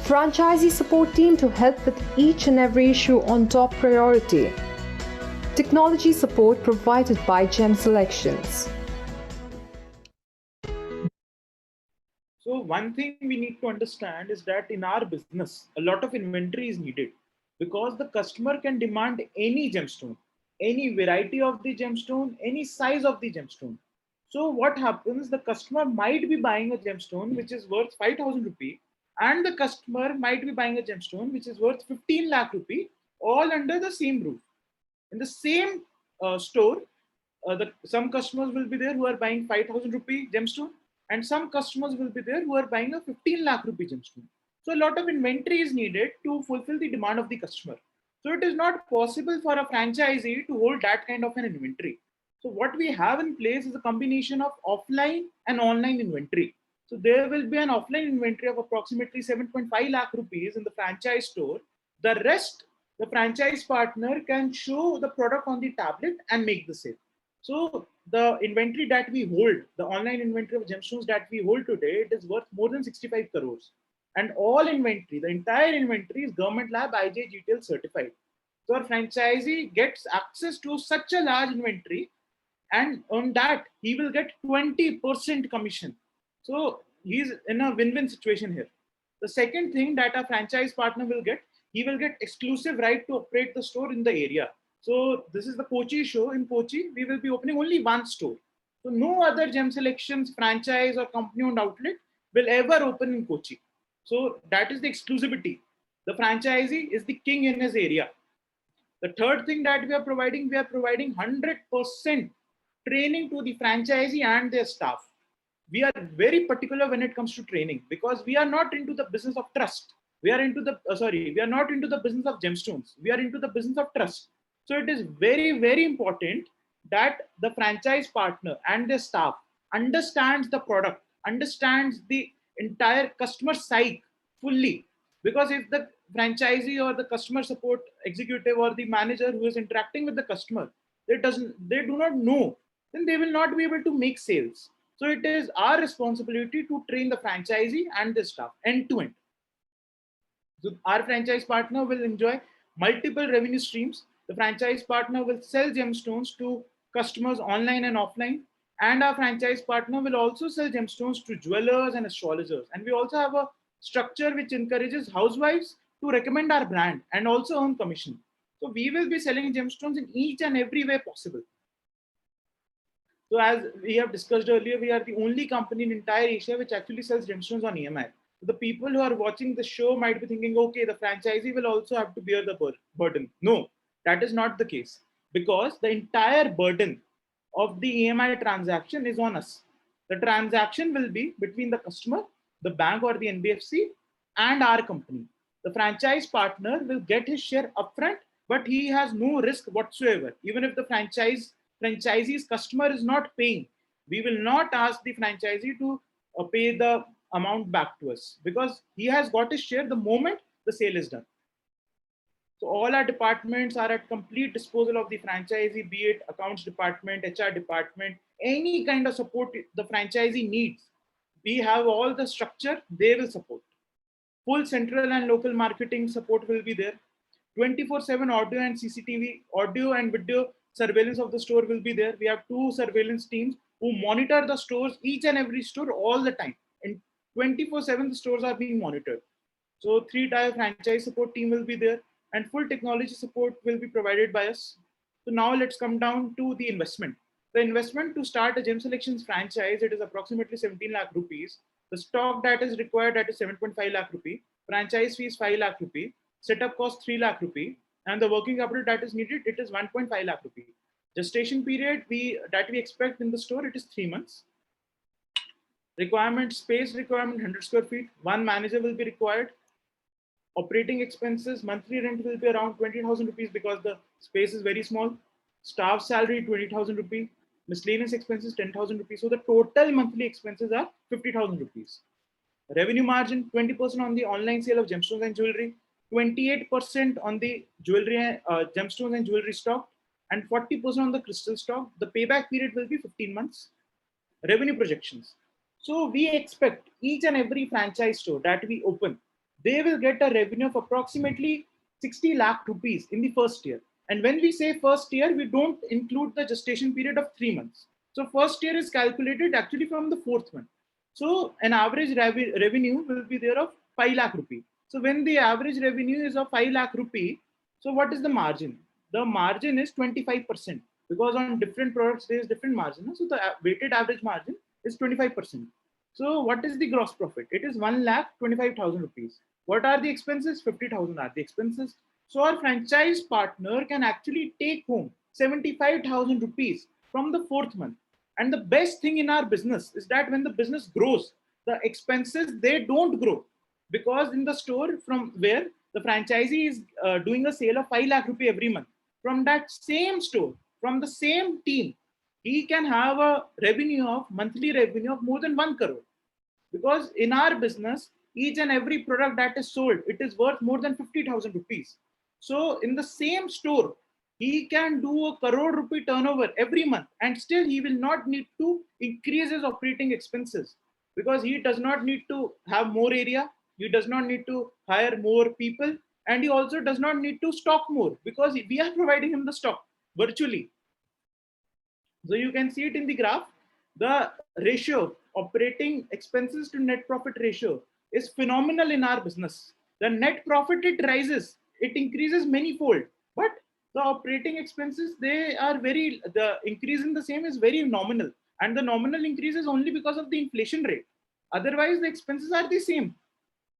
S13: Franchisee support team to help with each and every issue on top priority. Technology support provided by Gem Selections.
S12: So one thing we need to understand is that in our business, a lot of inventory is needed because the customer can demand any gemstone, any variety of the gemstone, any size of the gemstone. So what happens, the customer might be buying a gemstone which is worth 5,000 rupee and the customer might be buying a gemstone which is worth 15 lakh rupee, all under the same roof. In the same store, some customers will be there who are buying 5,000 rupee gemstone And some customers will be there who are buying a 15 lakh rupee gemstone. So a lot of inventory is needed to fulfill the demand of the customer. So it is not possible for a franchisee to hold that kind of an inventory. So what we have in place is a combination of offline and online inventory. So there will be an offline inventory of approximately 7.5 lakh rupees in the franchise store. The rest, the franchise partner can show the product on the tablet and make the sale. So the inventory that we hold, the online inventory of gemstones that we hold today, it is worth more than 65 crores. And all inventory, the entire inventory is Government Lab IJ certified. So our franchisee gets access to such a large inventory, and on that he will get 20% commission. So he's in a win-win situation here. The second thing that a franchise partner will get, he will get exclusive right to operate the store in the area. So this is the Kochi show. In Kochi, we will be opening only one store. So no other Gem Selections franchise or company-owned outlet will ever open in Kochi. So that is the exclusivity. The franchisee is the king in his area. The third thing that we are providing 100% training to the franchisee and their staff. We are very particular when it comes to training because we are not into the business of trust. We are into the, we are not into the business of gemstones. We are into the business of trust. So it is very, very important that the franchise partner and their staff understands the product, understands the entire customer psyche fully. Because if the franchisee or the customer support executive or the manager who is interacting with the customer, they do not know, then they will not be able to make sales. So it is our responsibility to train the franchisee and the staff end to end. So our franchise partner will enjoy multiple revenue streams. The franchise partner will sell gemstones to customers online and offline. And our franchise partner will also sell gemstones to jewelers and astrologers. And we also have a structure which encourages housewives to recommend our brand and also earn commission. So we will be selling gemstones in each and every way possible. So as we have discussed earlier, we are the only company in entire Asia which actually sells gemstones on EMI. So the people who are watching the show might be thinking, okay, the franchisee will also have to bear the burden. No, that is not the case, because the entire burden of the EMI transaction is on us. The transaction will be between the customer, the bank or the NBFC, and our company. The franchise partner will get his share upfront, but he has no risk whatsoever. Even if the franchisee's customer is not paying, we will not ask the franchisee to pay the amount back to us, because he has got his share the moment the sale is done. So all our departments are at complete disposal of the franchisee, be it accounts department, HR department, any kind of support the franchisee needs. We have all the structure, they will support. Full central and local marketing support will be there. 24/7 audio and CCTV, audio and video surveillance of the store will be there. We have 2 surveillance teams who monitor the stores, each and every store all the time. And 24/7 the stores are being monitored. So 3-tier franchise support team will be there, and full technology support will be provided by us. So now let's come down to the investment. The investment to start a Gem Selections franchise, it is approximately 17 lakh rupees. The stock that is required, that is 7.5 lakh rupee. Franchise fees 5 lakh rupee. Setup cost 3 lakh rupee. And the working capital that is needed, it is 1.5 lakh rupee. Gestation period that we expect in the store, it is 3 months. Requirement, space requirement 100 square feet. 1 manager will be required. Operating expenses, monthly rent will be around 20,000 rupees because the space is very small. Staff salary 20,000 rupees. Miscellaneous expenses 10,000 rupees. So the total monthly expenses are 50,000 rupees. Revenue margin 20% on the online sale of gemstones and jewelry, 28% on the jewelry, gemstones and jewelry stock, and 40% on the crystal stock. The payback period will be 15 months. Revenue projections. So we expect each and every franchise store that we open, they will get a revenue of approximately 60 lakh rupees in the first year. And when we say first year, we don't include the gestation period of 3 months. So first year is calculated actually from the 4th month. So an average revenue will be there of 5 lakh rupee. So when the average revenue is of 5 lakh rupee, so what is the margin? The margin is 25%, because on different products there is different margin. So the weighted average margin is 25%. So what is the gross profit? It is 1,25,000 rupees. What are the expenses? 50,000 are the expenses. So our franchise partner can actually take home 75,000 rupees from the 4th month. And the best thing in our business is that when the business grows, the expenses, they don't grow. Because in the store from where the franchisee is doing a sale of 5 lakh rupee every month, from that same store, from the same team, he can have a monthly revenue of more than 1 crore. Because in our business, each and every product that is sold, it is worth more than 50,000 rupees. So in the same store, he can do a crore rupee turnover every month, and still he will not need to increase his operating expenses, because he does not need to have more area, he does not need to hire more people, and he also does not need to stock more, because we are providing him the stock virtually. So you can see it in the graph. The ratio, operating expenses to net profit ratio, is phenomenal in our business. The net profit, it rises, it increases many-fold, but the operating expenses, the increase in the same is very nominal, and the nominal increase is only because of the inflation rate. Otherwise, the expenses are the same.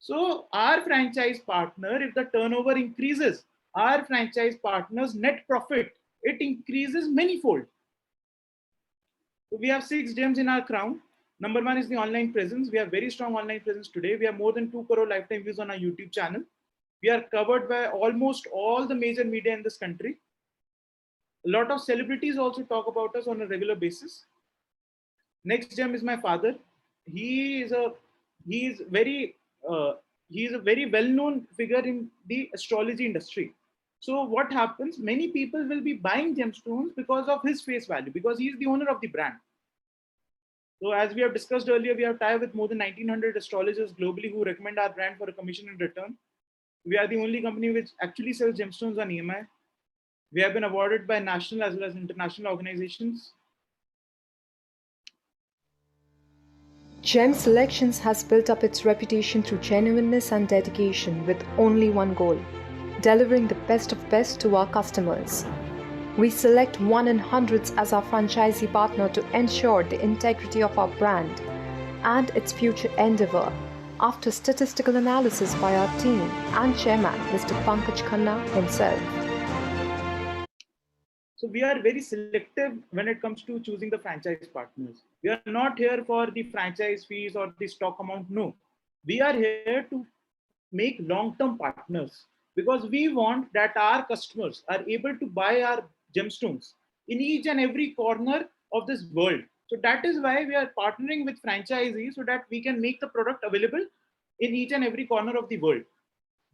S12: So our franchise partner, if the turnover increases, our franchise partner's net profit, it increases many-fold. So we have 6 gems in our crown. Number 1 is the online presence. We have very strong online presence today. We have more than 2 crore lifetime views on our YouTube channel. We are covered by almost all the major media in this country. A lot of celebrities also talk about us on a regular basis. Next gem is my father. He is a very well-known figure in the astrology industry. So what happens? Many people will be buying gemstones because of his face value, because he is the owner of the brand. So as we have discussed earlier, we have tied with more than 1900 astrologers globally who recommend our brand for a commission in return. We are the only company which actually sells gemstones on EMI. We have been awarded by national as well as international organizations.
S13: Gem Selections has built up its reputation through genuineness and dedication with only one goal: delivering the best of best to our customers. We select 1 in hundreds as our franchisee partner to ensure the integrity of our brand and its future endeavor, after statistical analysis by our team and chairman, Mr. Pankaj Khanna himself.
S12: So we are very selective when it comes to choosing the franchise partners. We are not here for the franchise fees or the stock amount. No, we are here to make long-term partners, because we want that our customers are able to buy our gemstones in each and every corner of this world. So that is why we are partnering with franchisees, so that we can make the product available in each and every corner of the world.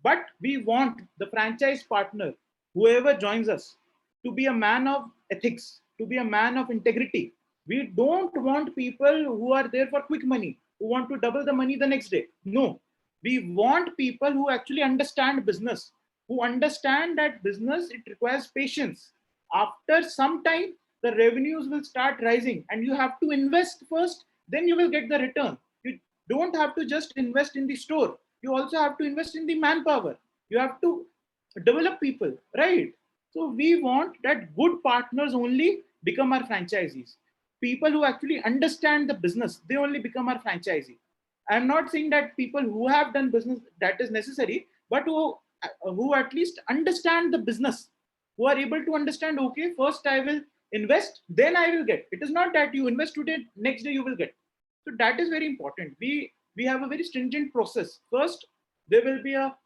S12: But we want the franchise partner, whoever joins us, to be a man of ethics, to be a man of integrity. We don't want people who are there for quick money, who want to double the money the next day. No, we want people who actually understand business, who understand that business, it requires patience. After some time, the revenues will start rising, and you have to invest first, then you will get the return. You don't have to just invest in the store. You also have to invest in the manpower. You have to develop people, right? So we want that good partners only become our franchisees. People who actually understand the business, they only become our franchisee. I'm not saying that people who have done business, that is necessary, but who at least understand the business, who are able to understand, okay, first I will invest, then I will get. It is not that you invest today, next day you will get. So that is very important. We have a very stringent process. First, there will be a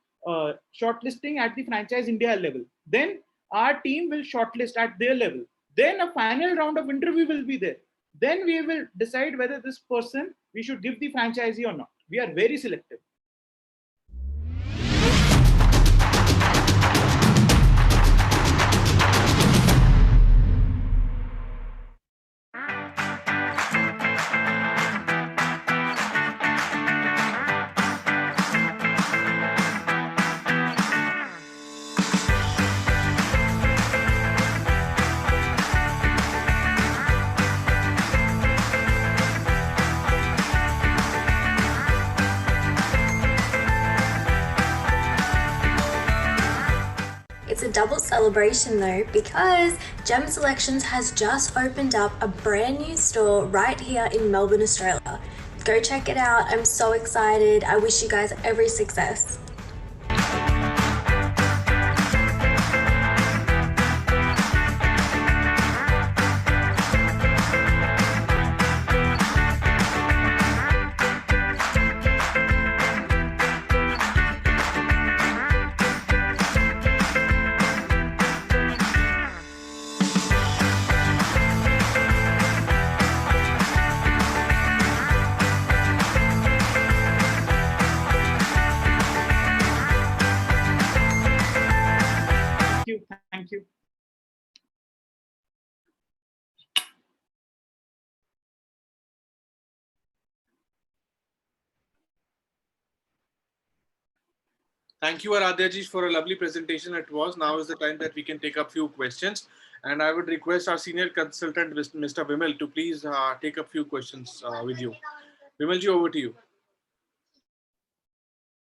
S12: shortlisting at the Franchiseindia level. Then our team will shortlist at their level. Then a final round of interview will be there. Then we will decide whether this person we should give the franchisee or not. We are very selective.
S17: It's a double celebration though, because Gem Selections has just opened up a brand new store right here in Melbourne, Australia. Go check it out. I'm so excited. I wish you guys every success.
S2: Thank you, Aradhya ji, for a lovely presentation. It was. Now is the time that we can take up few questions. And I would request our senior consultant, Mr. Vimal, to please take up few questions with you. Vimal ji, over to you.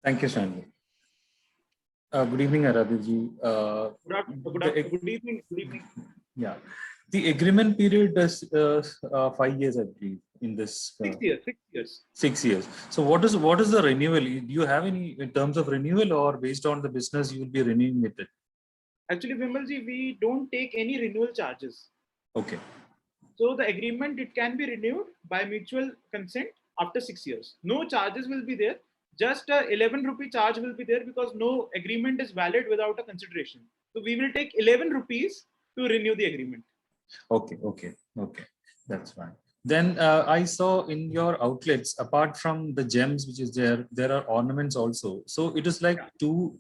S5: Thank you, Shani. Good evening, Aradhya ji.
S12: Good evening. Good evening.
S5: Yeah. The agreement period is 5 years, I believe, in this.
S12: 6 years. 6 years.
S5: 6 years. So what is the renewal? Do you have any in terms of renewal, or based on the business you will be renewing with it?
S12: Actually, Vimalji, we don't take any renewal charges.
S5: Okay.
S12: So the agreement, it can be renewed by mutual consent after 6 years. No charges will be there. Just a 11 rupee charge will be there because no agreement is valid without a consideration. So we will take 11 rupees to renew the agreement.
S5: Okay. That's fine. Then I saw in your outlets, apart from the gems which is there are ornaments also. So it is like two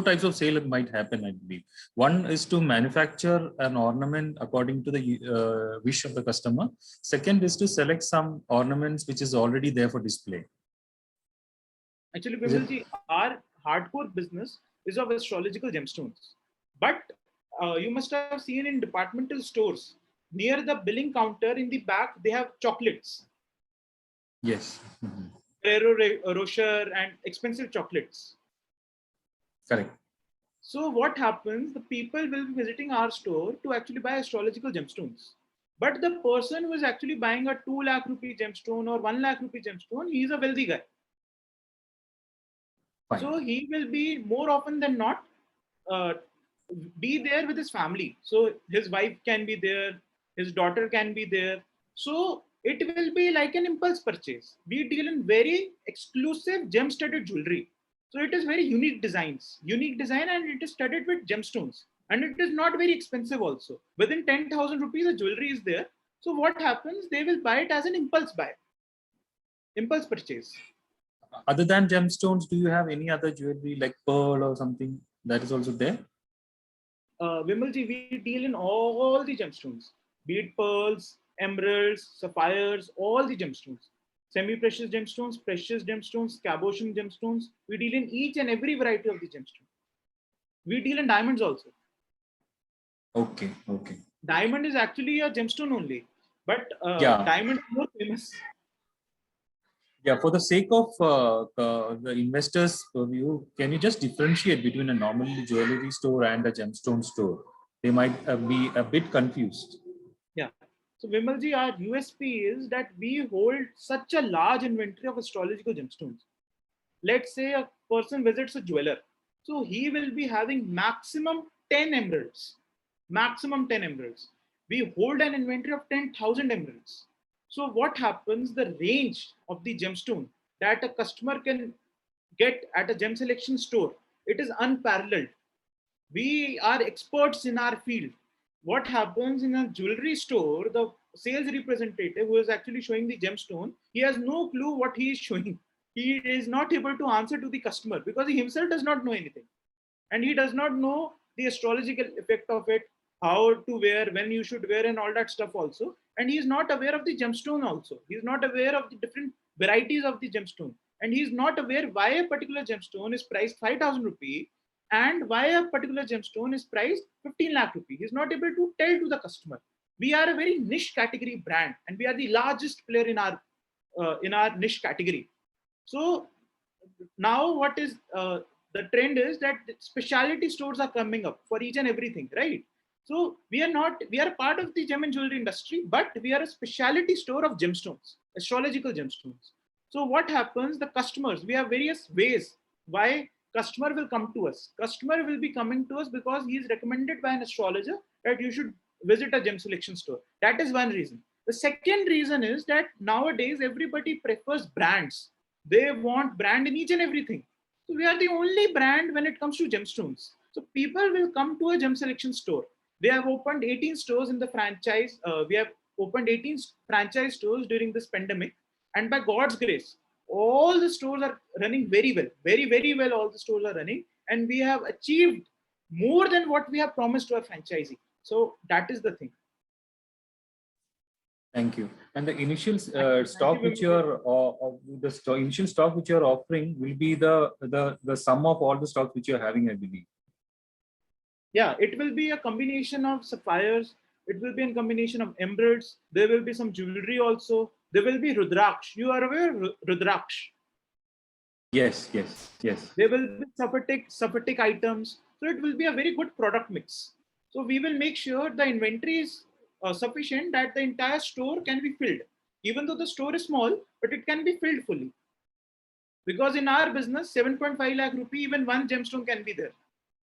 S5: types of sale might happen, I believe. One is to manufacture an ornament according to the wish of the customer. Second is to select some ornaments which is already there for display.
S12: Actually, Vimalji, our hardcore business is of astrological gemstones. But you must have seen in departmental stores, near the billing counter in the back, they have chocolates.
S5: Yes.
S12: Ferrero Rocher and expensive chocolates.
S5: Correct.
S12: So what happens, the people will be visiting our store to actually buy astrological gemstones. But the person who is actually buying a 2 lakh rupee gemstone or 1 lakh rupee gemstone, he is a wealthy guy.
S5: Fine.
S12: So he will be more often than not be there with his family. So his wife can be there, his daughter can be there. So it will be like an impulse purchase. We deal in very exclusive gem-studded jewelry. So it is very unique design, and it is studded with gemstones. And it is not very expensive also. Within 10,000 rupees, the jewelry is there. So what happens? They will buy it as an impulse buy, impulse purchase.
S5: Other than gemstones, do you have any other jewelry like pearl or something that is also there?
S12: Vimalji, we deal in all the gemstones, be it pearls, emeralds, sapphires, all the gemstones. Semi-precious gemstones, precious gemstones, cabochon gemstones. We deal in each and every variety of the gemstones. We deal in diamonds also.
S5: Okay.
S12: Diamond is actually a gemstone only, but diamond is more famous.
S5: Yeah, for the sake of the investors' view, can you just differentiate between a normal jewelry store and a gemstone store? They might be a bit confused.
S12: Yeah. So Vimalji, our USP is that we hold such a large inventory of astrological gemstones. Let's say a person visits a jeweler. So he will be having maximum 10 emeralds. Maximum 10 emeralds. We hold an inventory of 10,000 emeralds. So what happens, the range of the gemstone that a customer can get at a gem selection store, it is unparalleled. We are experts in our field. What happens in a jewelry store, the sales representative who is actually showing the gemstone, he has no clue what he is showing. He is not able to answer to the customer because he himself does not know anything. And he does not know the astrological effect of it, how to wear, when you should wear, and all that stuff also. And he is not aware of the gemstone also. He is not aware of the different varieties of the gemstone. And he is not aware why a particular gemstone is priced 5,000 rupee and why a particular gemstone is priced 15 lakh rupee. He is not able to tell to the customer. We are a very niche category brand, and we are the largest player in our niche category. So now what is the trend is that specialty stores are coming up for each and everything, right? So we are part of the gem and jewelry industry, but we are a specialty store of gemstones, astrological gemstones. So what happens, the customers, we have various ways why customer will come to us. Customer will be coming to us because he is recommended by an astrologer that you should visit a gem selection store. That is one reason. The second reason is that nowadays everybody prefers brands. They want brand in each and everything. So we are the only brand when it comes to gemstones. So people will come to a gem selection store. They have opened 18 stores in the franchise. We have opened 18 franchise stores during this pandemic. And by God's grace, all the stores are running very well. Very, very well all the stores are running. And we have achieved more than what we have promised to our franchisee. So that is the thing.
S5: Thank you. And the initial stock which you are initial stock which you are offering will be the sum of all the stocks which you are having, I believe.
S12: Yeah, it will be a combination of sapphires. It will be a combination of emeralds. There will be some jewelry also. There will be rudraksh. You are aware of rudraksh?
S5: Yes, yes, yes.
S12: There will be Saphatic items. So it will be a very good product mix. So we will make sure the inventory is sufficient that the entire store can be filled. Even though the store is small, but it can be filled fully. Because in our business, 7.5 lakh rupee, even one gemstone can be there.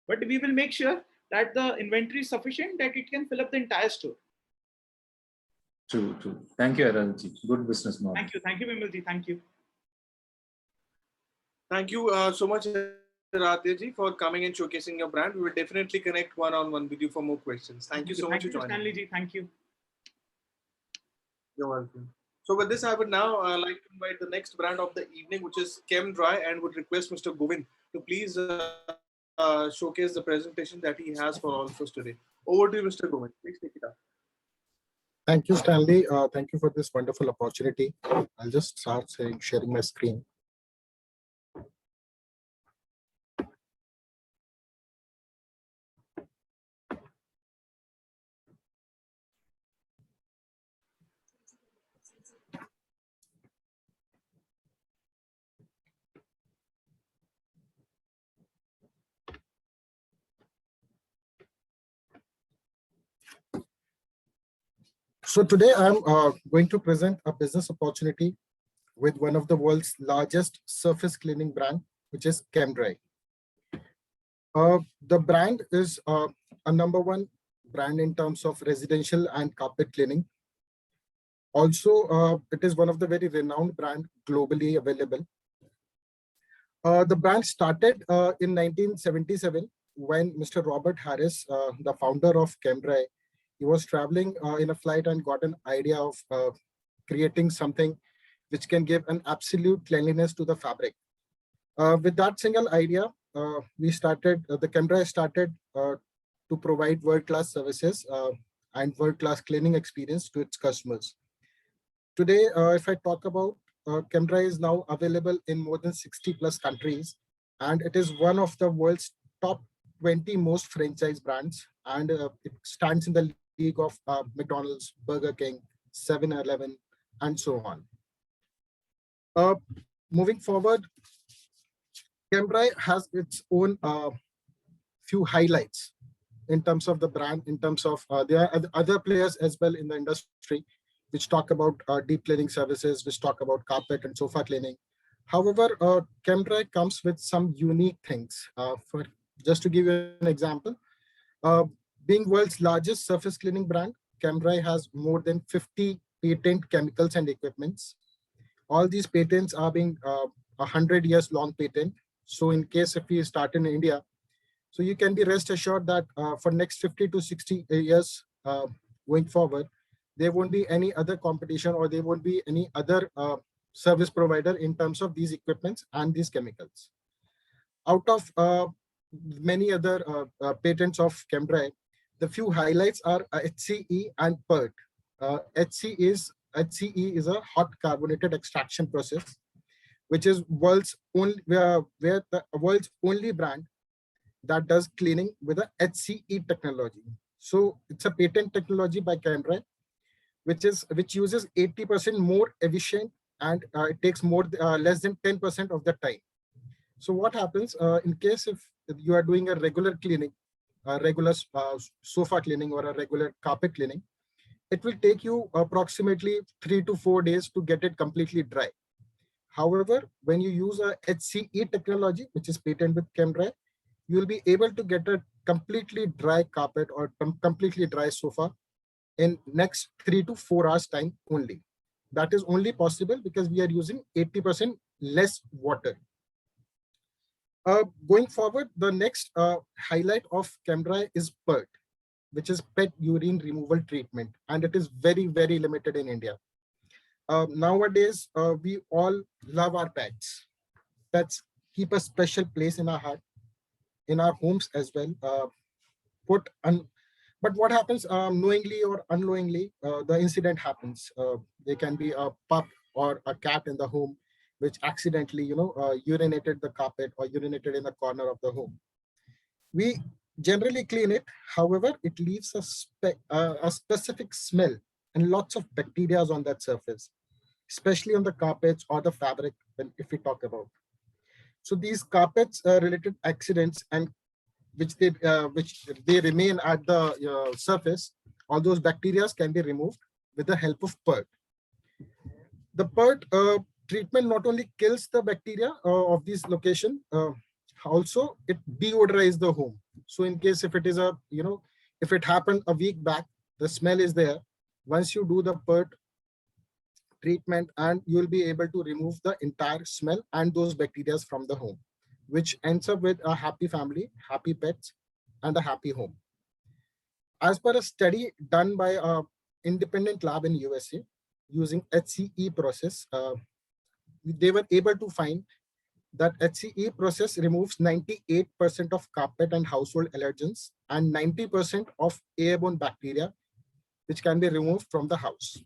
S12: But we will make sure that the inventory is sufficient that it can fill up the entire store.
S5: True, true. Thank you, Aralji. Good business model.
S12: Thank you, Vimalji. Thank you.
S2: Thank you so much, Ratyaji, for coming and showcasing your brand. We will definitely connect one-on-one with you for more questions. Thank you so much for joining.
S12: Stanley ji. Thank you.
S2: You're welcome. So with this, I would now like to invite the next brand of the evening, which is Chem Dry, and would request Mr. Govind to please showcase the presentation that he has for all of us today. Over to you, Mr. Govind. Please take it up.
S18: Thank you, Stanley. Thank you for this wonderful opportunity. I'll just start sharing my screen. So today I'm going to present a business opportunity with one of the world's largest surface cleaning brand, which is ChemDry. The brand is a #1 brand in terms of residential and carpet cleaning. Also, it is one of the very renowned brand globally available. The brand started in 1977 when Mr. Robert Harris, the founder of ChemDry, he was traveling in a flight and got an idea of creating something which can give an absolute cleanliness to the fabric. With that single idea, we started, the ChemDry started to provide world-class services and world-class cleaning experience to its customers. Today, if I talk about ChemDry is now available in more than 60 plus countries, and it is one of the world's top 20 most franchise brands, and it stands in the league of McDonald's, Burger King, 7-Eleven, and so on. Moving forward, ChemDry has its own few highlights in terms of the brand, in terms of there are other players as well in the industry which talk about deep cleaning services, which talk about carpet and sofa cleaning. However, ChemDry comes with some unique things. For just to give you an example, being world's largest surface cleaning brand, ChemDry has more than 50 patent chemicals and equipments. All these patents are being 100 years long patent. So in case if we start in India, so you can be rest assured that for next 50 to 60 years going forward, there won't be any other competition or there won't be any other service provider in terms of these equipments and these chemicals. Out of many other patents of ChemDry, the few highlights are HCE and PERT. HCE is a hot carbonated extraction process, which is world's only where the world's only brand that does cleaning with a HCE technology. So it's a patent technology by ChemDry, which uses 80% more efficient, and it takes less than 10% of the time. So what happens in case if you are doing a regular cleaning, a regular sofa cleaning or a regular carpet cleaning, it will take you approximately 3 to 4 days to get it completely dry. However, when you use a HCE technology, which is patented with ChemDry, you will be able to get a completely dry carpet or completely dry sofa in next 3 to 4 hours time only. That is only possible because we are using 80% less water. Going forward, the next highlight of ChemDry is PERT, which is pet urine removal treatment, and it is very, very limited in India. Nowadays, we all love our pets. Pets keep a special place in our heart, in our homes as well. But what happens knowingly or unknowingly, the incident happens. There can be a pup or a cat in the home which accidentally, urinated the carpet or urinated in the corner of the home. We generally clean it. However, it leaves a specific smell and lots of bacteria on that surface, especially on the carpets or the fabric, if we talk about. So these carpets related accidents and which they remain at the surface, all those bacteria can be removed with the help of PERT. The PERT treatment not only kills the bacteria of this location, also it deodorizes the home. So in case if it is if it happened a week back, the smell is there. Once you do the PERT treatment, and you will be able to remove the entire smell and those bacteria from the home, which ends up with a happy family, happy pets, and a happy home. As per a study done by an independent lab in USA using HCE process, they were able to find that HCE process removes 98% of carpet and household allergens and 90% of airborne bacteria, which can be removed from the house.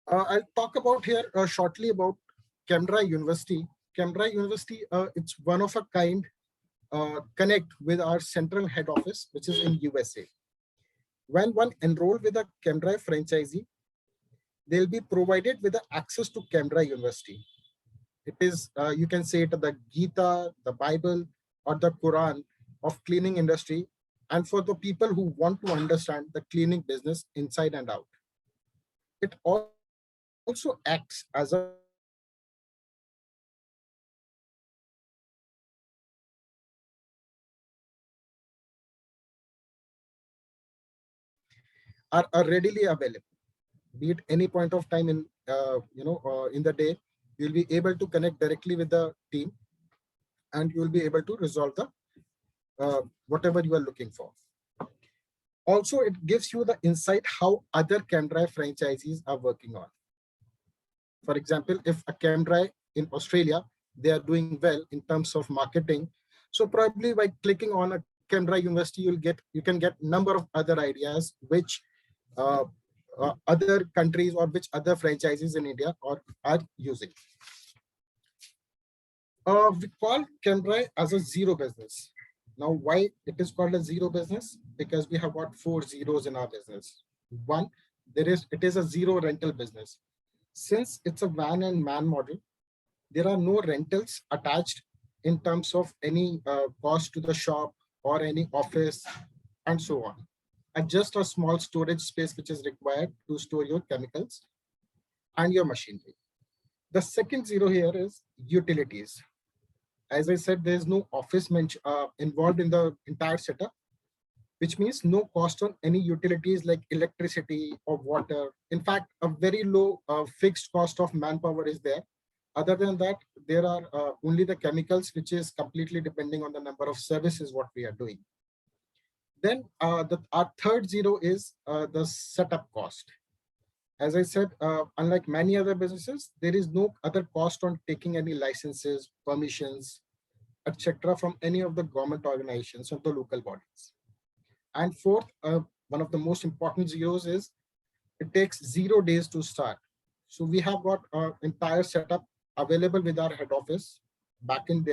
S18: I'll talk about here shortly about Cambridge University. Cambridge University, it's one of a kind connect with our central head office, which is in USA. When one enroll with a Cambridge franchisee, they'll be provided with the access to Cambridge University. It is, you can say it the Gita, the Bible, or the Quran of cleaning industry, and for the people who want to understand the cleaning business inside and out. It also acts as a are readily available, be it any point of time in in the day. You'll be able to connect directly with the team, and you will be able to resolve the whatever you are looking for. Also, it gives you the insight how other Cambridge franchisees are working on. For example, if a Cambridge in Australia, they are doing well in terms of marketing, so probably by clicking on a Cambridge University, you can get number of other ideas which other countries or which other franchises in India are using. We call Cambridge as a zero business. Now, why it is called a zero business? Because we have got 4 zeros in our business. One, it is a zero rental business. Since it's a van and man model, there are no rentals attached in terms of any cost to the shop or any office and so on. And just a small storage space which is required to store your chemicals and your machinery. The second zero here is utilities. As I said, there is no office involved in the entire setup, which means no cost on any utilities like electricity or water. In fact, a very low fixed cost of manpower is there. Other than that, there are only the chemicals, which is completely depending on the number of services what we are doing. Then our third zero is the setup cost. As I said, unlike many other businesses, there is no other cost on taking any licenses, permissions, etc. from any of the government organizations or the local bodies. And fourth, one of the most important zeros is it takes 0 days to start. So we have got our entire setup available with our head office back in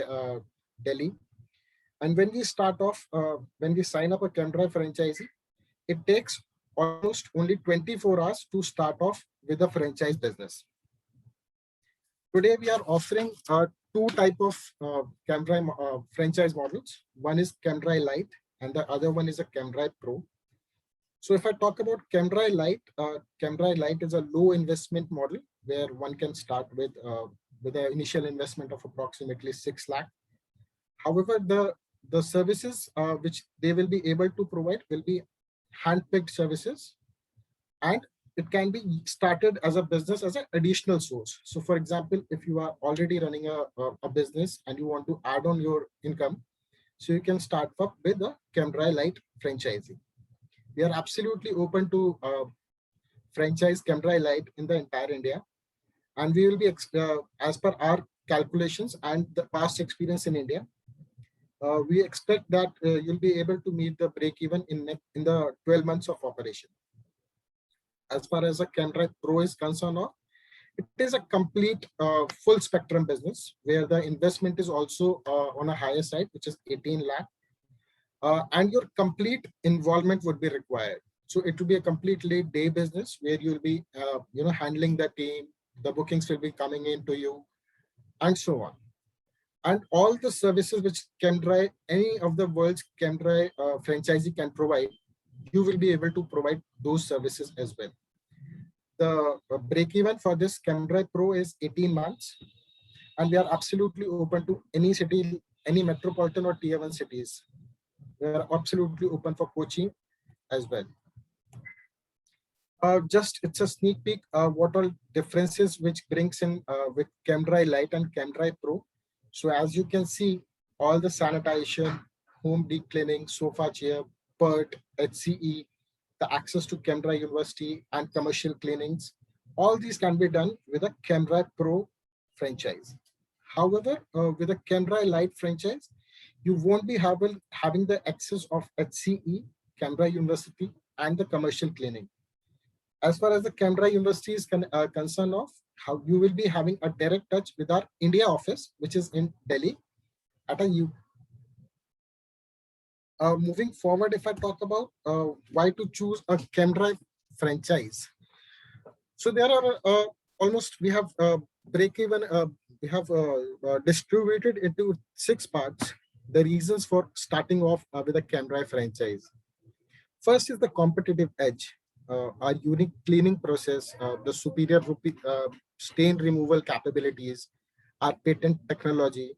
S18: Delhi. And when we start off, when we sign up a Cambridge franchisee, it takes almost only 24 hours to start off with a franchise business. Today, we are offering 2 type of Cambridge franchise models. One is Cambridge Lite, and the other one is a Cambridge Pro. So if I talk about Cambridge Lite is a low investment model where one can start with an initial investment of approximately 6 lakh. However, the services which they will be able to provide will be hand-picked services, and it can be started as a business as an additional source. So for example, if you are already running a business and you want to add on your income, so you can start up with a Cambridge Lite franchising. We are absolutely open to franchise Cambridge Lite in the entire India. And we will be, as per our calculations and the past experience in India, we expect that you'll be able to meet the break even in the 12 months of operation. As far as the ChemDrive Pro is concerned, it is a complete full spectrum business where the investment is also on a higher side, which is 18 lakh. And your complete involvement would be required. So it will be a completely day business where you'll be, handling the team, the bookings will be coming in to you, and so on. And all the services which ChemDrive, any of the world's ChemDrive franchisee can provide, you will be able to provide those services as well. The break even for this ChemDrive Pro is 18 months, and we are absolutely open to any city, any metropolitan or tier 1 cities. We are absolutely open for Kochi as well. It's a sneak peek what all differences which brings in with ChemDrive Lite and ChemDrive Pro. So as you can see, all the sanitation, home deep cleaning, sofa chair, PERT, HCE, the access to ChemDrive University and commercial cleanings, all these can be done with a ChemDrive Pro franchise. However, with a ChemDrive Lite franchise, you won't be having the access of HCE, ChemDrive University, and the commercial cleaning. As far as the ChemDrive University is concerned of, how you will be having a direct touch with our India office, which is in Delhi at a U. Moving forward, if I talk about why to choose a ChemDrive franchise. So there are we have break even, we have distributed into 6 parts, the reasons for starting off with a ChemDrive franchise. First is the competitive edge, our unique cleaning process, the superior stain removal capabilities, our patent technology,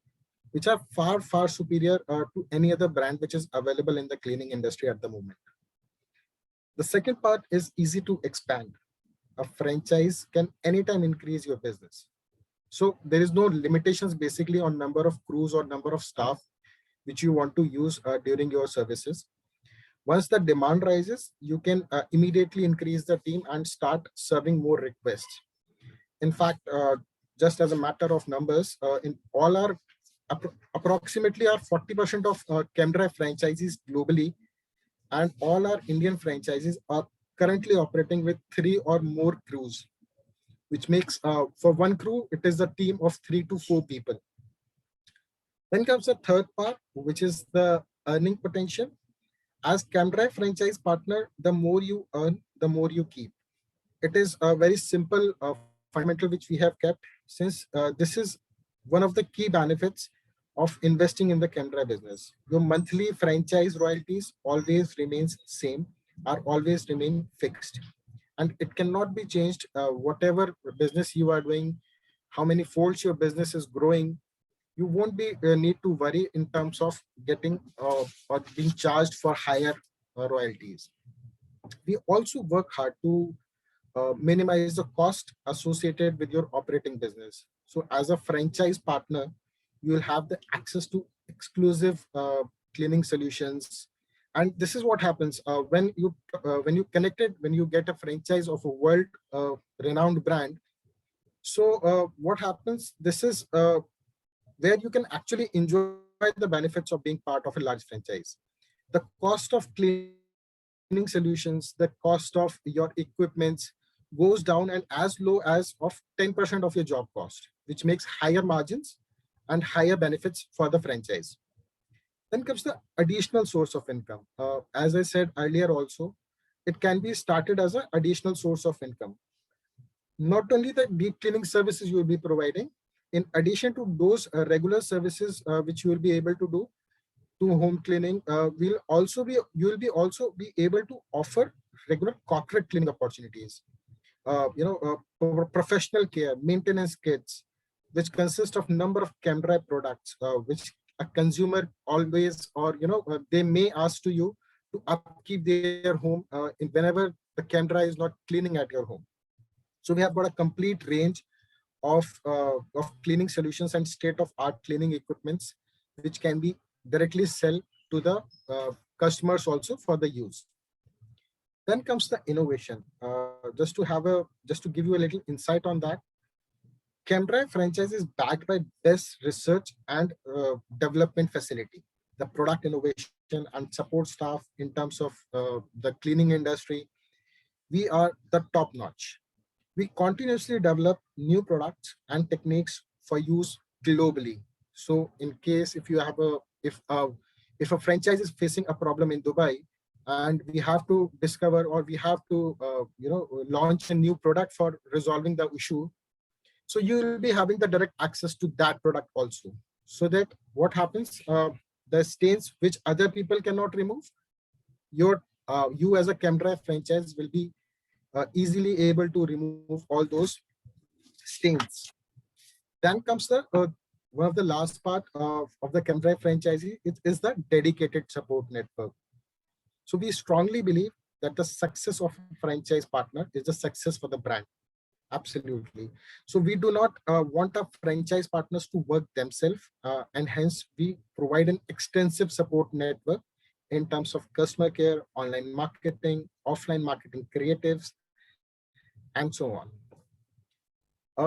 S18: which are far, far superior to any other brand which is available in the cleaning industry at the moment. The second part is easy to expand. A franchise can anytime increase your business. So there is no limitations basically on number of crews or number of staff which you want to use during your services. Once the demand rises, you can immediately increase the team and start serving more requests. In fact, just as a matter of numbers, in all our approximately 40% of ChemDrive franchises globally, and all our Indian franchises are currently operating with 3 or more crews, which makes for one crew, it is a team of 3 to 4 people. Then comes the third part, which is the earning potential. As ChemDrive franchise partner, the more you earn, the more you keep. It is a very simple fundamental which we have kept, since this is one of the key benefits of investing in the ChemDrive business. Your monthly franchise royalties always remains same, are always remain fixed, and it cannot be changed. Whatever business you are doing, how many folds your business is growing, you won't be need to worry in terms of getting or being charged for higher royalties. We also work hard to minimize the cost associated with your operating business. So as a franchise partner, you will have the access to exclusive cleaning solutions. And this is what happens when you get a franchise of a world renowned brand. So what happens, this is where you can actually enjoy the benefits of being part of a large franchise. The cost of cleaning solutions, the cost of your equipments goes down and as low as of 10% of your job cost, which makes higher margins and higher benefits for the franchise. Then comes the additional source of income. As I said earlier also, it can be started as an additional source of income. Not only the deep cleaning services you will be providing, in addition to those regular services which you will be able to do to home cleaning, you will be also be able to offer regular corporate cleaning opportunities. Professional care, maintenance kits, which consist of number of ChemDrive products, which a consumer always, or they may ask to you to upkeep their home whenever the ChemDrive is not cleaning at your home. So we have got a complete range of cleaning solutions and state-of-art cleaning equipments, which can be directly sell to the customers also for the use. Then comes the innovation. Just to give you a little insight on that, ChemDrive franchise is backed by best research and development facility. the product innovation and support staff in terms of the cleaning industry, we are the top notch. We continuously develop new products and techniques for use globally. So in case if you have if a franchise is facing a problem in Dubai, and we have to discover or we have to launch a new product for resolving the issue, so you will be having the direct access to that product also. So that what happens, the stains which other people cannot remove, you as a ChemDry franchise will be easily able to remove all those stains. Then comes the one of the last part of the ChemDry franchisee, it is the dedicated support network. So we strongly believe that the success of a franchise partner is the success for the brand. Absolutely. So we do not want our franchise partners to work themselves, and hence we provide an extensive support network in terms of customer care, online marketing, offline marketing creatives, and so on.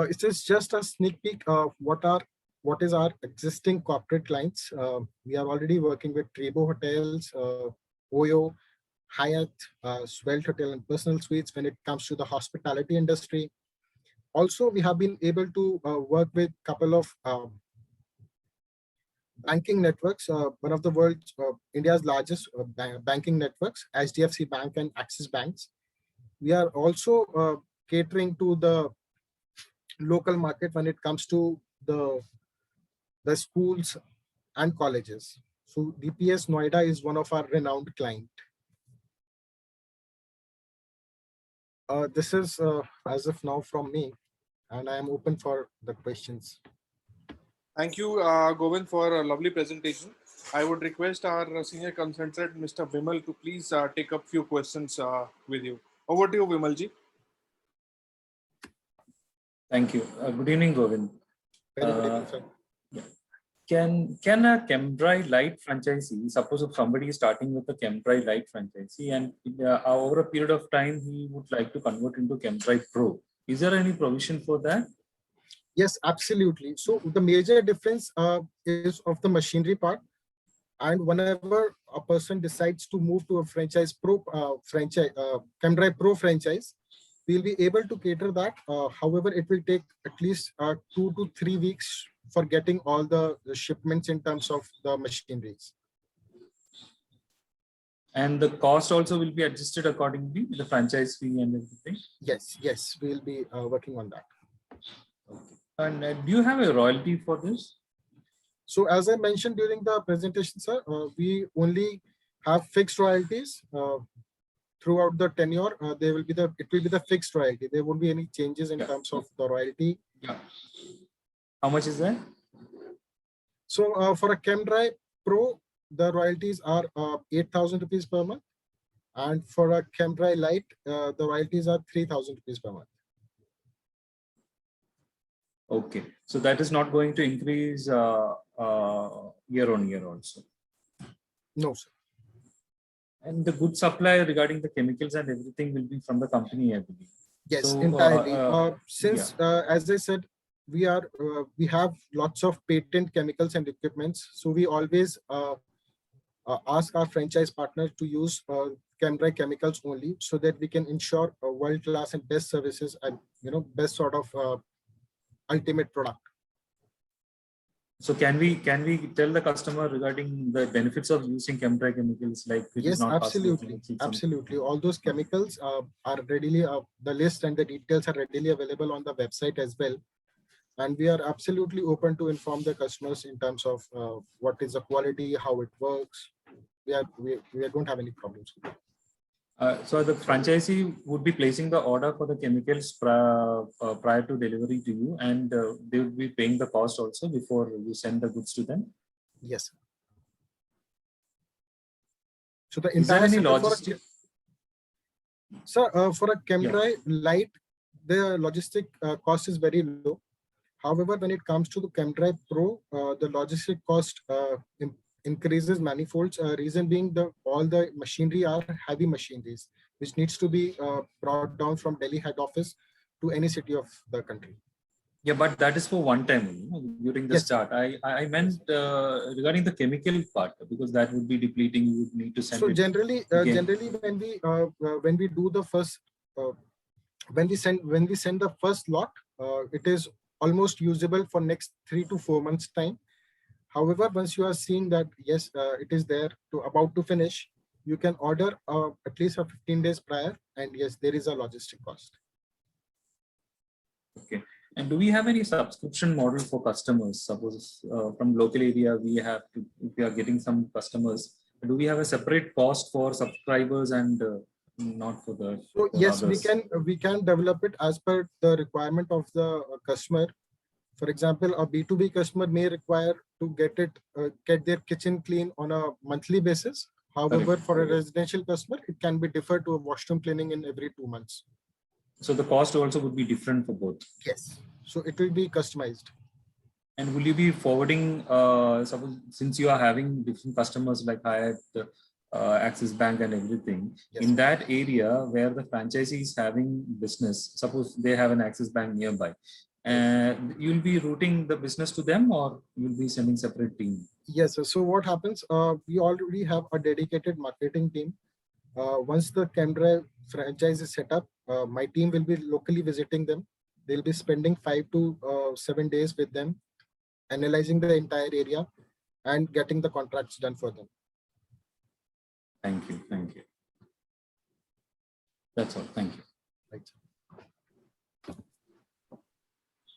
S18: It is just a sneak peek of what is our existing corporate clients. We are already working with Trebo Hotels, Oyo, Hyatt, Swell Hotel and Personal Suites when it comes to the hospitality industry. Also, we have been able to work with a couple of banking networks, one of the world's, India's largest banking networks, HDFC Bank and Axis Banks. We are also catering to the local market when it comes to the schools and colleges. So DPS Noida is one of our renowned client. This is as of now from me, and I am open for the questions.
S2: Thank you, Govind, for a lovely presentation. I would request our senior consultant, Mr. Vimal, to please take up few questions with you. Over to you, Vimalji.
S5: Thank you. Good evening, Govind.
S18: Very good evening, sir.
S5: Can a ChemDry Light franchisee, suppose if somebody is starting with a ChemDry Light franchisee and over a period of time he would like to convert into ChemDry Pro, is there any provision for that?
S18: Yes, absolutely. So the major difference is of the machinery part. And whenever a person decides to move to a franchise pro ChemDry Pro franchise, we'll be able to cater that. However, it will take at least 2 to 3 weeks for getting all the shipments in terms of the machineries.
S5: And the cost also will be adjusted accordingly, the franchise fee and everything?
S18: Yes, we'll be working on that.
S5: Okay. And do you have a royalty for this?
S18: So as I mentioned during the presentation, sir, we only have fixed royalties throughout the tenure. It will be the fixed royalty. There won't be any changes in terms of the royalty.
S5: Yeah. How much is that?
S18: So for a ChemDry Pro, the royalties are 8,000 rupees per month. And for a ChemDry Light, the royalties are 3,000 rupees per month.
S5: Okay. So that is not going to increase year on year also?
S18: No, sir.
S5: And the good supply regarding the chemicals and everything will be from the company, I believe.
S18: Yes,
S5: so,
S18: entirely. Since, as I said, we have lots of patent chemicals and equipments. So we always ask our franchise partners to use ChemDry chemicals only, so that we can ensure world-class and best services and best sort of ultimate product.
S5: So can we tell the customer regarding the benefits of using ChemDry chemicals, like
S18: yes, absolutely, absolutely. All those chemicals are readily the list and the details are readily available on the website as well. And we are absolutely open to inform the customers in terms of what is the quality, how it works. We don't have any problems with that.
S5: So the franchisee would be placing the order for the chemicals prior to delivery to you, and they would be paying the cost also before you send the goods to them?
S18: Yes. So the
S5: is there any logistic?
S18: Sir, for a ChemDry Light, the logistic cost is very low. However, when it comes to the ChemDry Pro, the logistic cost increases manifolds. Reason being, all the machinery are heavy machineries, which needs to be brought down from Delhi head office to any city of the country.
S5: Yeah, but that is for one time during the
S18: Yes.
S5: start. I meant regarding the chemical part, because that would be depleting. You would need to send
S18: So
S5: it
S18: generally,
S5: again.
S18: when we do the first, when we send the first lot, it is almost usable for next 3 to 4 months time. However, once you are seeing that yes, it is there to about to finish, you can order at least 15 days prior, and yes, there is a logistic cost.
S5: Okay. And do we have any subscription model for customers? Suppose from local area we have to, if we are getting some customers, do we have a separate cost for subscribers and not for the
S18: So
S5: for
S18: yes,
S5: others?
S18: we can develop it as per the requirement of the customer. For example, a B2B customer may require to get their kitchen clean on a monthly basis. However,
S5: Correct.
S18: for a residential customer, it can be deferred to a washroom cleaning in every 2 months.
S5: So the cost also would be different for both.
S18: Yes. So it will be customized.
S5: And will you be forwarding, suppose since you are having different customers like Hyatt, Axis Bank and everything,
S18: yes,
S5: in that area where the franchisee is having business, suppose they have an Axis Bank nearby, you'll be routing the business to them, or you'll be sending separate team?
S18: Yes. So what happens, we already have a dedicated marketing team. Once the Camdrive franchise is set up, my team will be locally visiting them. They'll be spending 5 to 7 days with them, analyzing the entire area and getting the contracts done for them.
S5: Thank you. Thank you. That's all. Thank you.
S18: Right.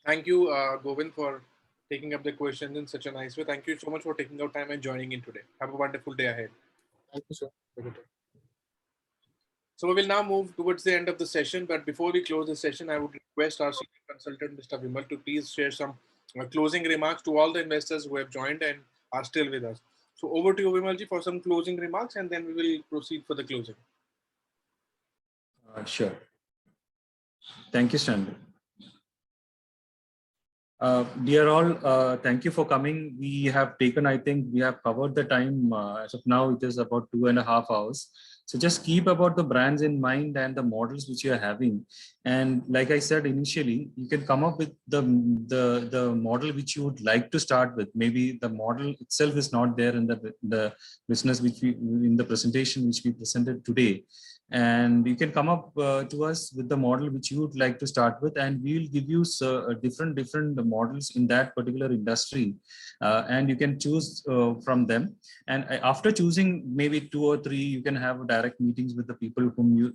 S2: Thank you, Govind, for taking up the questions in such a nice way. Thank you so much for taking out time and joining in today. Have a wonderful day ahead.
S18: Thank you, sir.
S2: So we will now move towards the end of the session. But before we close the session, I would request our senior consultant, Mr. Vimal, to please share some closing remarks to all the investors who have joined and are still with us. So over to you, Vimalji, for some closing remarks, and then we will proceed for the closing.
S5: Sure. Thank you, Stanley. Dear all, thank you for coming. We have taken, I think we have covered the time. As of now, it is about 2.5 hours. So just keep about the brands in mind and the models which you are having. And like I said initially, you can come up with the model which you would like to start with. Maybe the model itself is not there in the business which we, in the presentation which we presented today. And you can come up to us with the model which you would like to start with, and we will give you different models in that particular industry, and you can choose from them. And after choosing maybe 2 or 3, you can have direct meetings with the people whom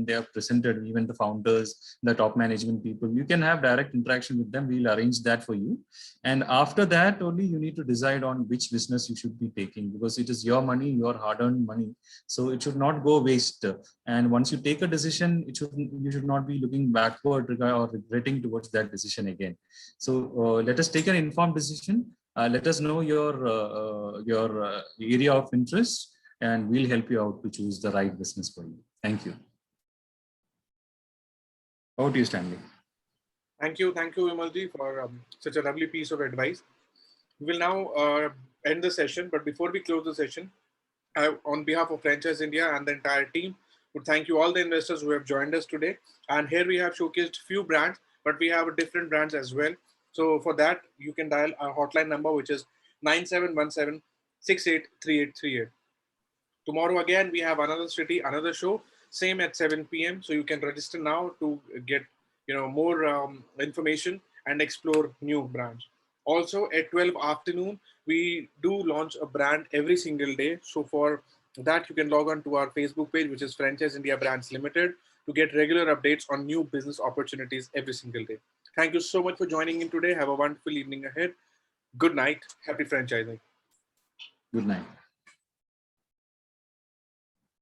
S5: they have presented, even the founders, the top management people. You can have direct interaction with them. We'll arrange that for you. And after that, only you need to decide on which business you should be taking, because it is your money, your hard-earned money. So it should not go waste. And once you take a decision, you should not be looking backward or regretting towards that decision again. So let us take an informed decision. Let us know your area of interest, and we'll help you out to choose the right business for you. Thank you. Over to you, Stanley.
S2: Thank you, Vimalji, for such a lovely piece of advice. We will now end the session, but before we close the session, on behalf of Franchise India and the entire team, would thank you all the investors who have joined us today. And here we have showcased few brands, but we have different brands as well. So for that, you can dial our hotline number, which is 9717-683838. Tomorrow again, we have another city, another show, same at 7 p.m. So you can register now to get more information and explore new brands. Also at 12 afternoon, we do launch a brand every single day. So for that, you can log on to our Facebook page, which is Franchise India Brands Limited, to get regular updates on new business opportunities every single day. Thank you so much for joining in today. Have a wonderful evening ahead. Good night. Happy franchising.
S5: Good night.